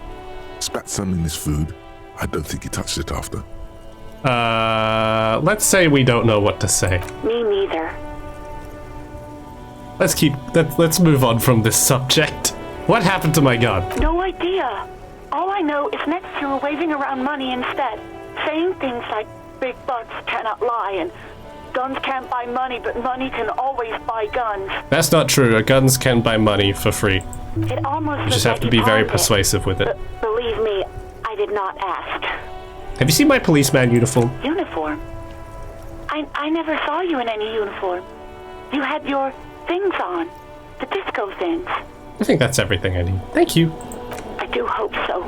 Spat some in his food. I don't think he touched it after. Let's say we don't know what to say. Me neither. Let's move on from this subject. What happened to my gun? No idea. All I know is next you were waving around money instead, saying things like big bucks cannot lie and guns can't buy money, but money can always buy guns. That's not true. Guns can buy money for free. It almost You just have to be very persuasive with it. Believe me, I did not ask. Have you seen my policeman uniform? Uniform? I never saw you in any uniform. You had your things on. The disco things. I think that's everything I need. Thank you. I do hope so.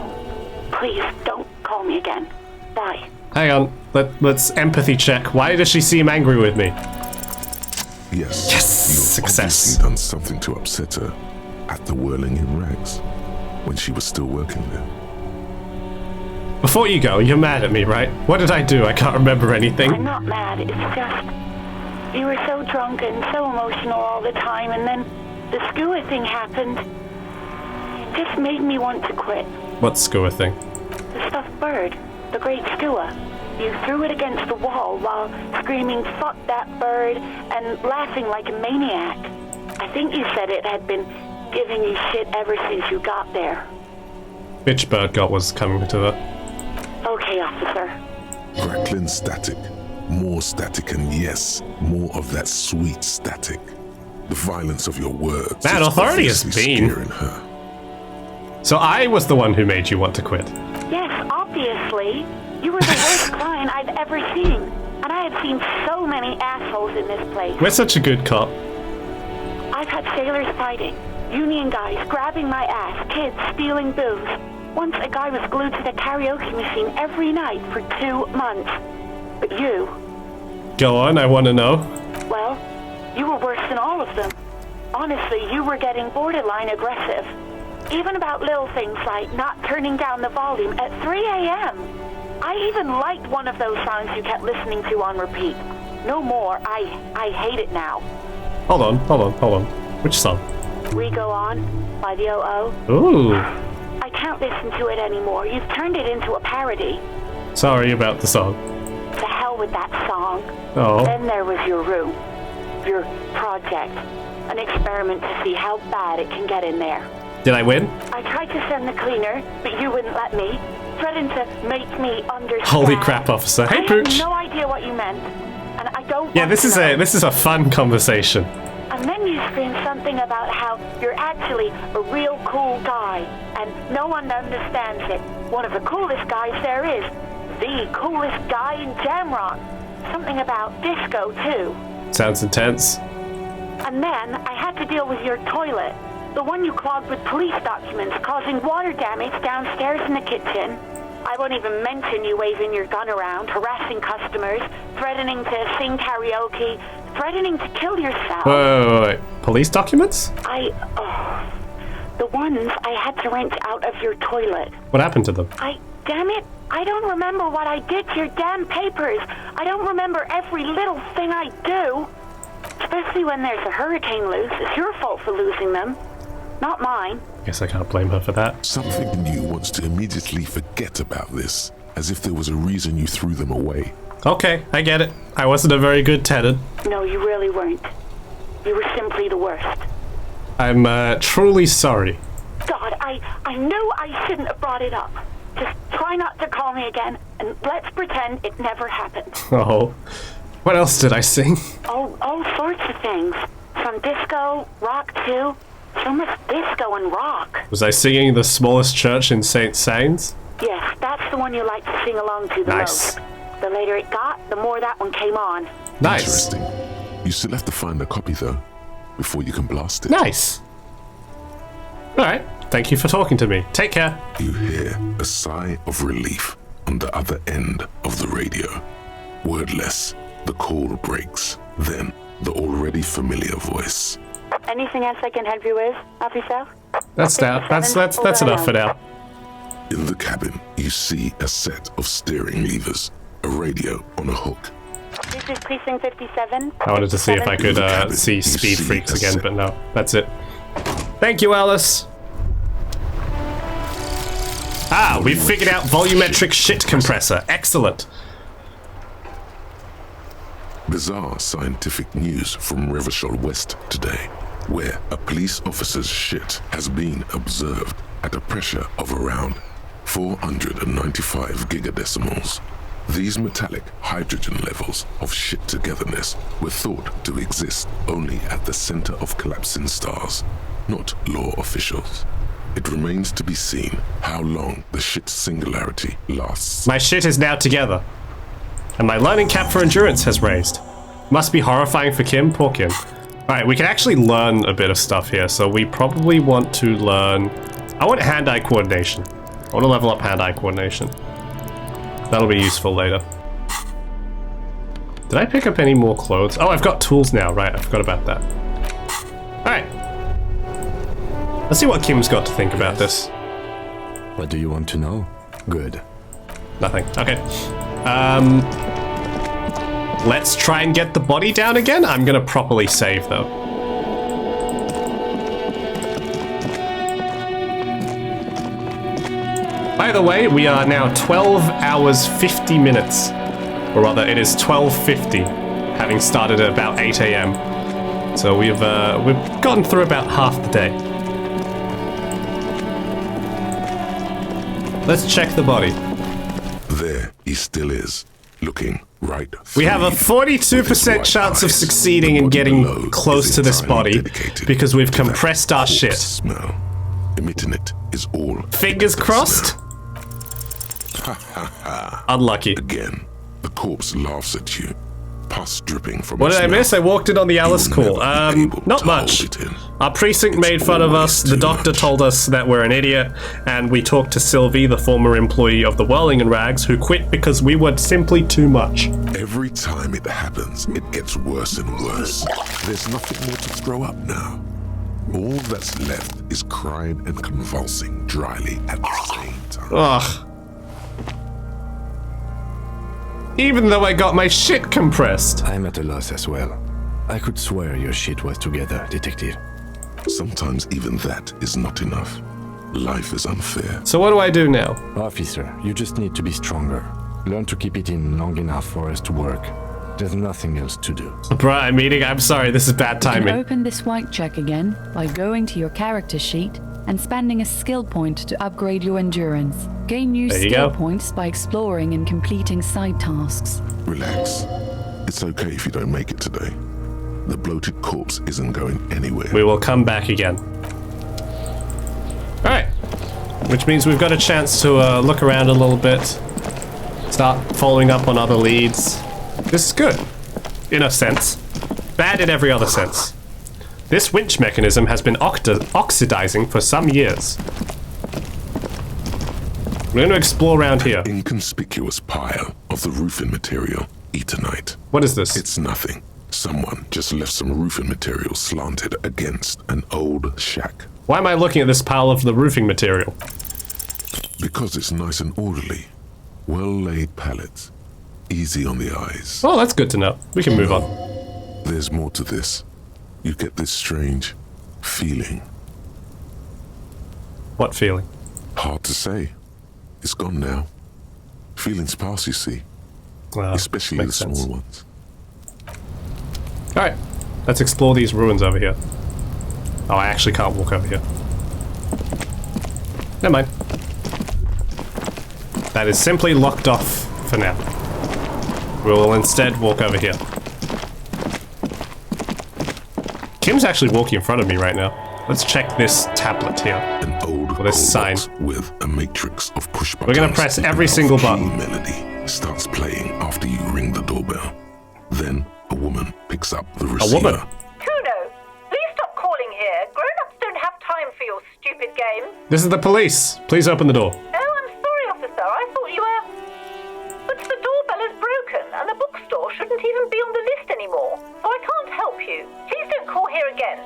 Please, don't call me again. Bye. Hang on. Let's empathy check. Why does she seem angry with me? Yes. Yes! You've Success. obviously done something to upset her at the Whirling in Rags when she was still working there. Before you go, you're mad at me, right? What did I do? I can't remember anything. I'm not mad. It's just you were so drunk and so emotional all the time, and then the skua thing happened. It just made me want to quit. What skua thing? The stuffed bird, the great skua. You threw it against the wall while screaming, "Fuck that bird," and laughing like a maniac. I think you said it had been giving you shit ever since you got there. Which bird got was coming to the... Okay, officer. Crackling static. More static, and yes, more of that sweet static. The violence of your words. Man, is authority has obviously been. scaring her. So I was the one who made you want to quit. Yes, obviously. You were the worst client I've ever seen. And I have seen so many assholes in this place. We're such a good cop. I've had sailors fighting, union guys grabbing my ass, kids stealing booze. Once a guy was glued to the karaoke machine every night for 2 months. But you... Go on, I want to know. Well, you were worse than all of them. Honestly, you were getting borderline aggressive. Even about little things like not turning down the volume at 3 a.m. I even liked one of those songs you kept listening to on repeat. No more. I hate it now. Hold on. Which song? We Go On by the O.O. Ooh. I can't listen to it anymore. You've turned it into a parody. Sorry about the song. To hell with that song. Oh. Then there was your room. Your project. An experiment to see how bad it can get in there. Did I win? I tried to send the cleaner, but you wouldn't let me. Threatened to make me understand. Holy crap, officer. Hey, I Pooch. had no idea what you meant. And I don't Yeah, want this to is a fun conversation. And then you screamed something about how you're actually a real cool guy, and no one understands it. One of the coolest guys there is. The coolest guy in Jamrock. Something about disco, too. Sounds intense. And then I had to deal with your toilet. The one you clogged with police documents, causing water damage downstairs in the kitchen. I won't even mention you waving your gun around, harassing customers, threatening to sing karaoke, threatening to kill yourself. Wait. Police documents? The ones I had to wrench out of your toilet. What happened to them? Damn it, I don't remember what I did to your damn papers. I don't remember every little thing I do. Especially when there's a hurricane loose. It's your fault for losing them. Not mine. Guess I can't blame her for that. Something in you wants to immediately forget about this, as if there was a reason you threw them away. Okay, I get it. I wasn't a very good tenant. No, you really weren't. You were simply the worst. I'm truly sorry. God, I knew I shouldn't have brought it up. Just try not to call me again, and let's pretend it never happened. Oh. What else did I sing? Oh, all sorts of things. From disco, rock too. So much disco and rock. Was I singing The Smallest Church in St. Sains? Yes, that's the one you like to sing along to the Nice. most. The later it got, the more that one came on. Nice. Interesting. You still have to find a copy, though, before you can blast it. Nice. Alright, thank you for talking to me. Take care. You hear a sigh of relief on the other end of the radio. Wordless, the call breaks. Then, the already familiar voice. Anything else I can help you with, officer? That's enough for now. In the cabin, you see a set of steering levers, a radio on a hook. This is Precinct 57. I wanted to see if I could see Speed Freaks again, but no, that's it. Thank you, Alice. Ah, we've figured out volumetric shit compressor. Excellent. Bizarre scientific news from Revachol West today, where a police officer's shit has been observed at a pressure of around 495 gigadecimals. These metallic hydrogen levels of shit togetherness were thought to exist only at the center of collapsing stars, not law officials. It remains to be seen how long the shit singularity lasts. My shit is now together. And my learning cap for endurance has raised. Must be horrifying for Kim, poor Kim. Alright, we can actually learn a bit of stuff here, so we probably want to learn... I want hand-eye coordination. I want to level up hand-eye coordination. That'll be useful later. Did I pick up any more clothes? Oh, I've got tools now. Right, I forgot about that. Alright. Let's see what Kim's got to think about this. What do you want to know? Good. Nothing. Okay. Let's try and get the body down again. I'm gonna properly save, though. By the way, we are now 12 hours 50 minutes. Or rather, it is 12:50, having started at about 8 a.m. So we've gotten through about half the day. Let's check the body. There he still is, looking right. We have a 42% chance of succeeding in getting close to this body because we've compressed our shit. Smell. Emitting it is all. Fingers crossed? Unlucky. Again, the corpse laughs at you. Pus dripping from What its did I miss? I walked in on the Alice call. Not much. Our precinct made fun of us, the doctor told us that we're an idiot, and we talked to Sylvie, the former employee of the Whirling and Rags, who quit because we were simply too much. Every time it happens, it gets worse and worse. There's nothing more to throw up now. All that's left is crying and convulsing dryly at the same time. Ugh. Even though I got my shit compressed. I'm at a loss as well. I could swear your shit was together, detective. Sometimes even that is not enough. Life is unfair. So what do I do now? Officer, you just need to be stronger. Learn to keep it in long enough for us to work. There's nothing else to do. Bruh, I'm eating. I'm sorry, this is bad timing. You can open this white check again by going to your character sheet and spending a skill point to upgrade your endurance. Gain new skill points by exploring and completing side tasks. Relax. It's okay if you don't make it today. The bloated corpse isn't going anywhere. We will come back again. Alright. Which means we've got a chance to look around a little bit. Start following up on other leads. This is good. In a sense. Bad in every other sense. This winch mechanism has been oxidizing for some years. We're going to explore around here. Inconspicuous pile of the roofing material, Eternite. What is this? It's nothing. Someone just left some roofing material slanted against an old shack. Why am I looking at this pile of the roofing material? Because it's nice and orderly. Well-laid pallets. Easy on the eyes. Oh, that's good to know. We can move on. There's more to this. You get this strange feeling. What feeling? Hard to say. It's gone now. Feelings pass, you see. Especially the small ones. Alright, let's explore these ruins over here. Oh, I actually can't walk over here. Never mind. That is simply locked off for now. We will instead walk over here. Kim's actually walking in front of me right now. Let's check this tablet here. An old this sign with a matrix of push buttons. We're gonna press every single button. Melody starts playing after you ring the doorbell. Then a woman picks up the receiver. A woman? Kuno, please stop calling here. Grown-ups don't have time for your stupid games. This is the police. Please open the door. Oh, I'm sorry, officer. I thought you were... But the doorbell is broken, and the bookstore shouldn't even be on the list anymore. So I can't help you. Please don't call here again.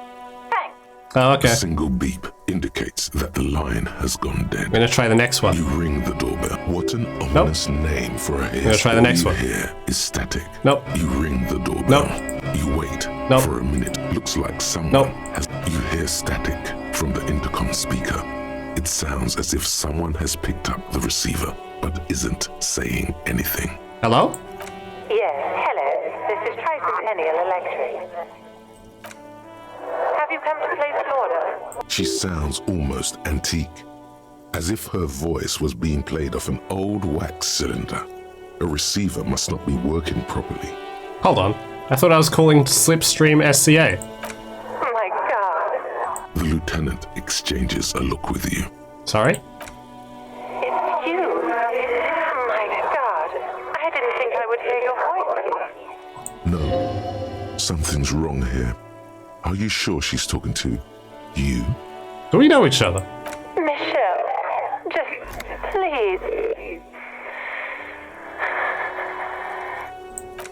Thanks. Oh, okay. A single beep indicates that the line has gone dead. I'm gonna try the next one. You ring the doorbell. What an ominous name for a hair. I'm gonna try the next one. Here is static. Nope. You ring the doorbell. Nope. You wait for a minute. Looks like someone has. You hear static from the intercom speaker. It sounds as if someone has picked up the receiver, but isn't saying anything. Hello? Yes, hello. This is Tricentennial Electric. Have you come to place an order? She sounds almost antique, as if her voice was being played off an old wax cylinder. A receiver must not be working properly. Hold on. I thought I was calling Slipstream SCA. Oh my god. The lieutenant exchanges a look with you. Sorry? It's you. Oh my god. I didn't think I would hear your voice. No. Something's wrong here. Are you sure she's talking to you? Do we know each other? Michelle, just please.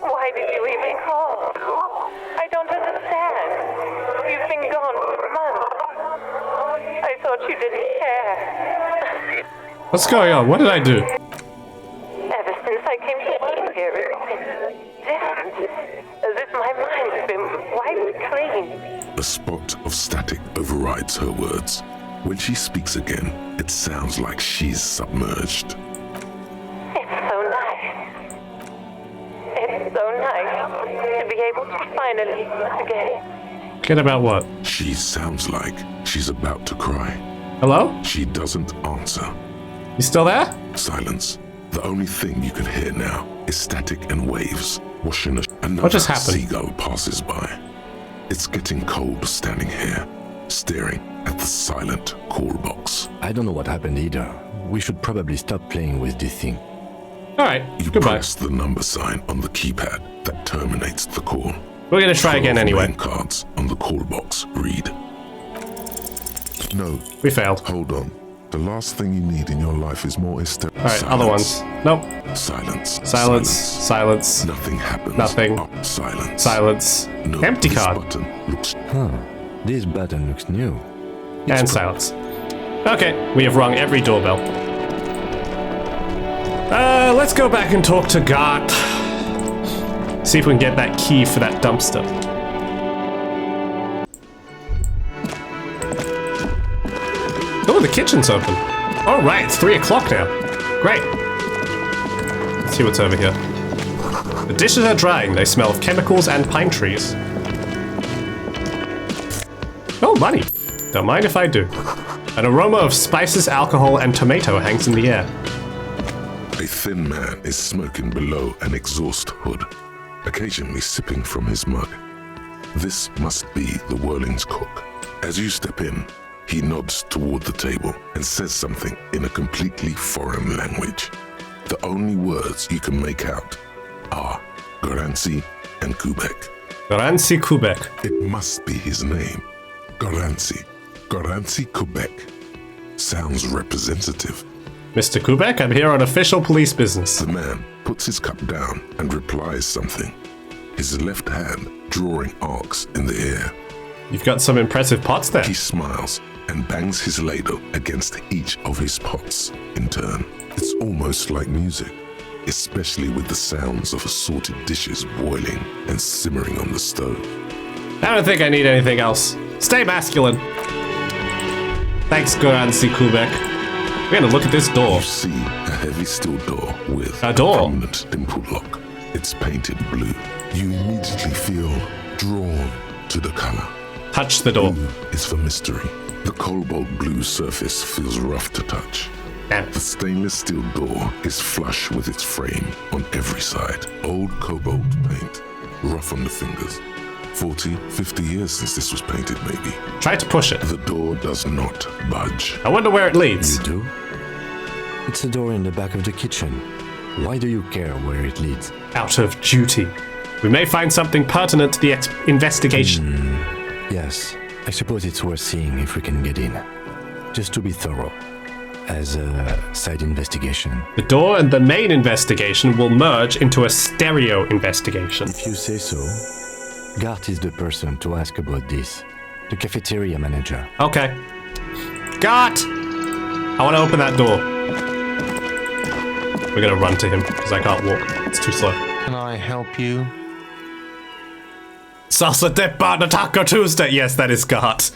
Why did did you even call? I don't understand. You've been gone for months. I thought you didn't care. What's going on? What did I do? Ever since I came to live here, it's been different. As if my mind's been wiped clean. A spot of static overrides her words. When she speaks again, it sounds like she's submerged. It's so nice. It's so nice to be able to finally again. Get about what? She sounds like she's about to cry. Hello? She doesn't answer. You still there? Silence. The only thing you can hear now is static and waves washing another What just happened? seagull passes by. It's getting cold standing here, staring at the silent call box. I don't know what happened either. We should probably stop playing with this thing. Alright, You goodbye. press the number sign on the keypad that terminates the call. We're gonna try again 12 anyway. name cards on the call box read. No. We failed. Hold on. The last thing you need in your life is more hysteria. Alright, other ones. Nope. Silence. Silence. Silence. Nothing happens. Nothing. Silence. Silence. No, Empty this card. button looks... Huh. This button looks new. And silence. Okay, we have rung every doorbell. Let's go back and talk to Gart. See if we can get that key for that dumpster. Oh, the kitchen's open. All right, it's 3 o'clock now. Great. Let's see what's over here. The dishes are drying. They smell of chemicals and pine trees. Oh, money. Don't mind if I do. An aroma of spices, alcohol, and tomato hangs in the air. A thin man is smoking below an exhaust hood, occasionally sipping from his mug. This must be the Whirling's cook. As you step in, he nods toward the table and says something in a completely foreign language. The only words you can make out are Garancy and Kubek. Garancy Kubek. It must be his name. Garancy. Garancy Kubek. Sounds representative. Mr. Kubek, I'm here on official police business. The man puts his cup down and replies something, his left hand drawing arcs in the air. You've got some impressive pots there. He smiles and bangs his ladle against each of his pots in turn. It's almost like music, especially with the sounds of assorted dishes boiling and simmering on the stove. I don't think I need anything else. Stay masculine. Thanks, Garancy Kubek. We're gonna look at this door. You see a heavy steel door with a door. Prominent dimple lock. It's painted blue. You immediately feel drawn to the color. Touch the door. Blue is for mystery. The cobalt blue surface feels rough to touch. Damn. The stainless steel door is flush with its frame on every side. Old cobalt paint, rough on the fingers. 40, 50 years since this was painted, maybe. Try to push it. The door does not budge. I wonder where it leads. You do? It's a door in the back of the kitchen. Why do you care where it leads? Out of duty. We may find something pertinent to the investigation. Yes, I suppose it's worth seeing if we can get in. Just to be thorough. As a side investigation. The door and the main investigation will merge into a stereo investigation. If you say so. Gart is the person to ask about this. The cafeteria manager. Okay. Gart! I want to open that door. We're gonna run to him, because I can't walk. It's too slow. Can I help you? Salsa de Barna Taco Tuesday! Yes, that is Gart.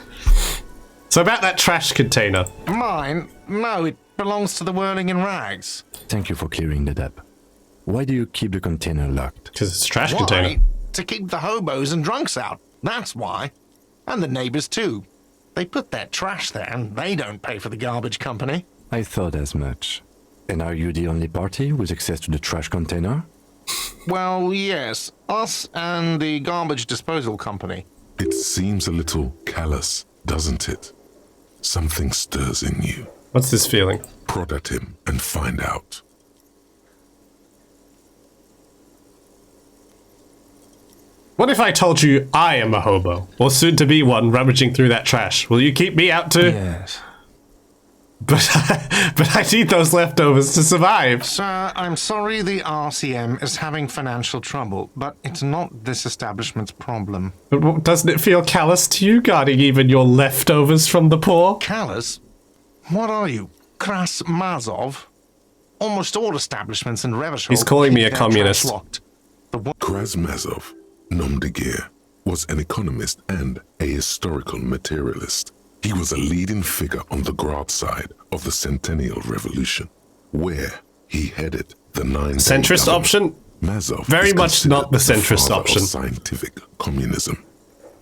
So about that trash container. Mine? No, it belongs to the Whirling in Rags. Thank you for clearing that up. Why do you keep the container locked? Because it's a trash Why? container. To keep the hobos and drunks out. That's why. And the neighbors too. They put their trash there and they don't pay for the garbage company. I thought as much. And are you the only party with access to the trash container? Well, yes. Us and the garbage disposal company. It seems a little callous, doesn't it? Something stirs in you. What's this feeling? Prod at him and find out. What if I told you I am a hobo, or soon to be one, rummaging through that trash? Will you keep me out too? Yes. But I need those leftovers to survive. Sir, I'm sorry the RCM is having financial trouble, but it's not this establishment's problem. But doesn't it feel callous to you, guarding even your leftovers from the poor? Callous? What are you, Kras Mazov? Almost all establishments in Revachol. He's calling me a communist. Kras Mazov, nom de guerre, was an economist and a historical materialist. He was a leading figure on the Grad side of the Centennial Revolution, where he headed the centrist option? Mazov very much not the centrist option. Scientific communism,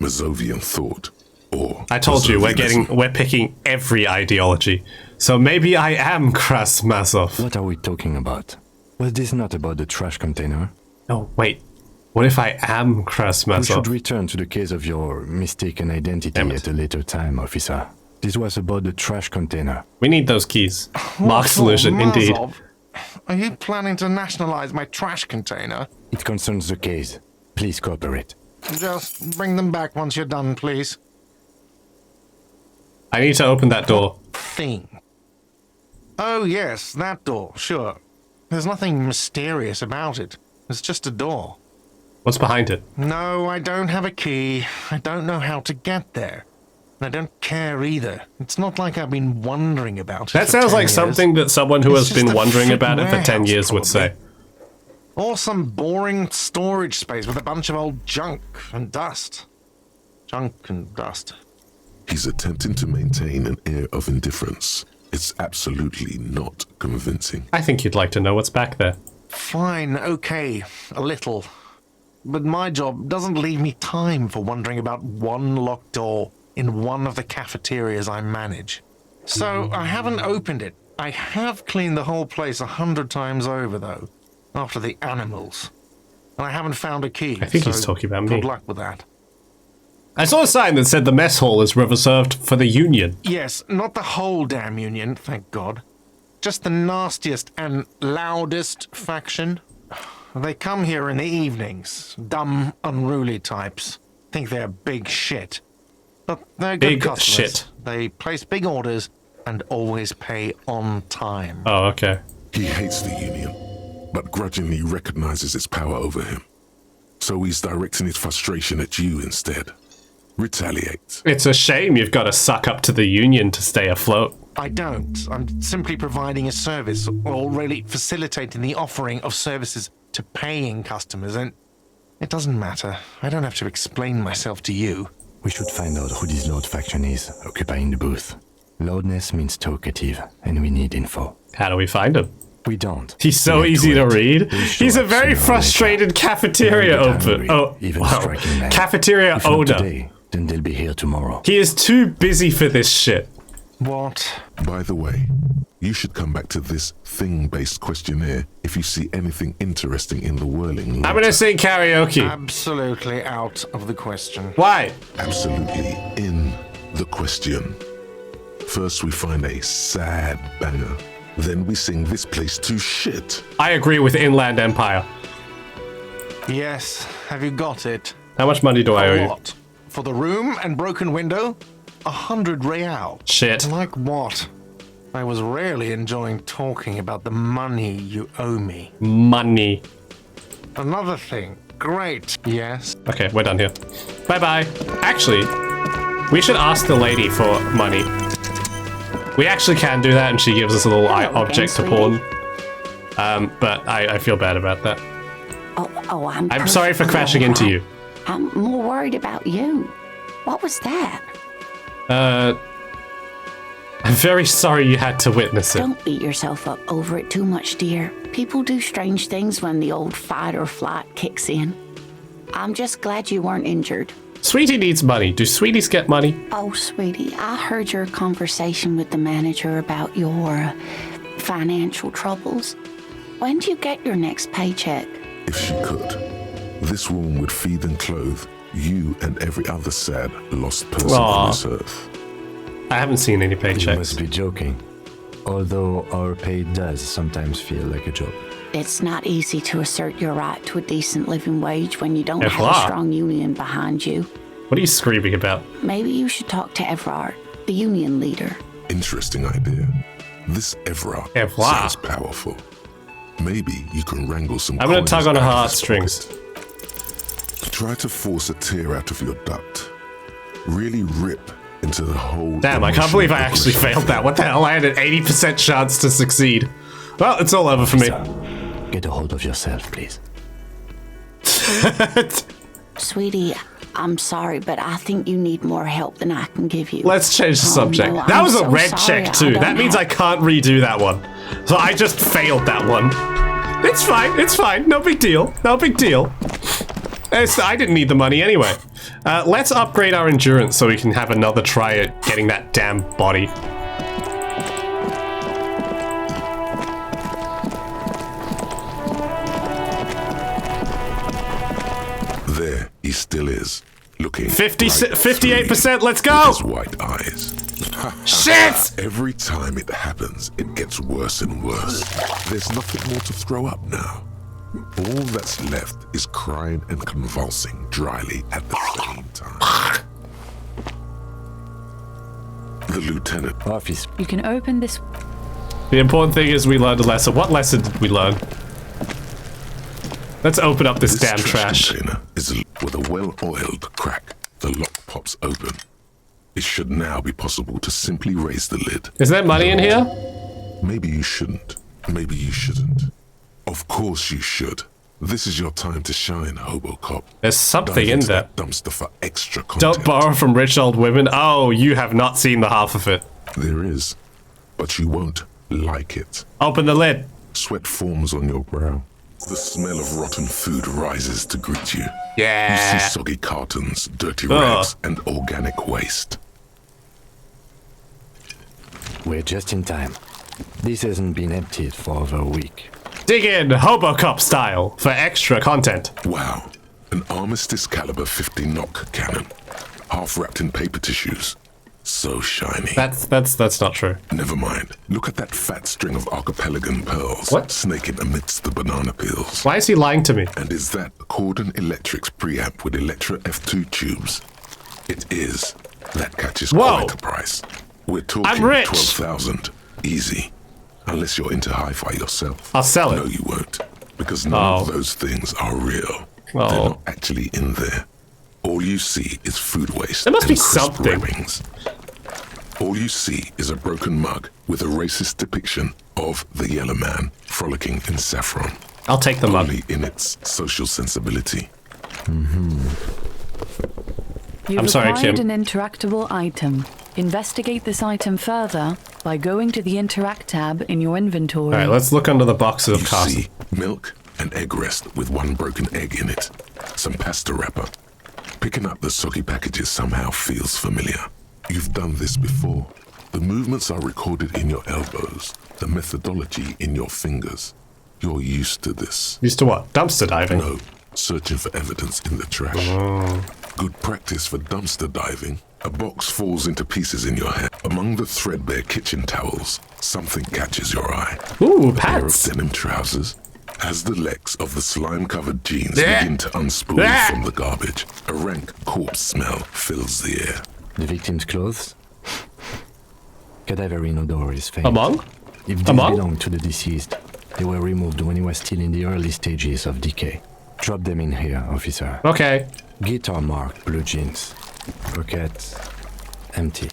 Mazovian thought, or I told you we're picking every ideology. So maybe I am Kras Mazov. What are we talking about? Was this not about the trash container? Oh, wait. What if I am Kras Mazov? We should return to the case of your mistaken identity at a later time, officer. This was about the trash container. We need those keys. Mark solution, indeed. Are you planning to nationalize my trash container? It concerns the case. Please cooperate. Just bring them back once you're done, please. I need to open that door. Thing. Oh, yes, that door, sure. There's nothing mysterious about it. It's just a door. What's behind it? No, I don't have a key. I don't know how to get there. And I don't care either. It's not like I've been wondering about it. That sounds like something that someone who has been wondering about it for 10 years would say. Or some boring storage space with a bunch of old junk and dust. Junk and dust. He's attempting to maintain an air of indifference. It's absolutely not convincing. I think you'd like to know what's back there. Fine, okay, a little. But my job doesn't leave me time for wondering about one locked door in one of the cafeterias I manage. So I haven't opened it. I have cleaned the whole place 100 times over, though, after the animals. And I haven't found a key. I think he's talking about me. Good luck with that. I saw a sign that said the mess hall is reserved for the Union. Yes, not the whole damn Union, thank God. Just the nastiest and loudest faction. They come here in the evenings. Dumb, unruly types. Think they're big shit. But they're good big customers. Shit. They place big orders and always pay on time. Oh, okay. He hates the Union, but grudgingly recognizes its power over him. So he's directing his frustration at you instead. Retaliate. It's a shame you've got to suck up to the Union to stay afloat. I don't. I'm simply providing a service, or really facilitating the offering of services to paying customers, and it doesn't matter. I don't have to explain myself to you. We should find out who this Lord faction is, occupying the booth. Loudness means talkative, and we need info. How do we find him? We don't. He's so easy to read. He's a very frustrated cafeteria cafeteria owner. Today, then they'll be here tomorrow. He is too busy for this shit. What? By the way, you should come back to this thing-based questionnaire if you see anything interesting in the whirling letter. I'm gonna sing karaoke. Absolutely out of the question. Why? Absolutely in the question. First we find a sad banger. Then we sing this place to shit. I agree with Inland Empire. Yes, have you got it? How much money do I owe you? What? For the room and broken window? 100 real. Shit. Like what? I was really enjoying talking about the money you owe me. Money. Another thing. Great. Yes. Okay, we're done here. Bye-bye. Actually, we should ask the lady for money. We actually can do that, and she gives us a little object to pawn. But I feel bad about that. I'm sorry for crashing into you. I'm more worried about you. What was that? I'm very sorry you had to witness it. Don't beat yourself up over it too much, dear. People do strange things when the old fight or flight kicks in. I'm just glad you weren't injured. Sweetie needs money. Do sweeties get money? Oh, sweetie, I heard your conversation with the manager about your financial troubles. When do you get your next paycheck? If she could, this woman would feed and clothe you and every other sad, lost person on this earth. I haven't seen any paychecks. You must be joking. Although our pay does sometimes feel like a joke. It's not easy to assert your right to a decent living wage when you don't have a strong union behind you. What are you screaming about? Maybe you should talk to Everard, the union leader. Interesting idea. This Evra sounds powerful. Maybe you can wrangle some. I'm gonna coins tug on her out of his heartstrings. pocket. Try to force a tear out of your duct. Really rip into the whole. Damn, I can't believe I actually failed that. What the hell? I had an 80% chance to succeed. Well, it's all over for me. Get a hold of yourself, please. Sweetie, I'm sorry, but I think you need more help than I can give you. Let's change the subject. No, that I'm was a so red sorry, check too. That means I can't redo that one. So I just failed that one. It's fine. It's fine. No big deal. No big deal. I didn't need the money anyway. Let's upgrade our endurance so we can have another try at getting that damn body. There he still is, looking 58%. Let's go. His white eyes. Shit! Every time it happens, it gets worse and worse. There's nothing more to throw up now. All that's left is crying and convulsing dryly at the same time. The lieutenant. Office. You can open this. The important thing is we learned a lesson. What lesson did we learn? Let's open up this damn trash. Container is with a well-oiled crack. The lock pops open. It should now be possible to simply raise the lid. Is there money in here? Maybe you shouldn't. Maybe you shouldn't. Of course you should. This is your time to shine, Hobocop. There's something Dive in into there. that dumpster for extra content. Don't borrow from rich old women. Oh, you have not seen the half of it. There is, but you won't like it. Open the lid. Sweat forms on your brow. The smell of rotten food rises to greet you. Yeah. You see soggy cartons, dirty rags, and organic waste. We're just in time. This hasn't been emptied for over a week. Dig in, Hobocop style, for extra content. Wow. An Armistice caliber 50 knock cannon. Half wrapped in paper tissues. So shiny. That's not true. Never mind. Look at that fat string of archipelagan pearls. What? Snaking amidst the banana peels. Why is he lying to me? And is that Cordon Electric's preamp with Electra F2 tubes? It is. That catches quite a price. We're talking I'm rich. 12,000. Easy. Unless you're into hi-fi yourself. I'll sell it. No, you won't. Because none of those things are real. They're not actually in there. All you see is food waste. There must be and crisp something. wrappings. All you see is a broken mug with a racist depiction of the yellow man frolicking in saffron. I'll take the mug. Only in its social sensibility. You've I'm sorry, acquired Kim. an interactable item. Investigate this item further by going to the Interact tab in your inventory. Alright, let's look under the boxes of You carton. see milk and egg rest with one broken egg in it. Some pasta wrapper. Picking up the soggy packages somehow feels familiar. You've done this before. The movements are recorded in your elbows. The methodology in your fingers. You're used to this. Used to what? Dumpster diving? No. Searching for evidence in the trash. Good practice for dumpster diving. A box falls into pieces in your hand. Among the threadbare kitchen towels, something catches your eye. Ooh, a pair of pants. denim trousers. As the legs of the slime-covered jeans Blech. begin to unspool Blech. from the garbage, a rank corpse smell fills the air. The victim's clothes? Cadaverine odor is faint. Among? If these belong to the deceased, they were removed when he was still in the early stages of decay. Drop them in here, officer. Okay. Guitar marked blue jeans. Pockets empty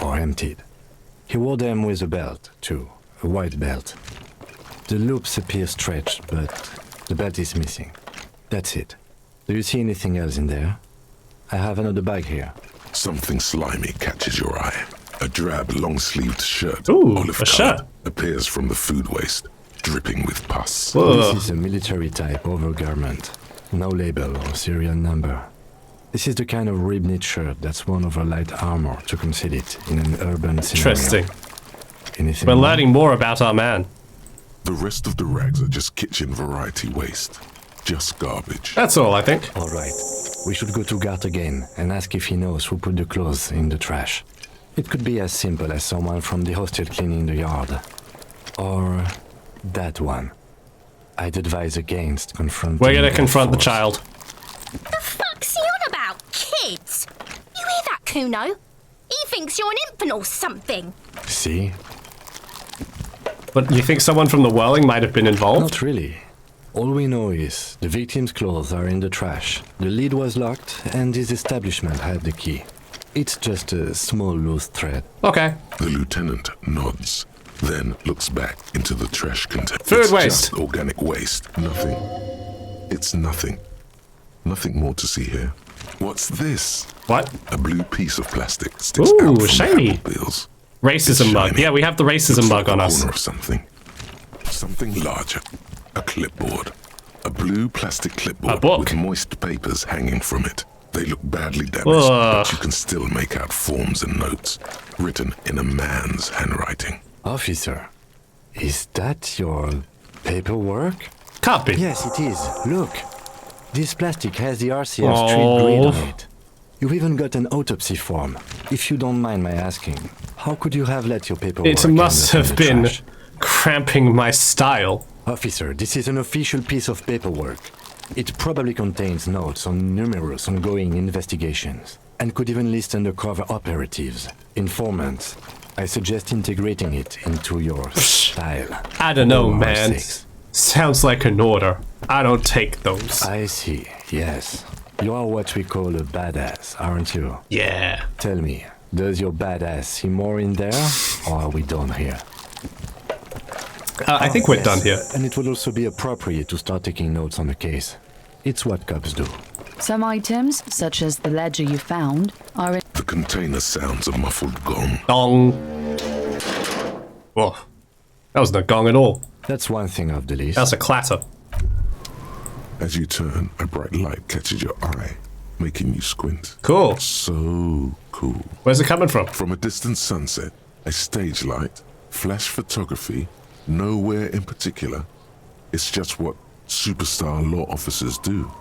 or emptied. He wore them with a belt, too. A white belt. The loops appear stretched, but the belt is missing. That's it. Do you see anything else in there? I have another bag here. Something slimy catches your eye. A drab, long-sleeved shirt, Ooh, olive a colored, shirt. appears from the food waste, dripping with pus. This is a military-type overgarment. No label or serial number. This is the kind of rib-knit shirt that's worn over light armor to conceal it in an urban scenario. Interesting. Anything We're more? learning more about our man. The rest of the rags are just kitchen variety waste. Just garbage. That's all, I think. All right. We should go to Gart again and ask if he knows who put the clothes in the trash. It could be as simple as someone from the hostel cleaning the yard. Or that one. I'd advise against confronting... We're gonna confront the child. The fuck's he on about, kids? You hear that, Kuno? He thinks you're an infant or something. See? But you think someone from the whirling might have been involved? Not really. All we know is the victim's clothes are in the trash, the lid was locked, and his establishment had the key. It's just a small loose thread. Okay. The lieutenant nods, then looks back into the trash container. Food It's waste. Just organic waste. Nothing. It's nothing. Nothing more to see here. What's this? What? A blue piece of plastic sticks Ooh, out from shiny. the apple peels. Racism mug. Yeah, we have the racism mug on us. Corner of something. Something larger. A clipboard. A blue plastic clipboard with moist papers hanging from it. They look badly damaged, but you can still make out forms and notes written in a man's handwriting. Officer, is that your paperwork? Copy. Yes, it is. Look. This plastic has the RCF street grid on it. You've even got an autopsy form. If you don't mind my asking, how could you have let your paperwork It must have been trash? cramping my style. Officer, this is an official piece of paperwork. It probably contains notes on numerous ongoing investigations and could even list undercover operatives, informants. I suggest integrating it into your style. I don't know, For our man. sakes. Sounds like an order. I don't take those. I see, yes. You are what we call a badass, aren't you? Yeah. Tell me, does your badass see more in there, or are we done here? I think we're done here. And it would also be appropriate to start taking notes on the case. It's what cops do. Some items, such as the ledger you found, are in... The container sounds a muffled gong. Gong. Whoa. That wasn't a gong at all. That's one thing off the list. That's a clatter. As you turn, a bright light catches your eye, making you squint. Cool. So cool. Where's it coming from? From a distant sunset, a stage light, flash photography, nowhere in particular. It's just what superstar law officers do.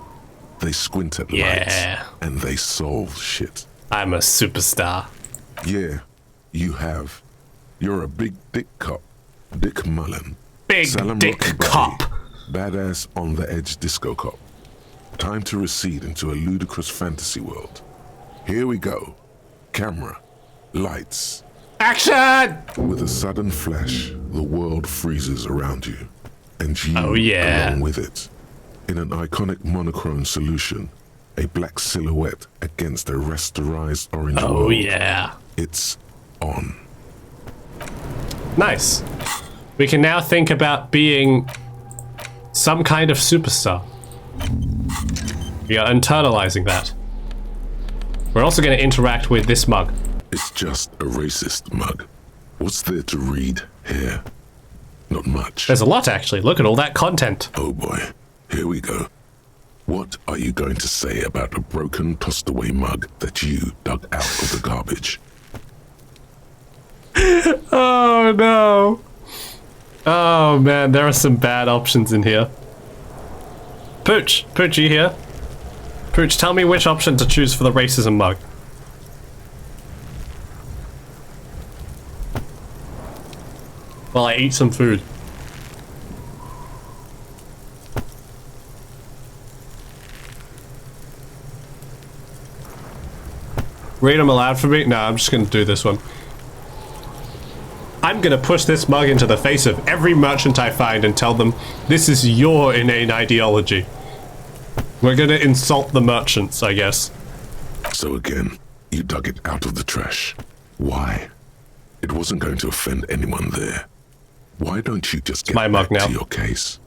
They squint at lights, and they solve shit. I'm a superstar. Yeah, you have. You're a big dick cop. Dick Mullen. Big dick cop. Badass on the edge disco cop. Time to recede into a ludicrous fantasy world. Here we go. Camera. Lights. Action! With a sudden flash, the world freezes around you. And you along with it. In an iconic monochrome solution, a black silhouette against a rasterized orange world. It's on. Nice. We can now think about being some kind of superstar. We are internalizing that. We're also going to interact with this mug. It's just a racist mug. What's there to read here? Not much. There's a lot, actually. Look at all that content. Oh boy. Here we go. What are you going to say about a broken, tossed away mug that you dug out of the garbage? Oh no. Oh man, there are some bad options in here. Pooch, you here? Pooch, tell me which option to choose for the racism mug. While I eat some food. Read them aloud for me? No, I'm just gonna do this one. I'm gonna push this mug into the face of every merchant I find and tell them, this is your inane ideology. We're gonna insult the merchants, I guess. So again, you dug it out of the trash. Why? It wasn't going to offend anyone there. Why don't you just get back to your case?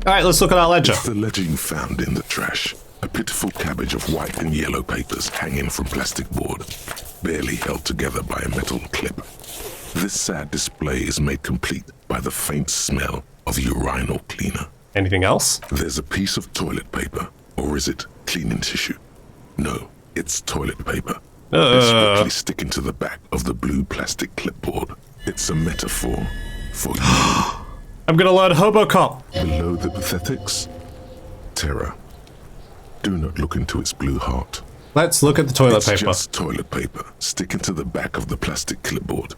Alright, let's look at our ledger. It's the ledger you found in the trash. A pitiful cabbage of white and yellow papers hanging from plastic board, barely held together by a metal clip. This sad display is made complete by the faint smell of urinal cleaner. Anything else? There's a piece of toilet paper, or is it cleaning tissue? No, it's toilet paper. It's quickly sticking to the back of the blue plastic clipboard. It's a metaphor for you. I'm gonna learn Hobocop. Below the pathetics, terror. Do not look into its blue heart. Let's look at the toilet paper. It's just toilet paper sticking to the back of the plastic clipboard.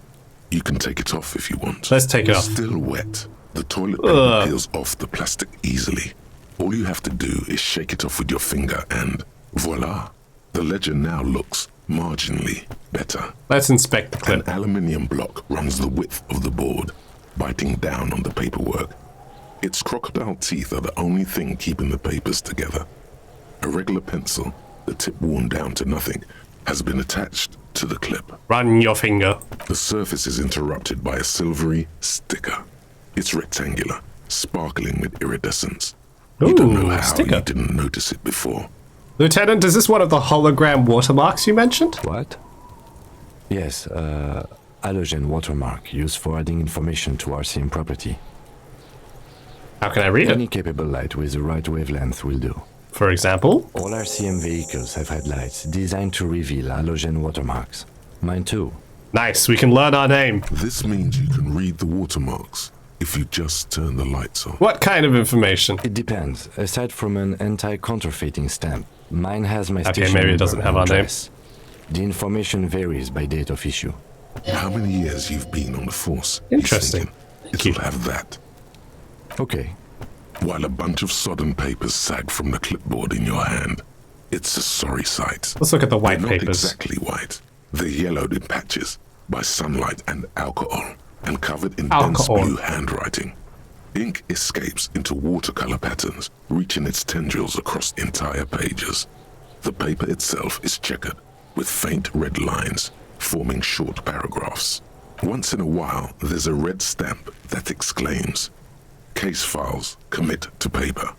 You can take it off if you want. Let's take it off. Still wet. The toilet paper peels off the plastic easily. All you have to do is shake it off with your finger and voila. The ledger now looks marginally better. Let's inspect the clip. An aluminium block runs the width of the board, biting down on the paperwork. Its crocodile teeth are the only thing keeping the papers together. A regular pencil, the tip worn down to nothing, has been attached to the clip. Run your finger. The surface is interrupted by a silvery sticker. It's rectangular, sparkling with iridescence. You don't know how you didn't notice it before. Lieutenant, is this one of the hologram watermarks you mentioned? What? Yes, halogen watermark used for adding information to RCM property. How can I read it? Any capable light with the right wavelength will do. For example? All RCM vehicles have headlights designed to reveal halogen watermarks. Mine too. Nice, we can learn our name. This means you can read the watermarks if you just turn the lights on. What kind of information? It depends. Aside from an anti-counterfeiting stamp, mine has my station Okay, maybe it doesn't have our name. The information varies by date of issue. How many years you've been on the force? Interesting. It'll have that. Okay. While a bunch of sodden papers sag from the clipboard in your hand, it's a sorry sight. Let's look at the white They're papers. Not exactly white. They're yellowed in patches by sunlight and alcohol, and covered in dense blue handwriting. Ink escapes into watercolor patterns, reaching its tendrils across entire pages. The paper itself is checkered, with faint red lines, forming short paragraphs. Once in a while, there's a red stamp that exclaims, "Case files commit to paper."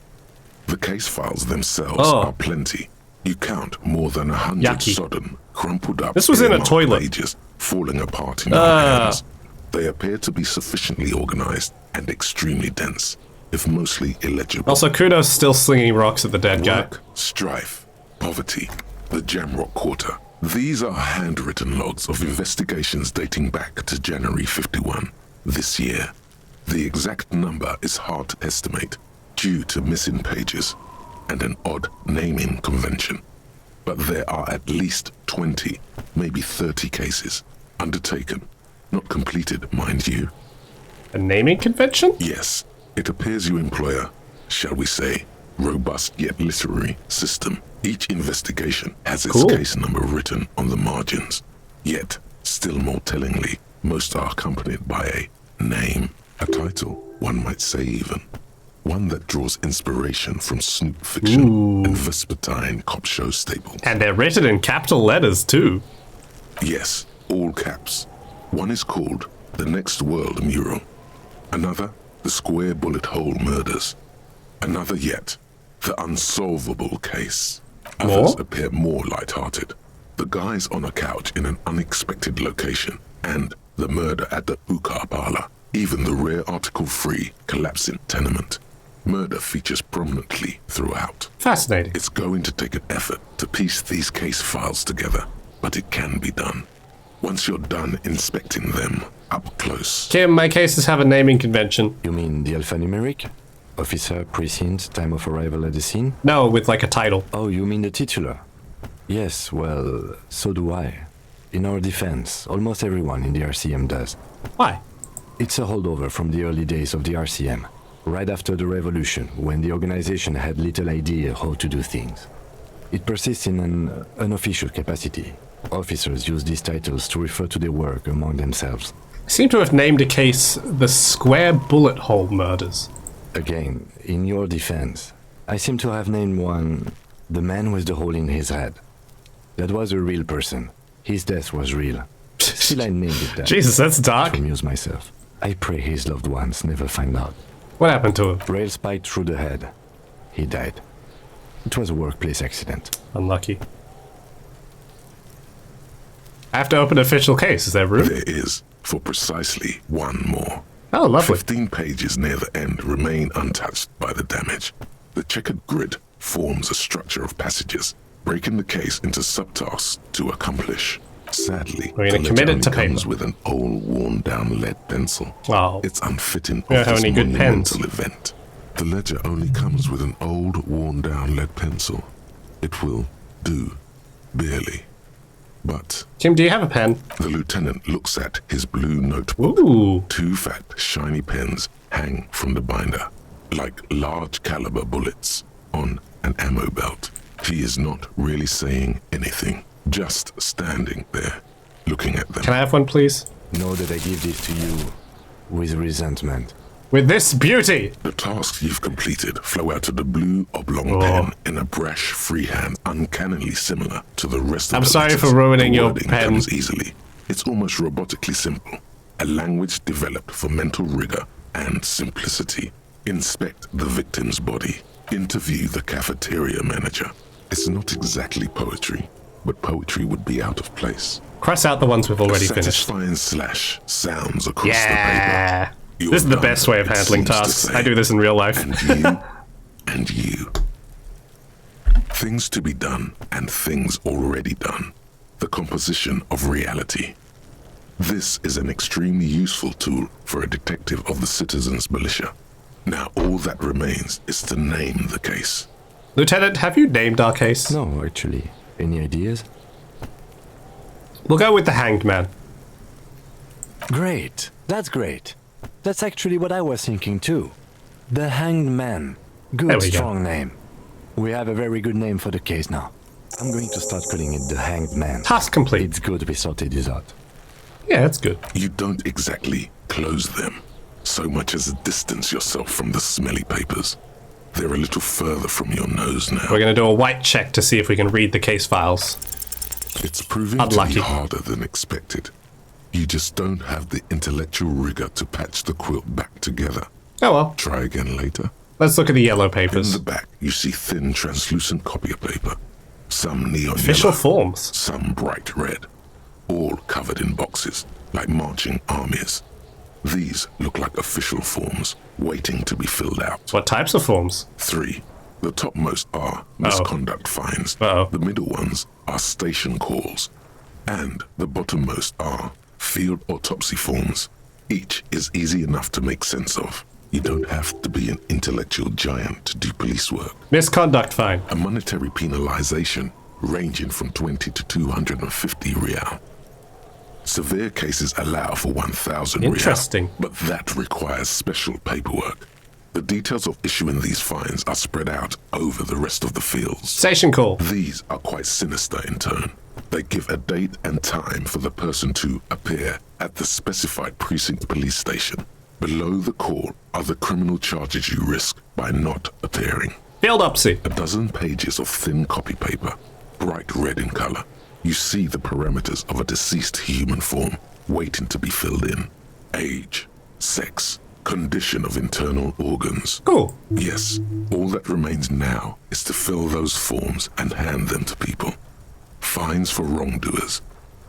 The case files themselves are plenty. You count more than 100 sodden, crumpled up This was in a earmarked toilet. pages falling apart in your hands. They appear to be sufficiently organized and extremely dense, if mostly illegible. Also, Kuno's still slinging rocks at the dead guy. Work, strife, poverty, the Jamrock Quarter. These are handwritten logs of investigations dating back to January 51, this year. The exact number is hard to estimate due to missing pages and an odd naming convention. But there are at least 20, maybe 30 cases undertaken, not completed, mind you. A naming convention? Yes, it appears you employ a, shall we say, robust yet literary system. Each investigation has its case number written on the margins. Yet, still more tellingly, most are accompanied by a name, a title, one might say even. One that draws inspiration from snoop fiction and vespertine cop show staples. And they're written in capital letters, too. Yes, all caps. One is called The Next World Mural. Another, The Square Bullet Hole Murders. Another yet, The Unsolvable Case. Others appear more light-hearted. The guys on a couch in an unexpected location, and The Murder at the Hookah Parlor. Even the rare article-free collapsing tenement. Murder features prominently throughout. Fascinating. It's going to take an effort to piece these case files together, but it can be done. Once you're done inspecting them up close. Kim, my cases have a naming convention. You mean the alphanumeric? Officer, precinct, time of arrival at the scene? No, with like a title. Oh, you mean the titular? Yes, well, so do I. In our defense, almost everyone in the RCM does. Why? It's a holdover from the early days of the RCM, right after the revolution, when the organization had little idea how to do things. It persists in an unofficial capacity. Officers use these titles to refer to their work among themselves. I seem to have named a case The Square Bullet Hole Murders. Again, in your defense, I seem to have named one The Man with the Hole in His Head. That was a real person. His death was real. Still, I named it that. Jesus, that's dark. To amuse myself. I pray his loved ones never find out. What happened to him? Rail spiked through the head. He died. It was a workplace accident. Unlucky. I have to open an official case. Is there room? There is, for precisely one more. Oh, lovely. 15 pages near the end remain untouched by the damage. The checkered grid forms a structure of passages, breaking the case into subtasks to accomplish. Sadly, we're going to commit it to paper. Comes with an old, worn-down lead pencil. Oh. It's unfitting We don't of have this any good pens. monumental event. The ledger only comes with an old, worn-down lead pencil. It will do, barely. But Tim, do you have a pen? The lieutenant looks at his blue notebook. Ooh. 2 fat, shiny pens hang from the binder, like large caliber bullets on an ammo belt. He is not really saying anything. just standing there, looking at them. Can I have one, please? Know that I give this to you with resentment. With this beauty! The tasks you've completed flow out of the blue oblong pen in a brash freehand uncannily similar to the rest of I'm the sorry letters. for ruining The your wording pen. comes easily. It's almost robotically simple. A language developed for mental rigor and simplicity. Inspect the victim's body. Interview the cafeteria manager. It's not exactly poetry, but poetry would be out of place. Cross out the ones we've already finished. Satisfying slash sounds across the Yeah! paper. This is the best way of handling tasks. I do this in real life. And you, and you. Things to be done and things already done. The composition of reality. This is an extremely useful tool for a detective of the citizens' militia. Now all that remains is to name the case. Lieutenant, have you named our case? No, actually. Any ideas? We'll go with the Hanged Man. Great. That's great. That's actually what I was thinking too. The Hanged Man. There Good, we go. strong name. We have a very good name for the case now. I'm going to start calling it the Hanged Man. Task complete. It's good we sorted this out. Yeah, that's good. You don't exactly close them, so much as distance yourself from the smelly papers. They're a little further from your nose now. We're going to do a white check to see if we can read the case files. It's proving Unlucky. to be harder than expected. You just don't have the intellectual rigor to patch the quilt back together. Oh well. Try again later. Let's look at the yellow papers. In the back, you see thin, translucent copy paper. Some neon Official yellow, forms. some bright red. All covered in boxes, like marching armies. These look like official forms, waiting to be filled out. What types of forms? 3. The topmost are misconduct fines. The middle ones are station calls. And the bottommost are field autopsy forms. Each is easy enough to make sense of. You don't have to be an intellectual giant to do police work. Misconduct fine. A monetary penalization ranging from 20 to 250 real. Severe cases allow for 1,000 real. Interesting. But that requires special paperwork. The details of issuing these fines are spread out over the rest of the fields. Station call. These are quite sinister in turn. They give a date and time for the person to appear at the specified precinct police station. Below the call are the criminal charges you risk by not appearing. Field upsy. A dozen pages of thin copy paper, bright red in color. You see the parameters of a deceased human form waiting to be filled in. Age, sex, condition of internal organs. Cool. Yes, all that remains now is to fill those forms and hand them to people. Fines for wrongdoers,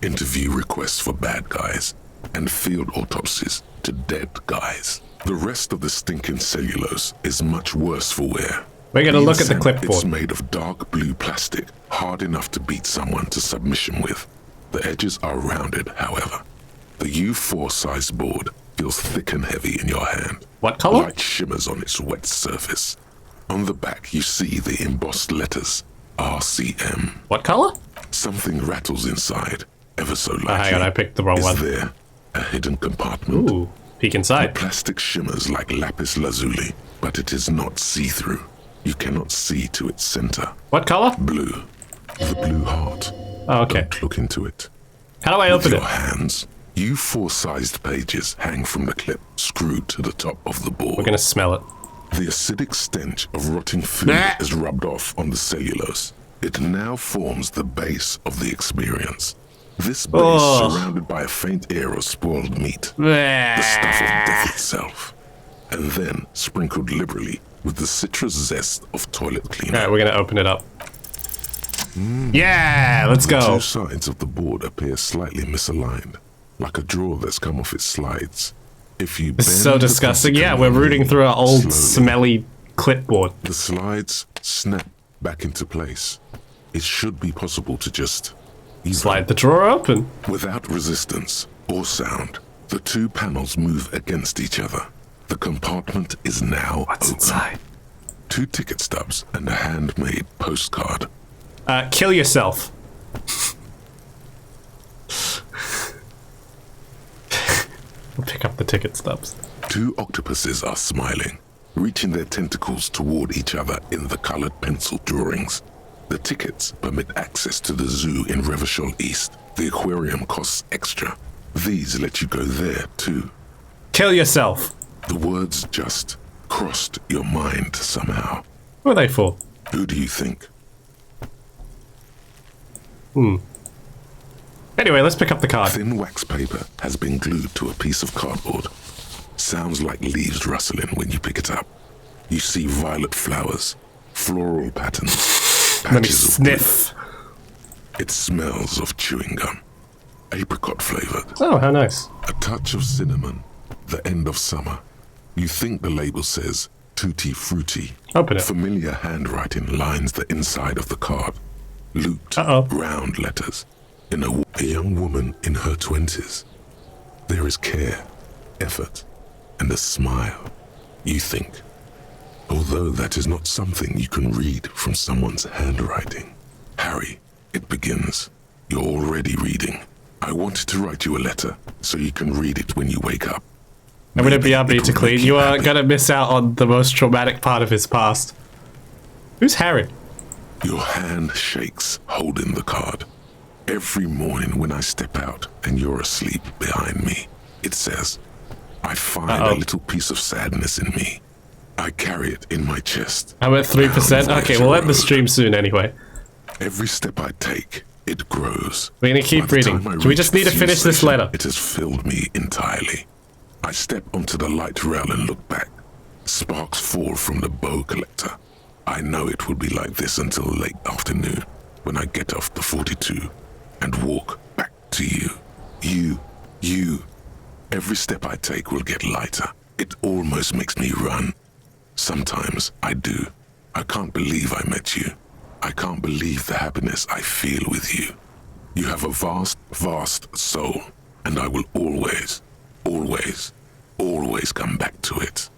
interview requests for bad guys, and field autopsies to dead guys. The rest of the stinking cellulose is much worse for wear. We're gonna look at the Insent, clipboard. It's made of dark blue plastic, hard enough to beat someone to submission with. The edges are rounded, however. The U4 size board feels thick and heavy in your hand. What color? Light shimmers on its wet surface. On the back, you see the embossed letters, RCM. What color? Something rattles inside, ever so lightly. Hang on, I picked the wrong Is one. there a hidden compartment? Ooh, peek inside. The plastic shimmers like lapis lazuli, but it is not see-through. You cannot see to its center. What color? Blue. The blue heart. Oh, okay. Don't look into it. How do I With open your it? hands, U4-sized pages hang from the clip, screwed to the top of the board. We're gonna smell it. The acidic stench of rotting food is rubbed off on the cellulose. It now forms the base of the experience. This base surrounded by a faint air of spoiled meat, the stuff of death itself, and then sprinkled liberally with the citrus zest of toilet cleaner. Alright, we're gonna open it up. Yeah, let's The go. two sides of the board appear slightly misaligned, like a drawer that's come off its slides. If you This is bend so the disgusting. plastic Yeah, we're rooting through our old, slowly, smelly clipboard. the slides snap back into place. It should be possible to just slide the drawer open. Without resistance or sound, the two panels move against each other. The compartment is now open. Inside? 2 ticket stubs and a handmade postcard. Kill yourself. I'll pick up the ticket stubs. 2 octopuses are smiling, reaching their tentacles toward each other in the colored pencil drawings. The tickets permit access to the zoo in Revachol East. The aquarium costs extra. These let you go there too. Kill yourself. The words just crossed your mind somehow. What are they for? Who do you think? Anyway, let's pick up the card. Thin wax paper has been glued to a piece of cardboard. Sounds like leaves rustling when you pick it up. You see violet flowers, floral patterns, Let me patches of sniff. blue. It smells of chewing gum, apricot flavored. Oh, how nice. A touch of cinnamon, the end of summer. You think the label says tutti frutti. Open it. Familiar handwriting lines the inside of the card. Looped, round letters. In a young woman in her 20s. There is care, effort, and a smile. You think. Although that is not something you can read from someone's handwriting. Harry, it begins. You're already reading. I wanted to write you a letter so you can read it when you wake up. I'm gonna be happy to clean. You are gonna miss out on the most traumatic part of his past. Who's Harry? Your hand shakes holding the card. Every morning when I step out and you're asleep behind me, it says, I find a little piece of sadness in me. I carry it in my chest. I'm at 3%. Okay, we'll end the stream soon anyway. Every step I take, it grows. We're gonna keep reading. Do we just need to finish this letter? It has filled me entirely. I step onto the light rail and look back. Sparks fall from the bow collector. I know it will be like this until late afternoon, when I get off the 42 and walk back to you. You. Every step I take will get lighter. It almost makes me run. Sometimes I do. I can't believe I met you. I can't believe the happiness I feel with you. You have a vast, vast soul, and I will always come back to it.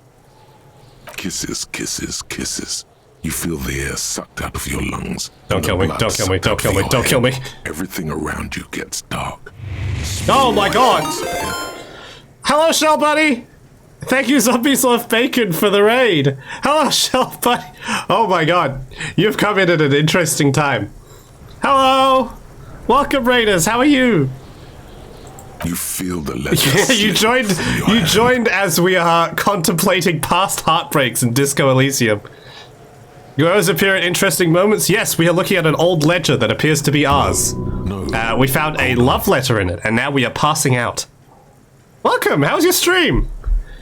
Kisses, kisses, kisses. You feel the air sucked out of your lungs. Don't kill me, don't kill me, don't kill me, don't kill me. Everything around you gets dark. Oh my god! Hello, Shell Buddy! Thank you, Zombies Love Bacon, for the raid! Hello, Shell Buddy! Oh my god, you've come in at an interesting time. Hello! Welcome, Raiders, how are you? You feel the letter. You joined as we are contemplating past heartbreaks in Disco Elysium. You always appear at interesting moments. Yes, we are looking at an old ledger that appears to be ours. No. We found a love letter in it, and now we are passing out. Welcome, how's your stream?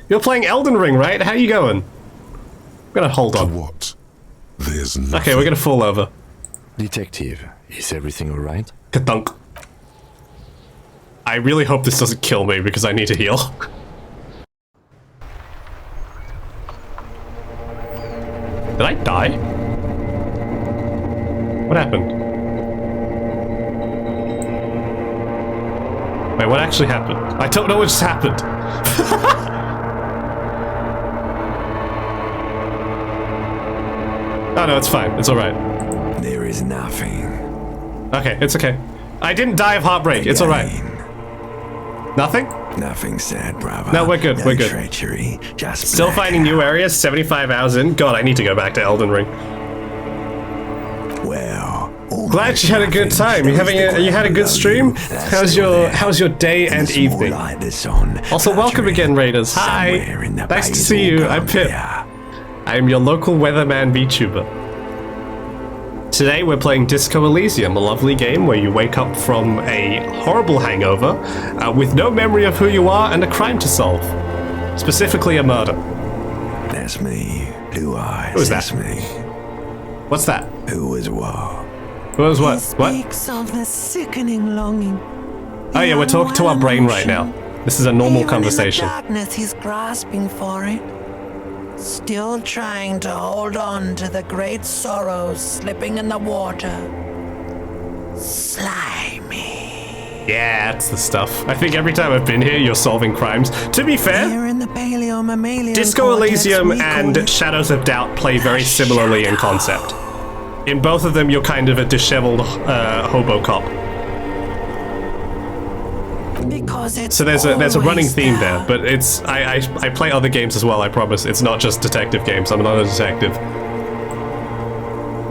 You're playing Elden Ring, right? How you going? I'm gonna hold on. What? There's nothing. Okay, we're gonna fall over. Detective, is everything alright? Ka-thunk. I really hope this doesn't kill me because I need to heal. Did I die? What happened? Wait, what actually happened? I don't know what just happened. Oh no, it's fine. It's alright. There is nothing. Okay, it's okay. I didn't die of heartbreak. It's alright. Nothing? Nothing sad, bravo. No, we're good. No We're good. Treachery, just still finding new areas. 75 hours in. God, I need to go back to Elden Ring. Well, glad you had a good time. You had a good stream. How's your day and evening? Also, welcome again, Raiders. Hi. Nice to see you. I'm Pip. I am your local weatherman Vtuber. Today we're playing Disco Elysium, a lovely game where you wake up from a horrible hangover with no memory of who you are and a crime to solve. Specifically a murder. That's me. Blue eyes. Who is that? That's me. What's that? Who was what? Who was what? What? Speaks of the sickening longing. Oh yeah, we're talking to our brain right now. This is a normal conversation. In the darkness, he's grasping for it. Still trying to hold on to the great sorrows slipping in the water. Slimy. Yeah, that's the stuff. I think every time I've been here, you're solving crimes. To be fair, Here in the Paleo-Mammalian Disco cortex, Elysium we call and it Shadows of Doubt play very similarly in concept. In both of them, you're kind of a disheveled hobo cop. Because it's So there's a running always theme there, but it's I play other games as well. I promise. It's not just detective games. I'm not a detective.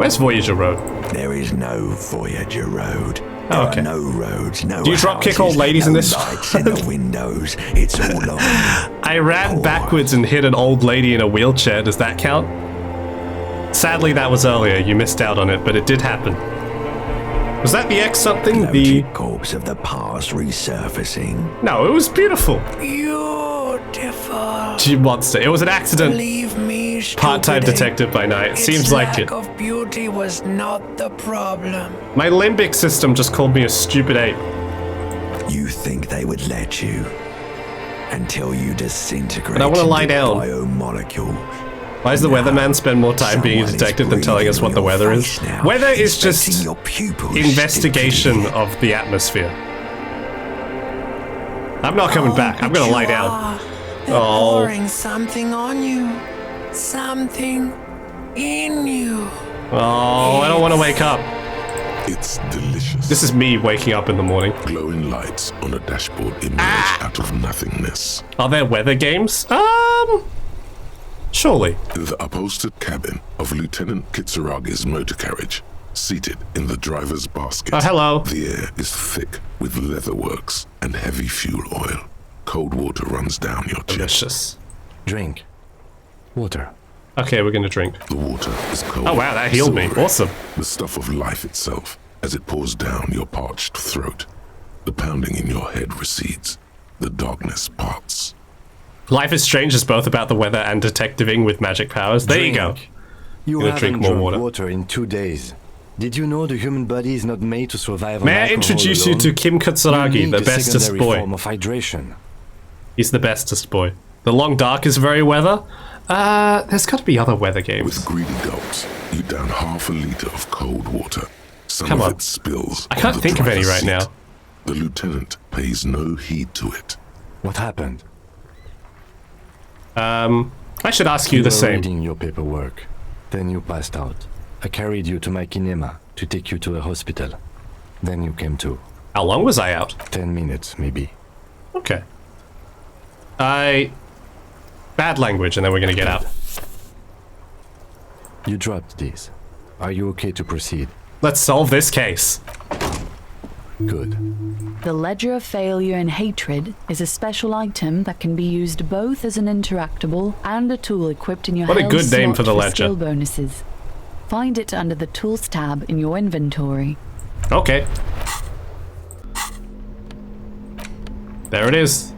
Where's Voyager Road? There is no Voyager Road. There Oh, okay. are no roads, no Do you drop kick old houses, ladies no in this? lights in the windows. It's all on. I ran backwards and hit an old lady in a wheelchair. Does that count? Sadly, that was earlier. You missed out on it, but it did happen. Was that the X something? The corpse of the past resurfacing. No, it was beautiful. Beautiful. Gee, monster. It was an accident. Believe me, Part-time detective by night. its Seems like it. lack of beauty was not the problem. My limbic system just called me a stupid ape. You think they would let you until you disintegrate. But I want to lie down. Biomolecule. Why does the weatherman spend more time being a detective than telling us what the weather is? Weather is just investigation of the atmosphere. I'm not coming back. I'm gonna lie down. They're pouring something on you. Something in you. Oh, I don't want to wake up. It's delicious. This is me waking up in the morning. Glowing lights on a dashboard emerge out of nothingness. Are there weather games? Surely. The upholstered cabin of Lieutenant Kitsuragi's motor carriage, seated in the driver's basket. Oh, hello. The air is thick with leatherworks and heavy fuel oil. Cold water runs down your chest. Delicious. Drink. Water. Okay, we're gonna drink. The water is cold. Oh wow, that healed me. silvery. Awesome. The stuff of life itself as it pours down your parched throat. The pounding in your head recedes. The darkness parts. Life is Strange is both about the weather and detectiving with magic powers. There you go. You I'm gonna haven't drink more drunk water. in 2 days. Did you know the human body is not made to survive on May I alcohol introduce you alone? to Kim Katsuragi, You need the a bestest secondary boy? form of hydration. He's the bestest boy. The Long Dark is very weather. There's got to be other weather games. With greedy gulps, you down half a liter of cold water. Some Come of on. it spills. I can't on the think of any driver's right seat. now. The lieutenant pays no heed to it. What happened? I should ask you the were same. reading your paperwork. Then you passed out. I carried you to my kinema to take you to a hospital. Then you came to. How long was I out? 10 minutes, maybe. Okay. Bad language, and then we're gonna get out. You dropped these. Are you okay to proceed? Let's solve this case. Good. The Ledger of Failure and Hatred is a special item that can be used both as an interactable and a tool equipped in your What a health good name slot for the Ledger. skill bonuses. Find it under the Tools tab in your inventory. Okay. There it is.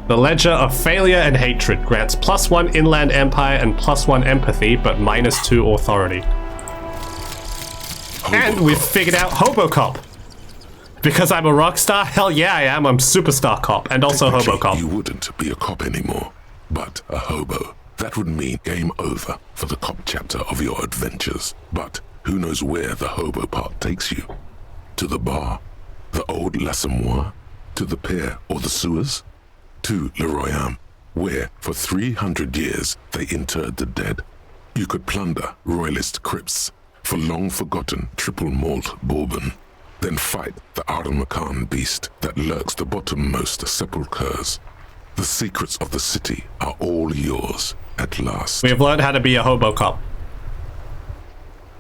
The Ledger of Failure and Hatred grants +1 Inland Empire and +1 Empathy, but -2 Authority. And we've figured out Hobocop. Because I'm a rock star? Hell yeah, I am. I'm Superstar Cop and also Technically, Hobocop. You wouldn't be a cop anymore, but a hobo. That would mean game over for the cop chapter of your adventures. But who knows where the hobo part takes you? To the bar? The old L'Assommoir? To the pier or the sewers? To Le Royaume, where for 300 years they interred the dead. You could plunder royalist crypts for long-forgotten triple malt bourbon, then fight the Aramakan beast that lurks the bottommost sepulchres. The secrets of the city are all yours at last. We have learned how to be a Hobocop.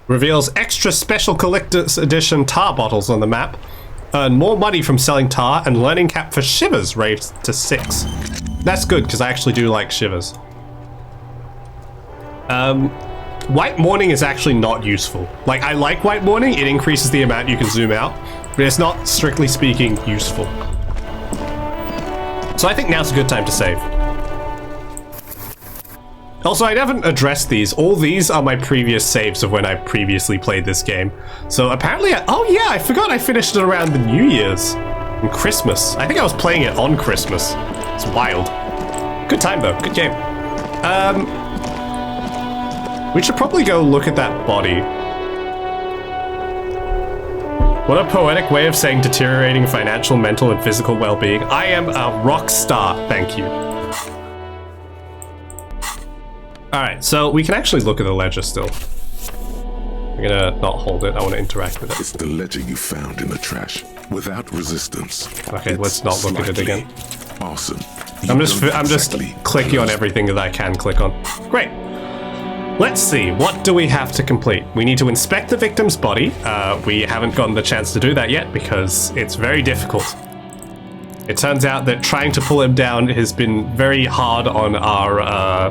Reveals extra special collector's edition tar bottles on the map. Earn more money from selling tar, and learning cap for shivers raised to 6. That's good, because I actually do like shivers. White Morning is actually not useful. Like, I like White Morning, it increases the amount you can zoom out, but it's not, strictly speaking, useful. So I think now's a good time to save. Also, I haven't addressed these. All these are my previous saves of when I previously played this game. So apparently, oh yeah, I forgot I finished it around the New Year's and Christmas. I think I was playing it on Christmas. It's wild. Good time though, good game. We should probably go look at that body. What a poetic way of saying deteriorating financial, mental, and physical well-being. I am a rock star, thank you. Alright, so we can actually look at the ledger still. I'm gonna not hold it, I want to interact with it. It's the ledger you found in the trash, without resistance. Okay, let's not look at it again. Arson. I'm just clicking on everything that I can click on. Great. Let's see, what do we have to complete? We need to inspect the victim's body. We haven't gotten the chance to do that yet because it's very difficult. It turns out that trying to pull him down has been very hard on our,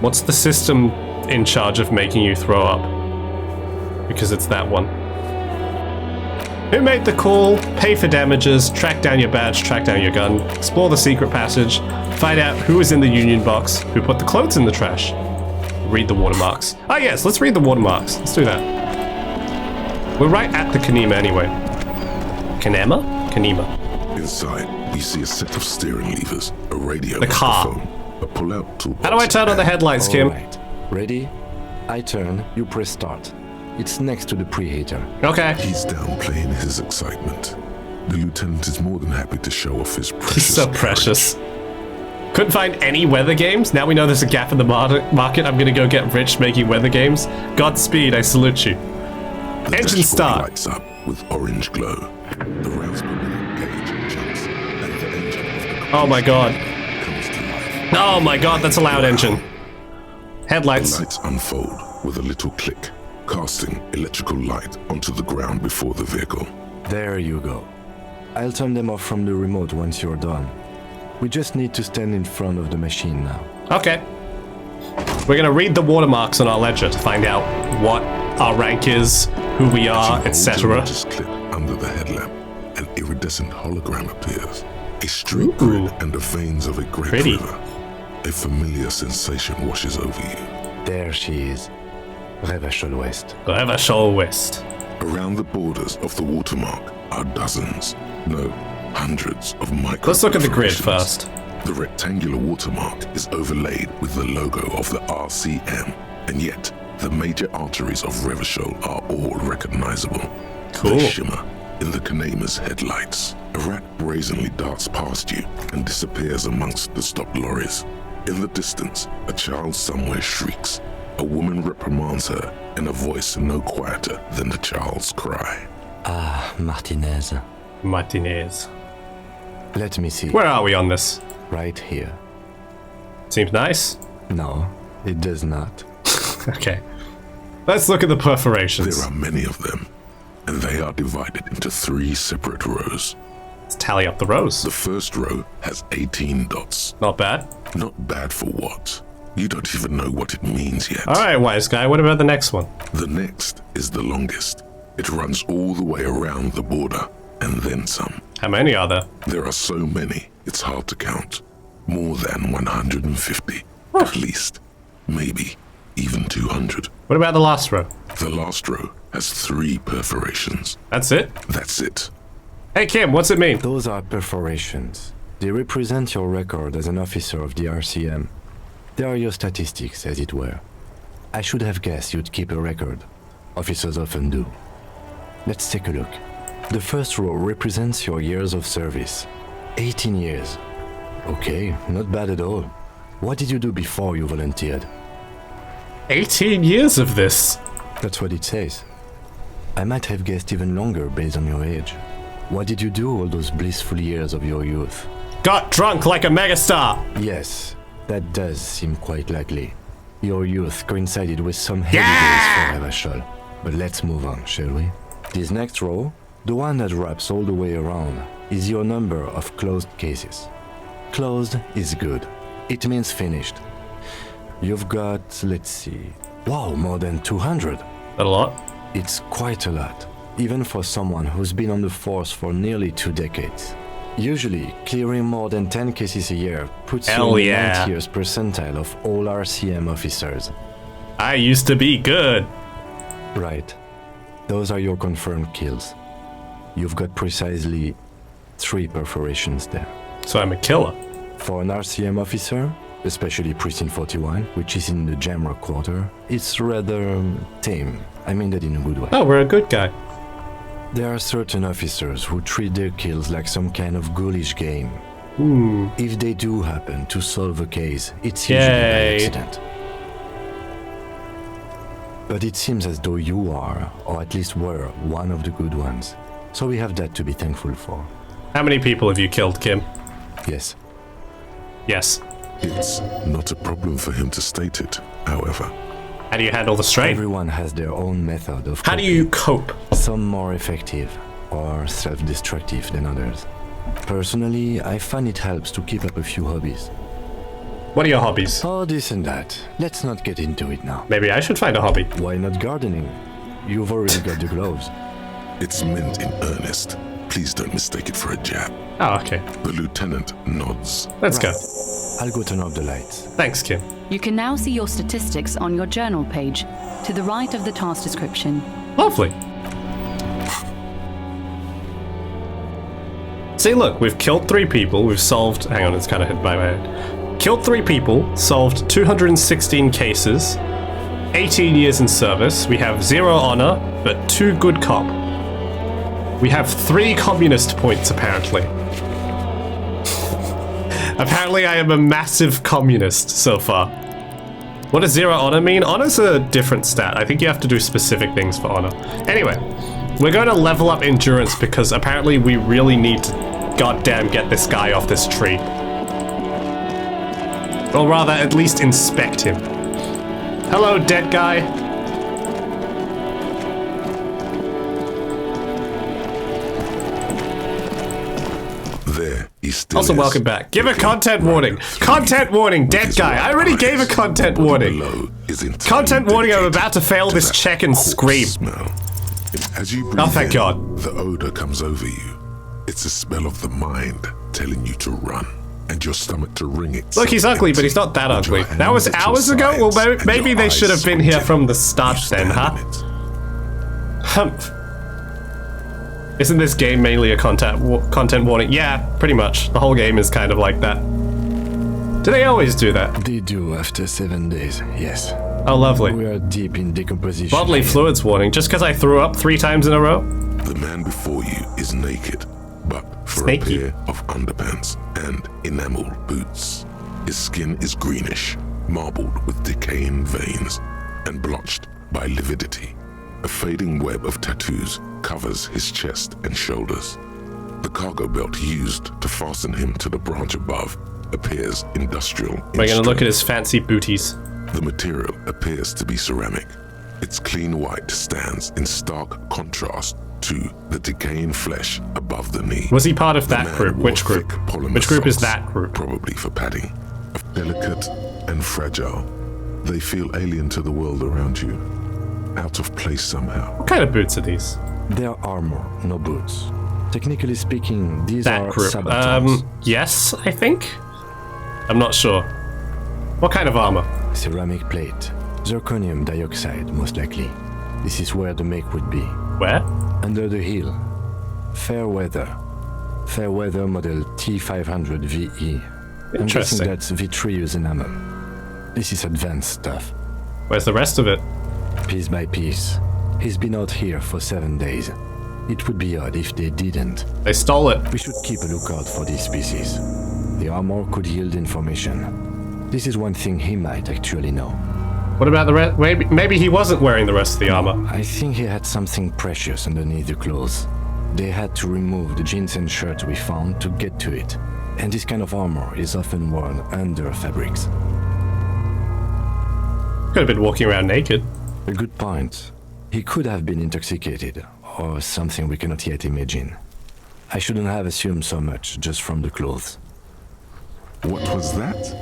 what's the system in charge of making you throw up? Because it's that one. Who made the call? Pay for damages, track down your badge, track down your gun, explore the secret passage, find out who was in the union box, who put the clothes in the trash, read the watermarks. Oh yes, let's read the watermarks. Let's do that. We're right at the Kanema anyway. Kanema? Kanema. Inside, we see a set of steering levers, a radio, the car, a pull-out toolbox. How do I turn on the headlights, Kim? Right. Ready? I turn, you press start. It's next to the preheater. Okay. He's downplaying his excitement. The lieutenant is more than happy to show off his precious. He's so precious. Couldn't find any weather games? Now we know there's a gap in the market. I'm gonna go get rich making weather games. Godspeed, I salute you. The engine start. Lights up with orange glow. The rounds per minute gauge jumps, and the engine of the oh my god. comes to life. Oh my god, that's a loud engine. Headlights. The lights unfold with a little click, casting electrical light onto the ground before the vehicle. There you go. I'll turn them off from the remote once you're done. We just need to stand in front of the machine now. Okay. We're gonna read the watermarks on our ledger to find out what our rank is, who we are, etc. Just clip under the headlamp, an iridescent hologram appears. A street grid and the veins of a great river. A familiar sensation washes over you. There she is. Revachol West. Revachol West. Around the borders of the watermark are dozens, no, hundreds of micro. Let's look at the grid first. The rectangular watermark is overlaid with the logo of the RCM, and yet the major arteries of Revachol are all recognizable. Cool. They shimmer in the Kanema's headlights. A rat brazenly darts past you and disappears amongst the stopped lorries. In the distance, a child somewhere shrieks. A woman reprimands her in a voice no quieter than the child's cry. Ah, Martinez. Martinez. Let me see. Where are we on this? Right here. Seems nice. No, it does not. Okay. Let's look at the perforations. There are many of them, and they are divided into 3 separate rows. Let's tally up the rows. The first row has 18 dots. Not bad. Not bad for what? You don't even know what it means yet. Alright, wise guy, what about the next one? The next is the longest. It runs all the way around the border, and then some. How many are there? There are so many, it's hard to count. More than 150, at least. Maybe even 200. What about the last row? The last row has 3 perforations. That's it? That's it. Hey Kim, what's it mean? Those are perforations. They represent your record as an officer of the RCM. They are your statistics, as it were. I should have guessed you'd keep a record. Officers often do. Let's take a look. The first row represents your years of service. 18 years. Okay, not bad at all. What did you do before you volunteered? 18 years of this? That's what it says. I might have guessed even longer based on your age. What did you do all those blissful years of your youth? Got drunk like a megastar! Yes, that does seem quite likely. Your youth coincided with some heavy days for Revachol. But let's move on, shall we? This next row, the one that wraps all the way around, is your number of closed cases. Closed is good. It means finished. You've got, let's see, wow, more than 200. That a lot? It's quite a lot, even for someone who's been on the force for nearly 2 decades. Usually, clearing more than 10 cases a year puts you in the 90th percentile of all RCM officers. I used to be good. Right. Those are your confirmed kills. You've got precisely 3 perforations there. So I'm a killer. For an RCM officer, especially Precinct 41, which is in the Jamrock quarter, it's rather tame. I mean that in a good way. Oh, we're a good guy. There are certain officers who treat their kills like some kind of ghoulish game. If they do happen to solve a case, it's usually by accident. But it seems as though you are, or at least were, one of the good ones. So we have that to be thankful for. How many people have you killed, Kim? Yes. Yes. It's not a problem for him to state it, however. How do you handle the strain? Everyone has their own method of How do you cope? Some more effective or self-destructive than others. Personally, I find it helps to keep up a few hobbies. What are your hobbies? Oh, this and that. Let's not get into it now. Maybe I should find a hobby. Why not gardening? You've already got the gloves. It's meant in earnest. Please don't mistake it for a jab. Oh, okay. The lieutenant nods. Let's go. I'll go turn off the lights. Thanks, Kim. You can now see your statistics on your journal page, to the right of the task description. Lovely. See, look, we've killed 3 people, we've solved... Hang on, it's kind of hit by my head. Killed 3 people, solved 216 cases, 18 years in service, we have 0 honor, but 2 good cop. We have 3 communist points, apparently. Apparently I am a massive communist so far. What does 0 honor mean? Honor's a different stat. I think you have to do specific things for honor. Anyway, we're going to level up endurance because apparently we really need to goddamn get this guy off this tree. Or rather, at least inspect him. Hello, dead guy. There, he still Also, is. welcome back. Give a content warning. Content warning, dead guy. I already gave a content warning. Content warning, I'm about to fail this check and scream. As you breathe Oh, thank God. The odor comes over you. It's a smell of the mind telling you to run. And your stomach to ring it. Look, he's ugly, but he's not that ugly. That was hours ago? Well, maybe they should have been here from the start then, huh? Humph. Isn't this game mainly a content warning? Yeah, pretty much. The whole game is kind of like that. Do they always do that? They do after 7 days, yes. Oh, lovely. We are deep in decomposition. Bodily fluids warning, just because I threw up 3 times in a row? The man before you is naked, but for Snaky. a pair of underpants and enamel boots. His skin is greenish, marbled with decaying veins, and blotched by lividity. A fading web of tattoos covers his chest and shoulders. The cargo belt used to fasten him to the branch above appears industrial. We're gonna look at his fancy booties. The material appears to be ceramic. Its clean white stands in stark contrast to the decaying flesh above the knee. Was he part of that group? Which group? Which group is that group? Probably for padding. Delicate and fragile, they feel alien to the world around you. Out of place somehow. What kind of boots are these? They're armor, no boots. Technically speaking, these That are group. sabotages. Yes, I think? I'm not sure. What kind of armor? Ceramic plate. Zirconium dioxide, most likely. This is where the make would be. Where? Under the hill. Fair weather. Fair weather model T500 VE. I'm guessing Interesting. that's vitreous enamel. This is advanced stuff. Where's the rest of it? Piece by piece. He's been out here for 7 days. It would be odd if they didn't. They stole it. We should keep a lookout for these species. The armor could yield information. This is one thing he might actually know. What about the rest? Maybe he wasn't wearing the rest of the armor. I think he had something precious underneath the clothes. They had to remove the jeans and shirt we found to get to it. And this kind of armor is often worn under fabrics. Could have been walking around naked. A good point. He could have been intoxicated, or something we cannot yet imagine. I shouldn't have assumed so much just from the clothes. What was that?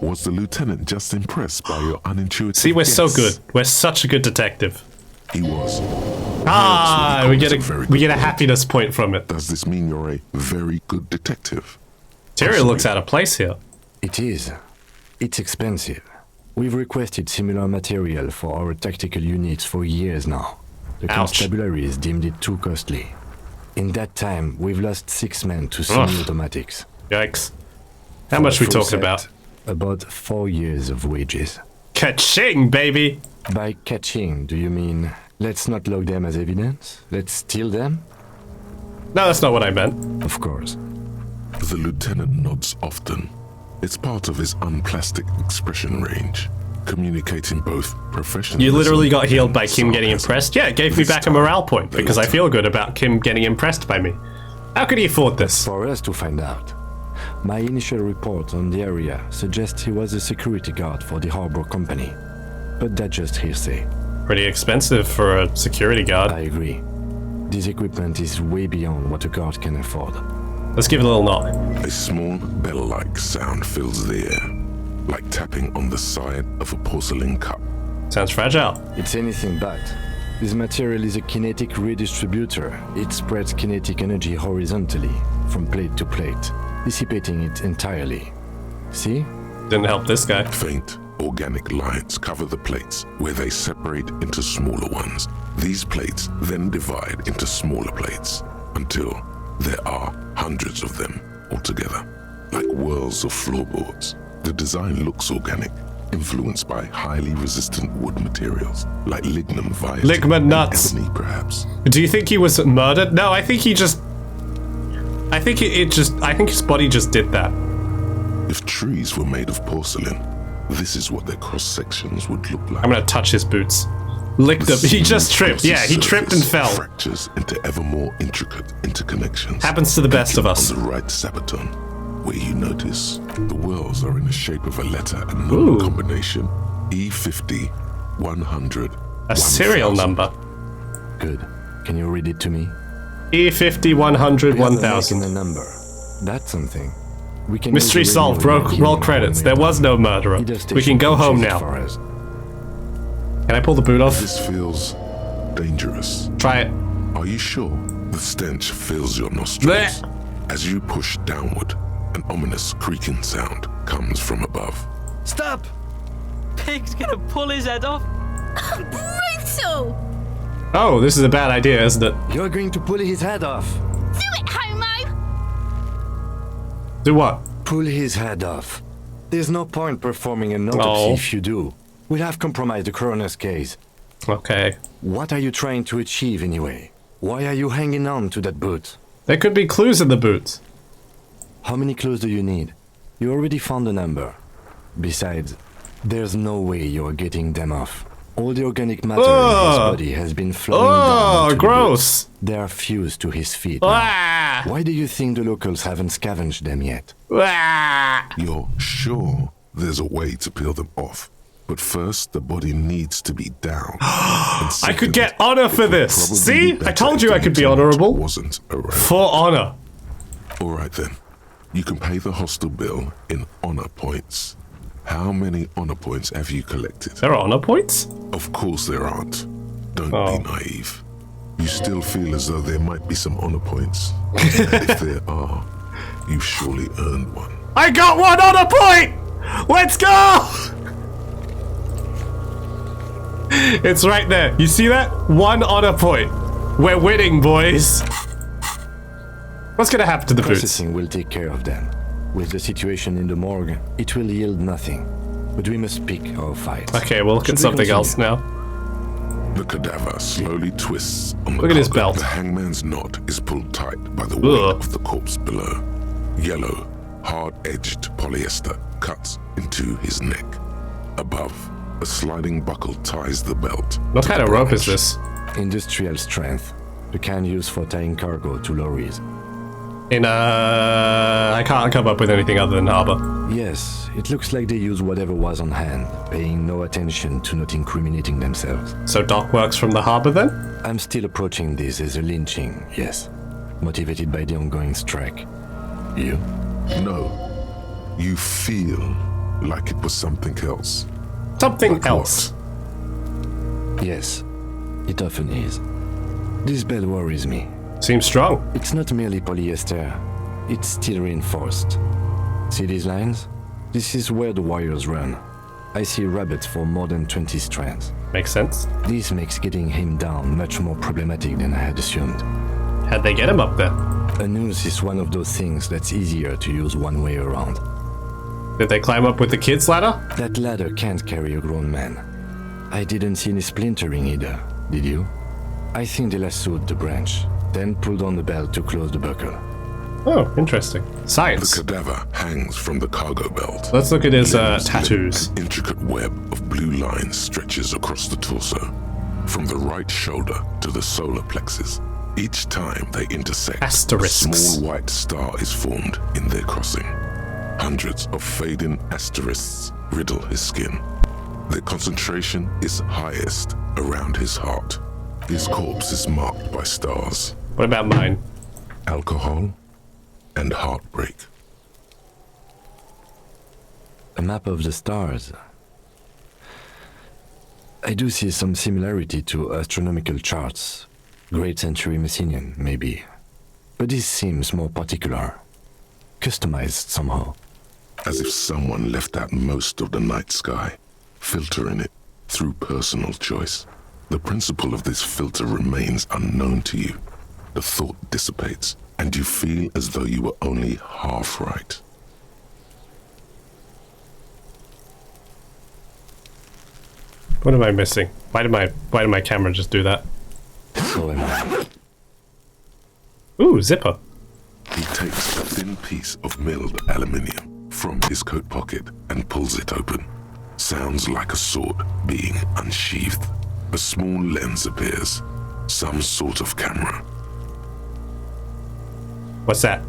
Was the lieutenant just impressed by your unintuitive See, we're so guess? good. We're such a good detective. He was. Ah, we get a happiness point from it. Does this mean you're a very good detective? Material looks out of place here. It is. It's expensive. We've requested similar material for our tactical units for years now. The constabularies deemed it too costly. In that time, we've lost 6 men to semi-automatics. Yikes. How much we talking about? About 4 years of wages. Ka-ching, baby! By catching, do you mean let's not log them as evidence? Let's steal them? No, that's not what I meant. Of course. The lieutenant nods often. It's part of his unplastic expression range, communicating both professionalism. You literally got healed by Kim getting impressed? Yeah, it gave me back a morale point because I feel good about Kim getting impressed by me. How could he afford this? For us to find out. My initial report on the area suggests he was a security guard for the harbor company, but that's just hearsay. Pretty expensive for a security guard. I agree. This equipment is way beyond what a guard can afford. Let's give it a little knock. A small bell-like sound fills the air, like tapping on the side of a porcelain cup. Sounds fragile. It's anything but. This material is a kinetic redistributor. It spreads kinetic energy horizontally, from plate to plate, dissipating it entirely. See? Didn't help this guy. Faint, organic lines cover the plates, where they separate into smaller ones. These plates then divide into smaller plates, until there are hundreds of them altogether, like whirls of floorboards. The design looks organic, influenced by highly resistant wood materials, like lignum violet. Ligament nuts. Ebony, perhaps. Do you think he was murdered? No, I think he just... I think I think his body just did that. If trees were made of porcelain, this is what their cross-sections would look like. I'm gonna touch his boots. Lick them. He just tripped. Yeah, he tripped and fell. Fractures into ever more intricate interconnections. Happens to the best of us. On the right sabaton, where you notice the whorls are in the shape of a letter and number combination E50 100. A serial number. Good. Can you read it to me? E50 100 1000. A number. That's something. We can Mystery solved. Roll credits. There was no murderer. We can go home now. Can I pull the boot off? This feels dangerous. Try it. Are you sure? The stench fills your nostrils. Blech. As you push downward, an ominous creaking sound comes from above. Stop! Pig's gonna pull his head off. Brutal! Oh, this is a bad idea, isn't it? You're going to pull his head off. Do it, homo! Do what? Pull his head off. There's no point performing an autopsy if you do. We'll have compromised the coroner's case. Okay. What are you trying to achieve anyway? Why are you hanging on to that boot? There could be clues in the boot. How many clues do you need? You already found a number. Besides, there's no way you're getting them off. All the organic matter in his body has been flowing down. Oh, gross! The they are fused to his feet. Why do you think the locals haven't scavenged them yet? You're sure there's a way to peel them off? But first, the body needs to be down. I could get honor for this. See? I told you I could be honorable. Wasn't around. For honor. All right then. You can pay the hostel bill in honor points. How many honor points have you collected? There are honor points? Of course there aren't. Don't be naive. You still feel as though there might be some honor points. If there are, you've surely earned one. I got one honor point! Let's go! It's right there. You see that? One honor point. We're winning, boys. What's gonna happen to the boots? Processing will take care of them. With the situation in the morgue, it will yield nothing. But we must pick our fight. Okay, we'll look at something else now. The cadaver slowly twists on the Look at his belt. The hangman's knot is pulled tight by the weight of the corpse below. Yellow, hard-edged polyester cuts into his neck. Above, a sliding buckle ties the belt. What kind of rope is this? Industrial strength. The kind used for tying cargo to lorries. I can't come up with anything other than harbor. Yes, it looks like they use whatever was on hand, paying no attention to not incriminating themselves. So Doc works from the harbor then? I'm still approaching this as a lynching, yes. Motivated by the ongoing strike. You? No. You feel like it was something else. Something like else? What? Yes, it often is. This bell worries me. Seems strong. It's not merely polyester. It's steel reinforced. See these lines? This is where the wires run. I see rabbits for more than 20 strands. Makes sense. This makes getting him down much more problematic than I had assumed. How'd they get him up there? A noose is one of those things that's easier to use one way around. Did they climb up with the kid's ladder? That ladder can't carry a grown man. I didn't see any splintering either, did you? I think they lassoed the branch, then pulled on the belt to close the buckle. Oh, interesting. Science. The cadaver hangs from the cargo belt. Let's look at his tattoos. An intricate web of blue lines stretches across the torso, from the right shoulder to the solar plexus. Each time they intersect, Asterisks. a small white star is formed in their crossing. Hundreds of fading asterisks riddle his skin. Their concentration is highest around his heart. His corpse is marked by stars. What about mine? Alcohol and heartbreak. A map of the stars. I do see some similarity to astronomical charts. Great Century Messinian, maybe. But this seems more particular. Customized somehow. As if someone left out most of the night sky, filtering it through personal choice. The principle of this filter remains unknown to you. The thought dissipates, and you feel as though you were only half right. What am I missing? Why did my camera just do that? So am I. Ooh, zipper. He takes a thin piece of milled aluminium from his coat pocket and pulls it open. Sounds like a sword being unsheathed. A small lens appears. Some sort of camera. What's that?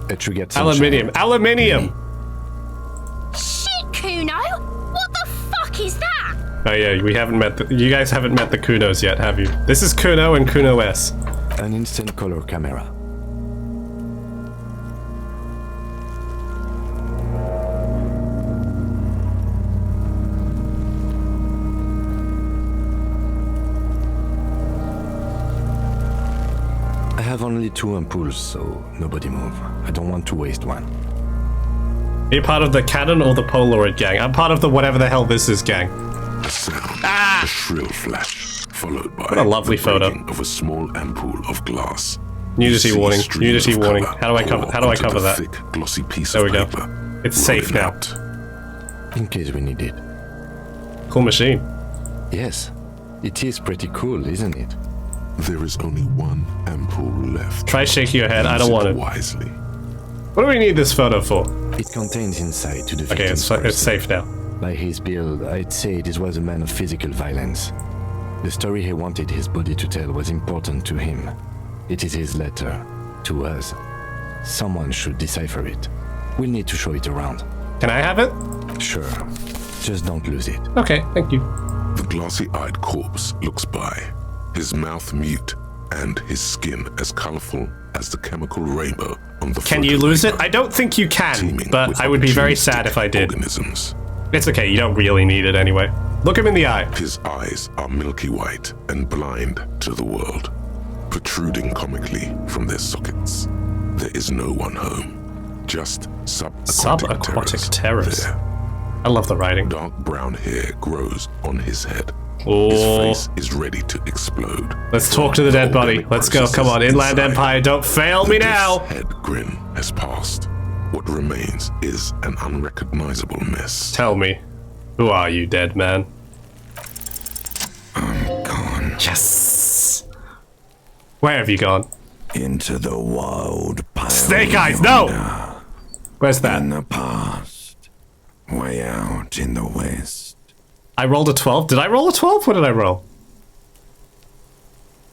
Aluminium. Aluminium. Aluminium! Shit, Kuno! What the fuck is that? Oh yeah, we haven't met you guys haven't met the Kunos yet, have you? This is Kuno and Kuno S. An instant color camera. I have only 2 ampoules, so nobody move. I don't want to waste one. Are you part of the Canon or the Polaroid gang? I'm part of the whatever the hell this is gang. A sound, a shrill flash, followed by what a lovely the photo of a small ampoule of glass. Nudity warning. Nudity warning. How do I cover that? Thick, glossy piece there we of go. paper, It's safe now. out. In case we need it. Cool machine. Yes, it is pretty cool, isn't it? There is only one ampoule left. Try shaking your head. I don't want it. Wisely. What do we need this photo for? It contains insight to the okay, it's safe now. By his build, I'd say this was a man of physical violence. The story he wanted his body to tell was important to him. It is his letter to us. Someone should decipher it. We'll need to show it around. Can I have it? Sure. Just don't lose it. Okay, thank you. The glossy-eyed corpse looks by, his mouth mute and his skin as colorful as the chemical rainbow on the Can you lose it? I don't think you can, but I would be very sad if I did. Organisms. It's okay, you don't really need it anyway. Look him in the eye. His eyes are milky white and blind to the world, protruding comically from their sockets. There is no one home, just subaquatic terrors. I love the writing. Dark brown hair grows on his head. Oh. His face is ready to explode. Let's talk to the dead body. Let's go. Come on, Inland Empire, don't fail me now. The head grin has passed. What remains is an unrecognizable mess. Tell me, who are you, dead man? I'm gone. Yes. Where have you gone? Into the wild pale Snake Eyes, no! Where's that? In the past. Way out in the west. I rolled a 12. Did I roll a 12? What did I roll?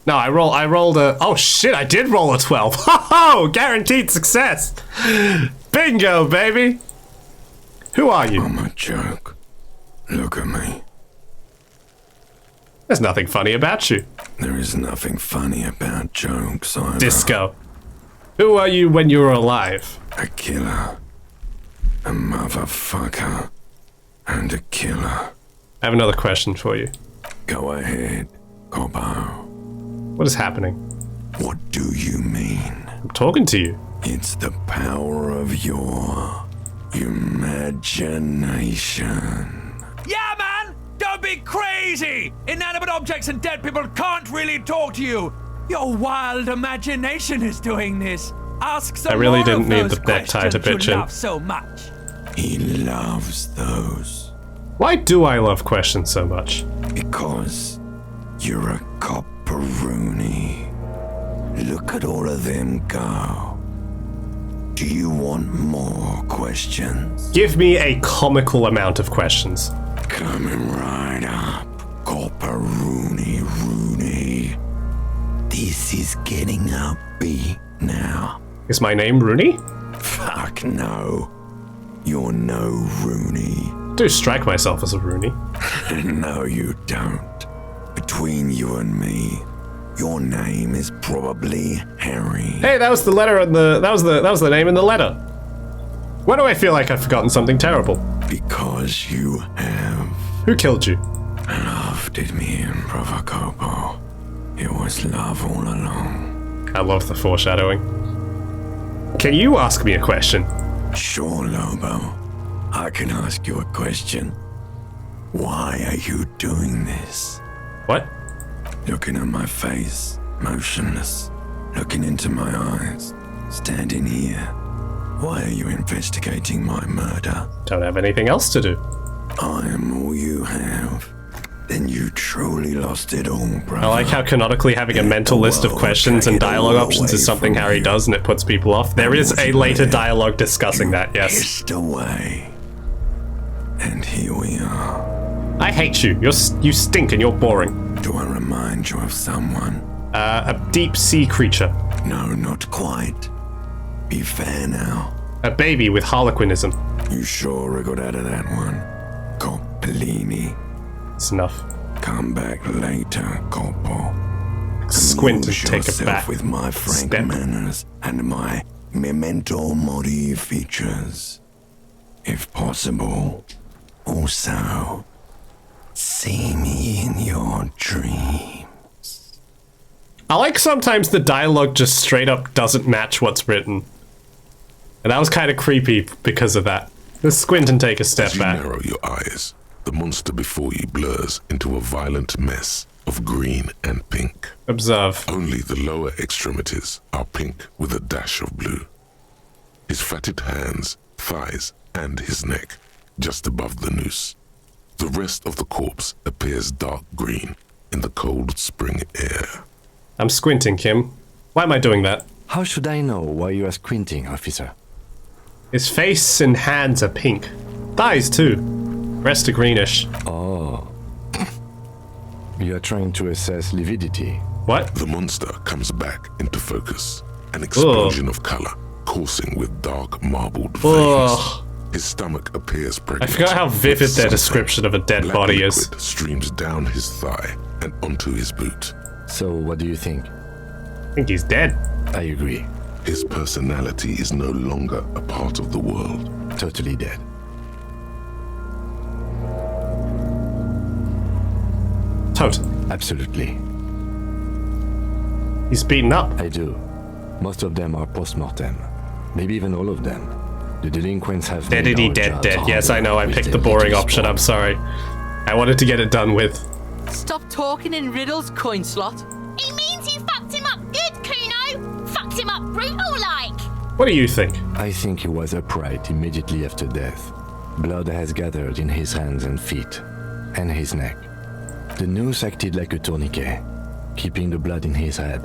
No, I rolled a... Oh shit, I did roll a 12. Ho-ho! Guaranteed success! Bingo, baby! Who are you? I'm a joke. Look at me. There's nothing funny about you. There is nothing funny about jokes either. Disco. Who are you when you were alive? A killer. A motherfucker. And a killer. I have another question for you. Go ahead, Cobbo. What is happening? What do you mean? I'm talking to you. It's the power of your imagination. Yeah, man! Don't be crazy! Inanimate objects and dead people can't really talk to you. Your wild imagination is doing this. Ask some I really more didn't of need those the necktie to questions bitch you in. love so much. He loves those. Why do I love questions so much? Because you're a copperoonie. Look at all of them go. Do you want more questions? Give me a comical amount of questions. Coming right up, copperoonie Rooney. This is getting upbeat now. Is my name Rooney? Fuck no. You're no Rooney. I do strike myself as a Rooney. No, you don't. Between you and me, your name is probably Harry. Hey, that was the letter in the. That was the name in the letter. Why do I feel like I've forgotten something terrible? Because you have. Who killed you? Love did me in, Provocopo. It was love all along. I love the foreshadowing. Can you ask me a question? Sure, Lobo. I can ask you a question. Why are you doing this? What? Looking at my face, motionless. Looking into my eyes, standing here. Why are you investigating my murder? Don't have anything else to do. I am all you have. Then you truly lost it all, brother. I like how canonically having a mental list of questions and dialogue options is something Harry does and it puts people off. There is a later dialogue discussing that, yes. Pissed away. And here we are. I hate you. You stink and you're boring. Do I remind you of someone? A deep sea creature. No, not quite. Be fair now. A baby with harlequinism. You sure I got out of that one? Coppellini. It's enough. Come back later, Corpo. Squint and take a back with my frank manners and my memento mori features. If possible, also, see me in your dreams. I like sometimes the dialogue just straight up doesn't match what's written. And that was kind of creepy because of that. Let's squint and take a step back. As you narrow your eyes, the monster before you blurs into a violent mess of green and pink. Observe. Only the lower extremities are pink with a dash of blue. His fatted hands, thighs, and his neck, just above the noose. The rest of the corpse appears dark green in the cold spring air. I'm squinting, Kim. Why am I doing that? How should I know why you are squinting, officer? His face and hands are pink. Thighs, too. Rest are greenish. Oh. You are trying to assess lividity. What? The monster comes back into focus. An explosion of color, coursing with dark marbled veins. His stomach appears pregnant. I forgot how vivid their description of a dead body is. Streams down his thigh and onto his boot. So, what do you think? I think he's dead. I agree. His personality is no longer a part of the world. Totally dead. Totally. Absolutely. He's beaten up. I do. Most of them are post-mortem. Maybe even all of them. The delinquents have dead. Yes, I know. I picked the boring option. I'm sorry. I wanted to get it done with. Stop talking in riddles, coin slot. He means you fucked him up good, Kuno. Fucked him up brutal like. What do you think? I think he was upright immediately after death. Blood has gathered in his hands and feet, and his neck. The noose acted like a tourniquet, keeping the blood in his head.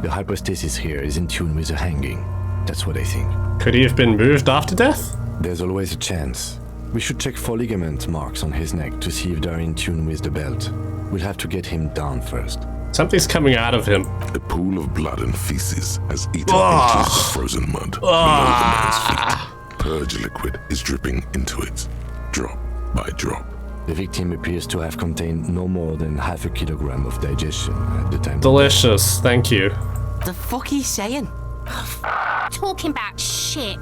The hypostasis here is in tune with the hanging. That's what I think. Could he have been moved after death? There's always a chance. We should check for ligament marks on his neck to see if they're in tune with the belt. We'll have to get him down first. Something's coming out of him. A pool of blood and feces has eaten into the frozen mud below the man's feet. Purge liquid is dripping into it, drop by drop. The victim appears to have contained no more than half a kilogram of digestion at the time. Delicious, thank you. The fuck he's saying? Talking about shit.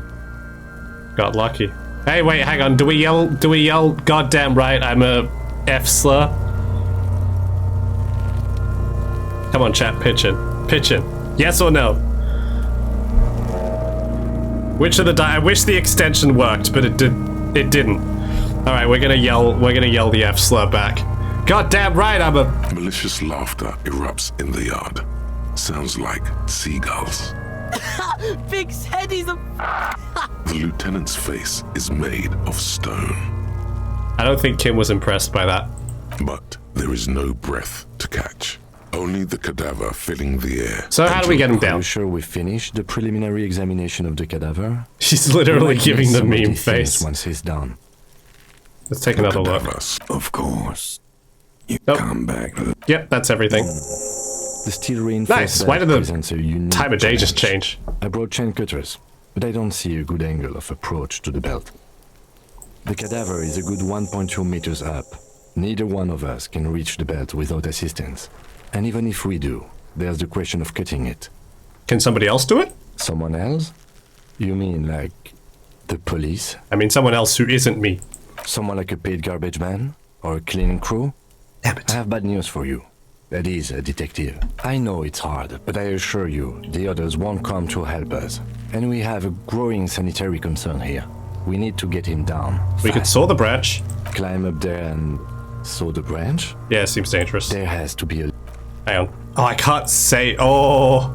Got lucky. Hey, wait, hang on. Do we yell, goddamn right, I'm a F slur? Come on, chat, pitch in. Yes or no? Which of the I wish the extension worked, but it didn't. Alright, we're gonna yell the F slur back. Goddamn right, I'm a... Malicious laughter erupts in the yard. Sounds like seagulls. Big said he's a... The lieutenant's face is made of stone. I don't think Kim was impressed by that. But there is no breath to catch. Only the cadaver filling the air. So how do we get him down? Are you sure we finished the preliminary examination of the cadaver? She's literally giving the meme face. Once he's done. Let's take another look. Of course. You come back. Yep, that's everything. The steel reinforced nice. Why did the time of day just change? I brought chain cutters, but I don't see a good angle of approach to the belt. The cadaver is a good 1.2 meters up. Neither one of us can reach the belt without assistance. And even if we do, there's the question of cutting it. Can somebody else do it? Someone else? You mean like the police? I mean someone else who isn't me. Someone like a paid garbage man? Or a cleaning crew? Damn it. I have bad news for you. That is a detective. I know it's hard, but I assure you, the others won't come to help us. And we have a growing sanitary concern here. We need to get him down. We could saw the branch. Climb up there and saw the branch? Yeah, it seems dangerous. There has to be a... Hang on. Oh, I can't say... Oh...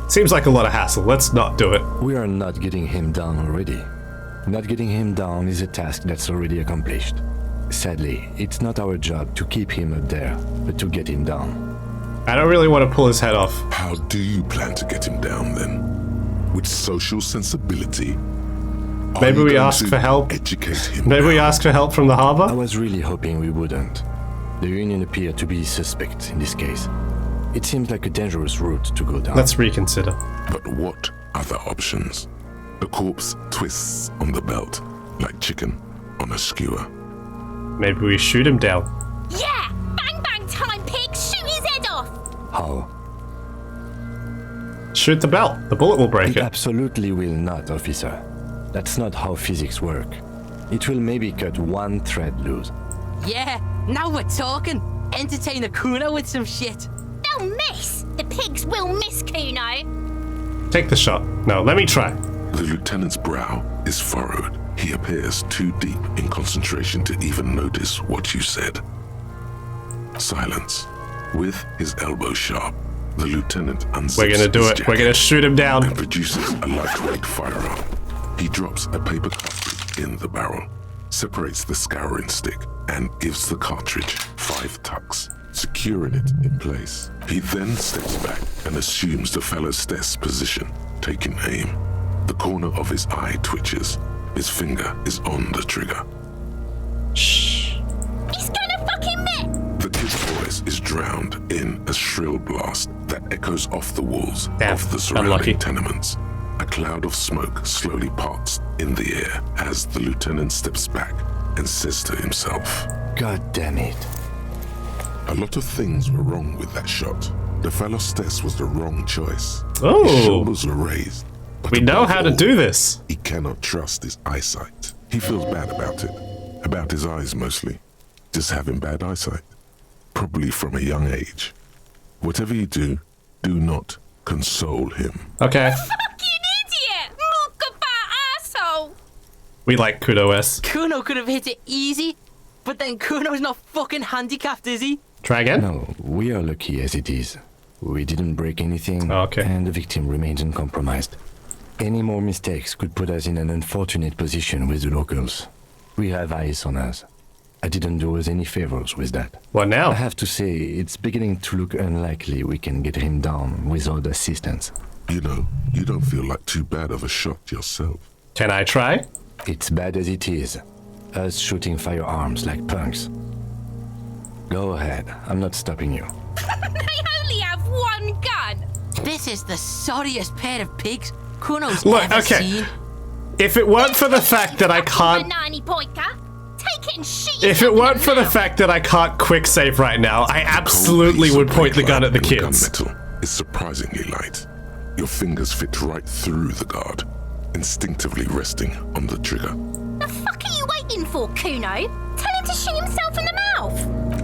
Seems like a lot of hassle. Let's not do it. We are not getting him down already. Not getting him down is a task that's already accomplished. Sadly, it's not our job to keep him up there, but to get him down. I don't really want to pull his head off. How do you plan to get him down then? With social sensibility? Maybe we ask for help. Educate him. Maybe we ask for help from the harbor? I was really hoping we wouldn't. The Union appeared to be suspect in this case. It seems like a dangerous route to go down. Let's reconsider. But what other options? The corpse twists on the belt, like chicken on a skewer. Maybe we shoot him down. Yeah! Bang bang time, pig! Shoot his head off! How? Shoot the belt. The bullet will break it. Absolutely will not, officer. That's not how physics work. It will maybe cut one thread loose. Yeah, now we're talking. Entertain a Kuno with some shit. They'll miss! The pigs will miss Kuno! Take the shot. No, let me try. The lieutenant's brow is furrowed. He appears too deep in concentration to even notice what you said. Silence. With his elbow sharp, the lieutenant unzips We're gonna do his it. jacket We're gonna shoot him down. And produces a lightweight firearm. He drops a paper cartridge in the barrel, separates the scouring stick, and gives the cartridge 5 tucks, securing it in place. He then steps back and assumes the fellow's desk position, taking aim. The corner of his eye twitches. His finger is on the trigger. Shh. He's gonna fucking miss! The kid's voice is drowned in a shrill blast that echoes off the walls of the surrounding tenements. A cloud of smoke slowly parts in the air as the lieutenant steps back and says to himself, God damn it. A lot of things were wrong with that shot. The fellow's test was the wrong choice. Oh. His shoulders were raised. We know how to do this. He cannot trust his eyesight. He feels bad about it. About his eyes mostly. Just having bad eyesight. Probably from a young age. Whatever you do, do not console him. Okay. Fucking idiot! Muckabah asshole! We like Kuno S. Kuno could have hit it easy, but then Kuno's not fucking handicapped, is he? Try again? No, we are lucky as it is. We didn't break anything, and the victim remains uncompromised. Any more mistakes could put us in an unfortunate position with the locals. We have eyes on us. I didn't do us any favors with that. What now? I have to say, it's beginning to look unlikely we can get him down without assistance. You know, you don't feel like too bad of a shot yourself. Can I try? It's bad as it is. Us shooting firearms like punks. Go ahead, I'm not stopping you. They only have one gun! This is the sorriest pair of pigs Kuno's Look, ever okay. seen. If it weren't for the fact that I can't... Take it and shoot If it weren't for the fact that I can't quick save right now, I absolutely would point the gun at the kids. Gunmetal is surprisingly light. Your fingers fit right through the guard, instinctively resting on the trigger. The fuck are you waiting for, Kuno? Tell him to shoot himself in the mouth!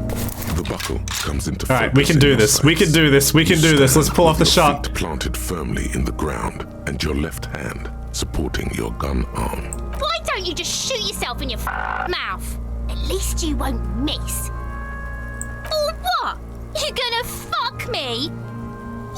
The buckle comes into Alright, we can do this. We can do this. We can do this. Let's pull off the shot. Feet planted firmly in the ground and your left hand supporting your gun arm. Why don't you just shoot yourself in your mouth? At least you won't miss. Or what? You gonna fuck me?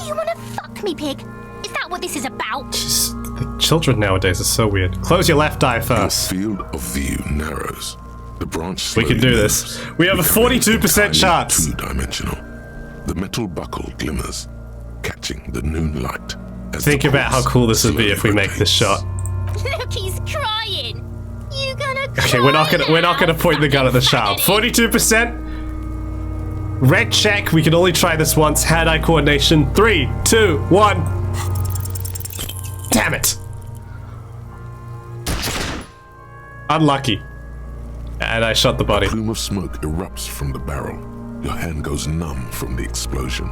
You wanna fuck me, pig? Is that what this is about? The children nowadays are so weird. Close your left eye first. Your field of view narrows. The branch we can do this. We have a 42% chance. Two-dimensional. The metal buckle glimmers, catching the noon light. Think about how cool this would be if we make this shot. Look, he's crying. You gonna cry? Okay, we're not gonna point the gun at the child. 42%. Red check. We can only try this once. Hand-eye coordination. 3, 2, 1. Damn it. Unlucky. And I shot the body. A plume of smoke erupts from the barrel. Your hand goes numb from the explosion.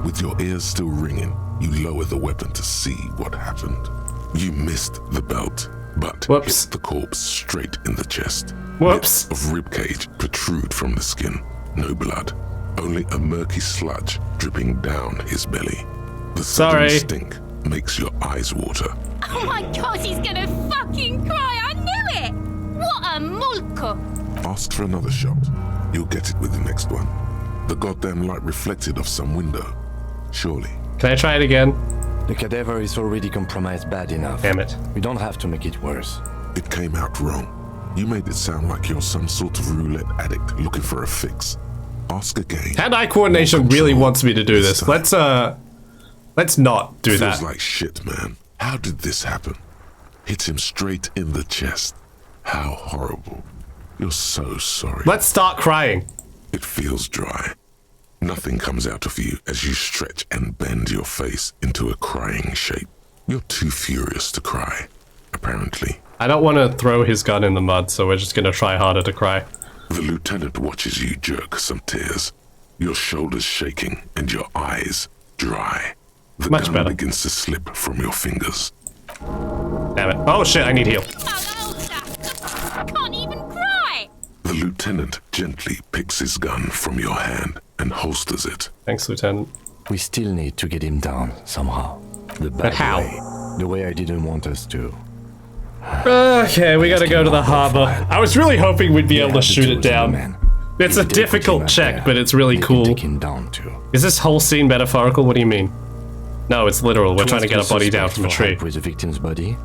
With your ears still ringing, you lower the weapon to see what happened. You missed the belt, but hit the corpse straight in the chest. Whoops. Bits of ribcage protrude from the skin. No blood, only a murky sludge dripping down his belly. The sudden stink makes your eyes water. Oh my god, he's gonna fucking cry! I knew it! What a mulko! Ask for another shot. You'll get it with the next one. The goddamn light reflected off some window. Surely. Can I try it again? The cadaver is already compromised bad enough. Damn it. We don't have to make it worse. It came out wrong. You made it sound like you're some sort of roulette addict looking for a fix. Ask again. Hand-eye coordination really wants me to do this. Let's not do that. Feels like shit, man. How did this happen? Hit him straight in the chest. How horrible. You're so sorry. Let's start crying. It feels dry. Nothing comes out of you as you stretch and bend your face into a crying shape. You're too furious to cry, apparently. I don't want to throw his gun in the mud, so we're just going to try harder to cry. The lieutenant watches you jerk some tears, your shoulders shaking and your eyes dry. The gun begins to slip from your fingers. Damn it. Oh shit, I need heal. I can't even cry! The lieutenant gently picks his gun from your hand and holsters it. Thanks, Lieutenant. We still need to get him down, somehow. The bad how? way. The way I didn't want us to. Okay, we gotta go to the harbor. I was really hoping we'd be able to shoot it down. It's a difficult check, but it's really cool. Is this whole scene metaphorical? What do you mean? No, it's literal. We're trying to get a body down from a tree. With the victim's body?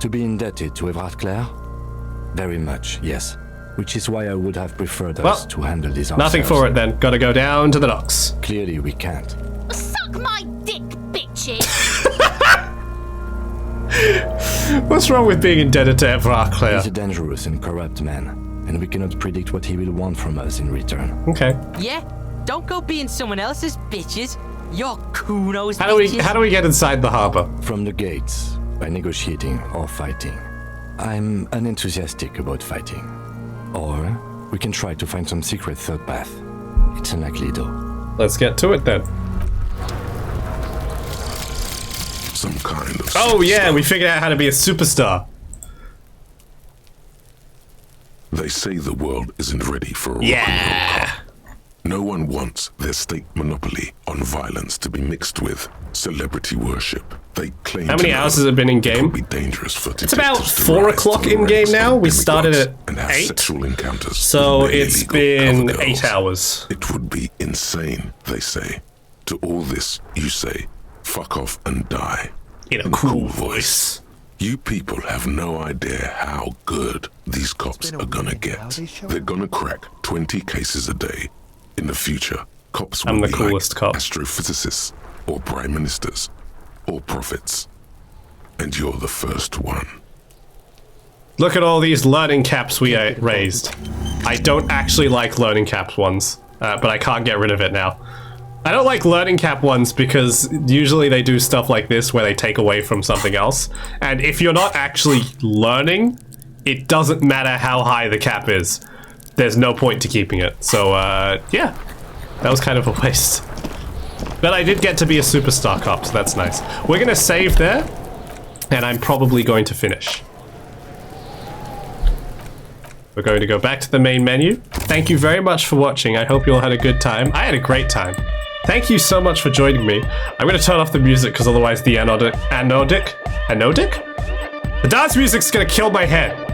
To be indebted to Everard Clare? Very much, yes. Which is why I would have preferred us to handle this ourselves. Nothing for it then. Gotta go down to the docks. Clearly we can't. Suck my dick, bitches! What's wrong with being indebted to Everard Clare? He's a dangerous and corrupt man, and we cannot predict what he will want from us in return. Okay. Yeah? Don't go being someone else's bitches. You're kudos How do we get inside the harbor? From the gates, by negotiating or fighting. I'm unenthusiastic about fighting. Or we can try to find some secret third path. It's unlikely though. Let's get to it then. Some kind of yeah, we figured out how to be a superstar. They say the world isn't ready for a rock and roll cop. No one wants their state monopoly on violence to be mixed with celebrity worship. They claim. How many hours has it been in game? It would be dangerous for it's about 4 o'clock in game now. We started at 8. Sexual encounters so it's been 8 hours. It would be insane, they say. To all this, you say, fuck off and die. In a cool voice. You people have no idea how good these cops are gonna get. They're gonna crack 20 cases a day. In the future, cops will be like astrophysicists, or prime ministers, or prophets. And you're the first one. Look at all these learning caps we raised. I don't actually like learning cap ones, but I can't get rid of it now. I don't like learning cap ones because usually they do stuff like this where they take away from something else. And if you're not actually learning, it doesn't matter how high the cap is. There's no point to keeping it. So, yeah. That was kind of a waste. But I did get to be a superstar cop, so that's nice. We're gonna save there, and I'm probably going to finish. We're going to go back to the main menu. Thank you very much for watching. I hope you all had a good time. I had a great time. Thank you so much for joining me. I'm gonna turn off the music because otherwise the anodic? The dance music's gonna kill my head.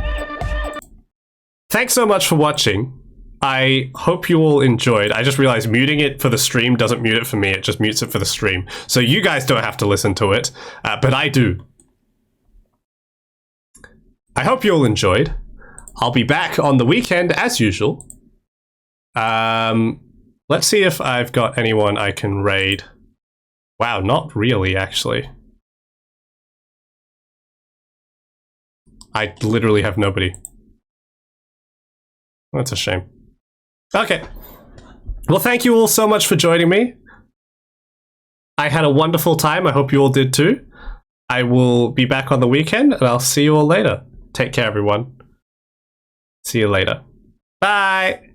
Thanks so much for watching. I hope you all enjoyed. I just realized muting it for the stream doesn't mute it for me, it just mutes it for the stream. So you guys don't have to listen to it, but I do. I hope you all enjoyed. I'll be back on the weekend as usual. Let's see if I've got anyone I can raid. Wow, not really, actually. I literally have nobody. That's a shame. Okay. Well, thank you all so much for joining me. I had a wonderful time. I hope you all did too. I will be back on the weekend, and I'll see you all later. Take care, everyone. See you later. Bye!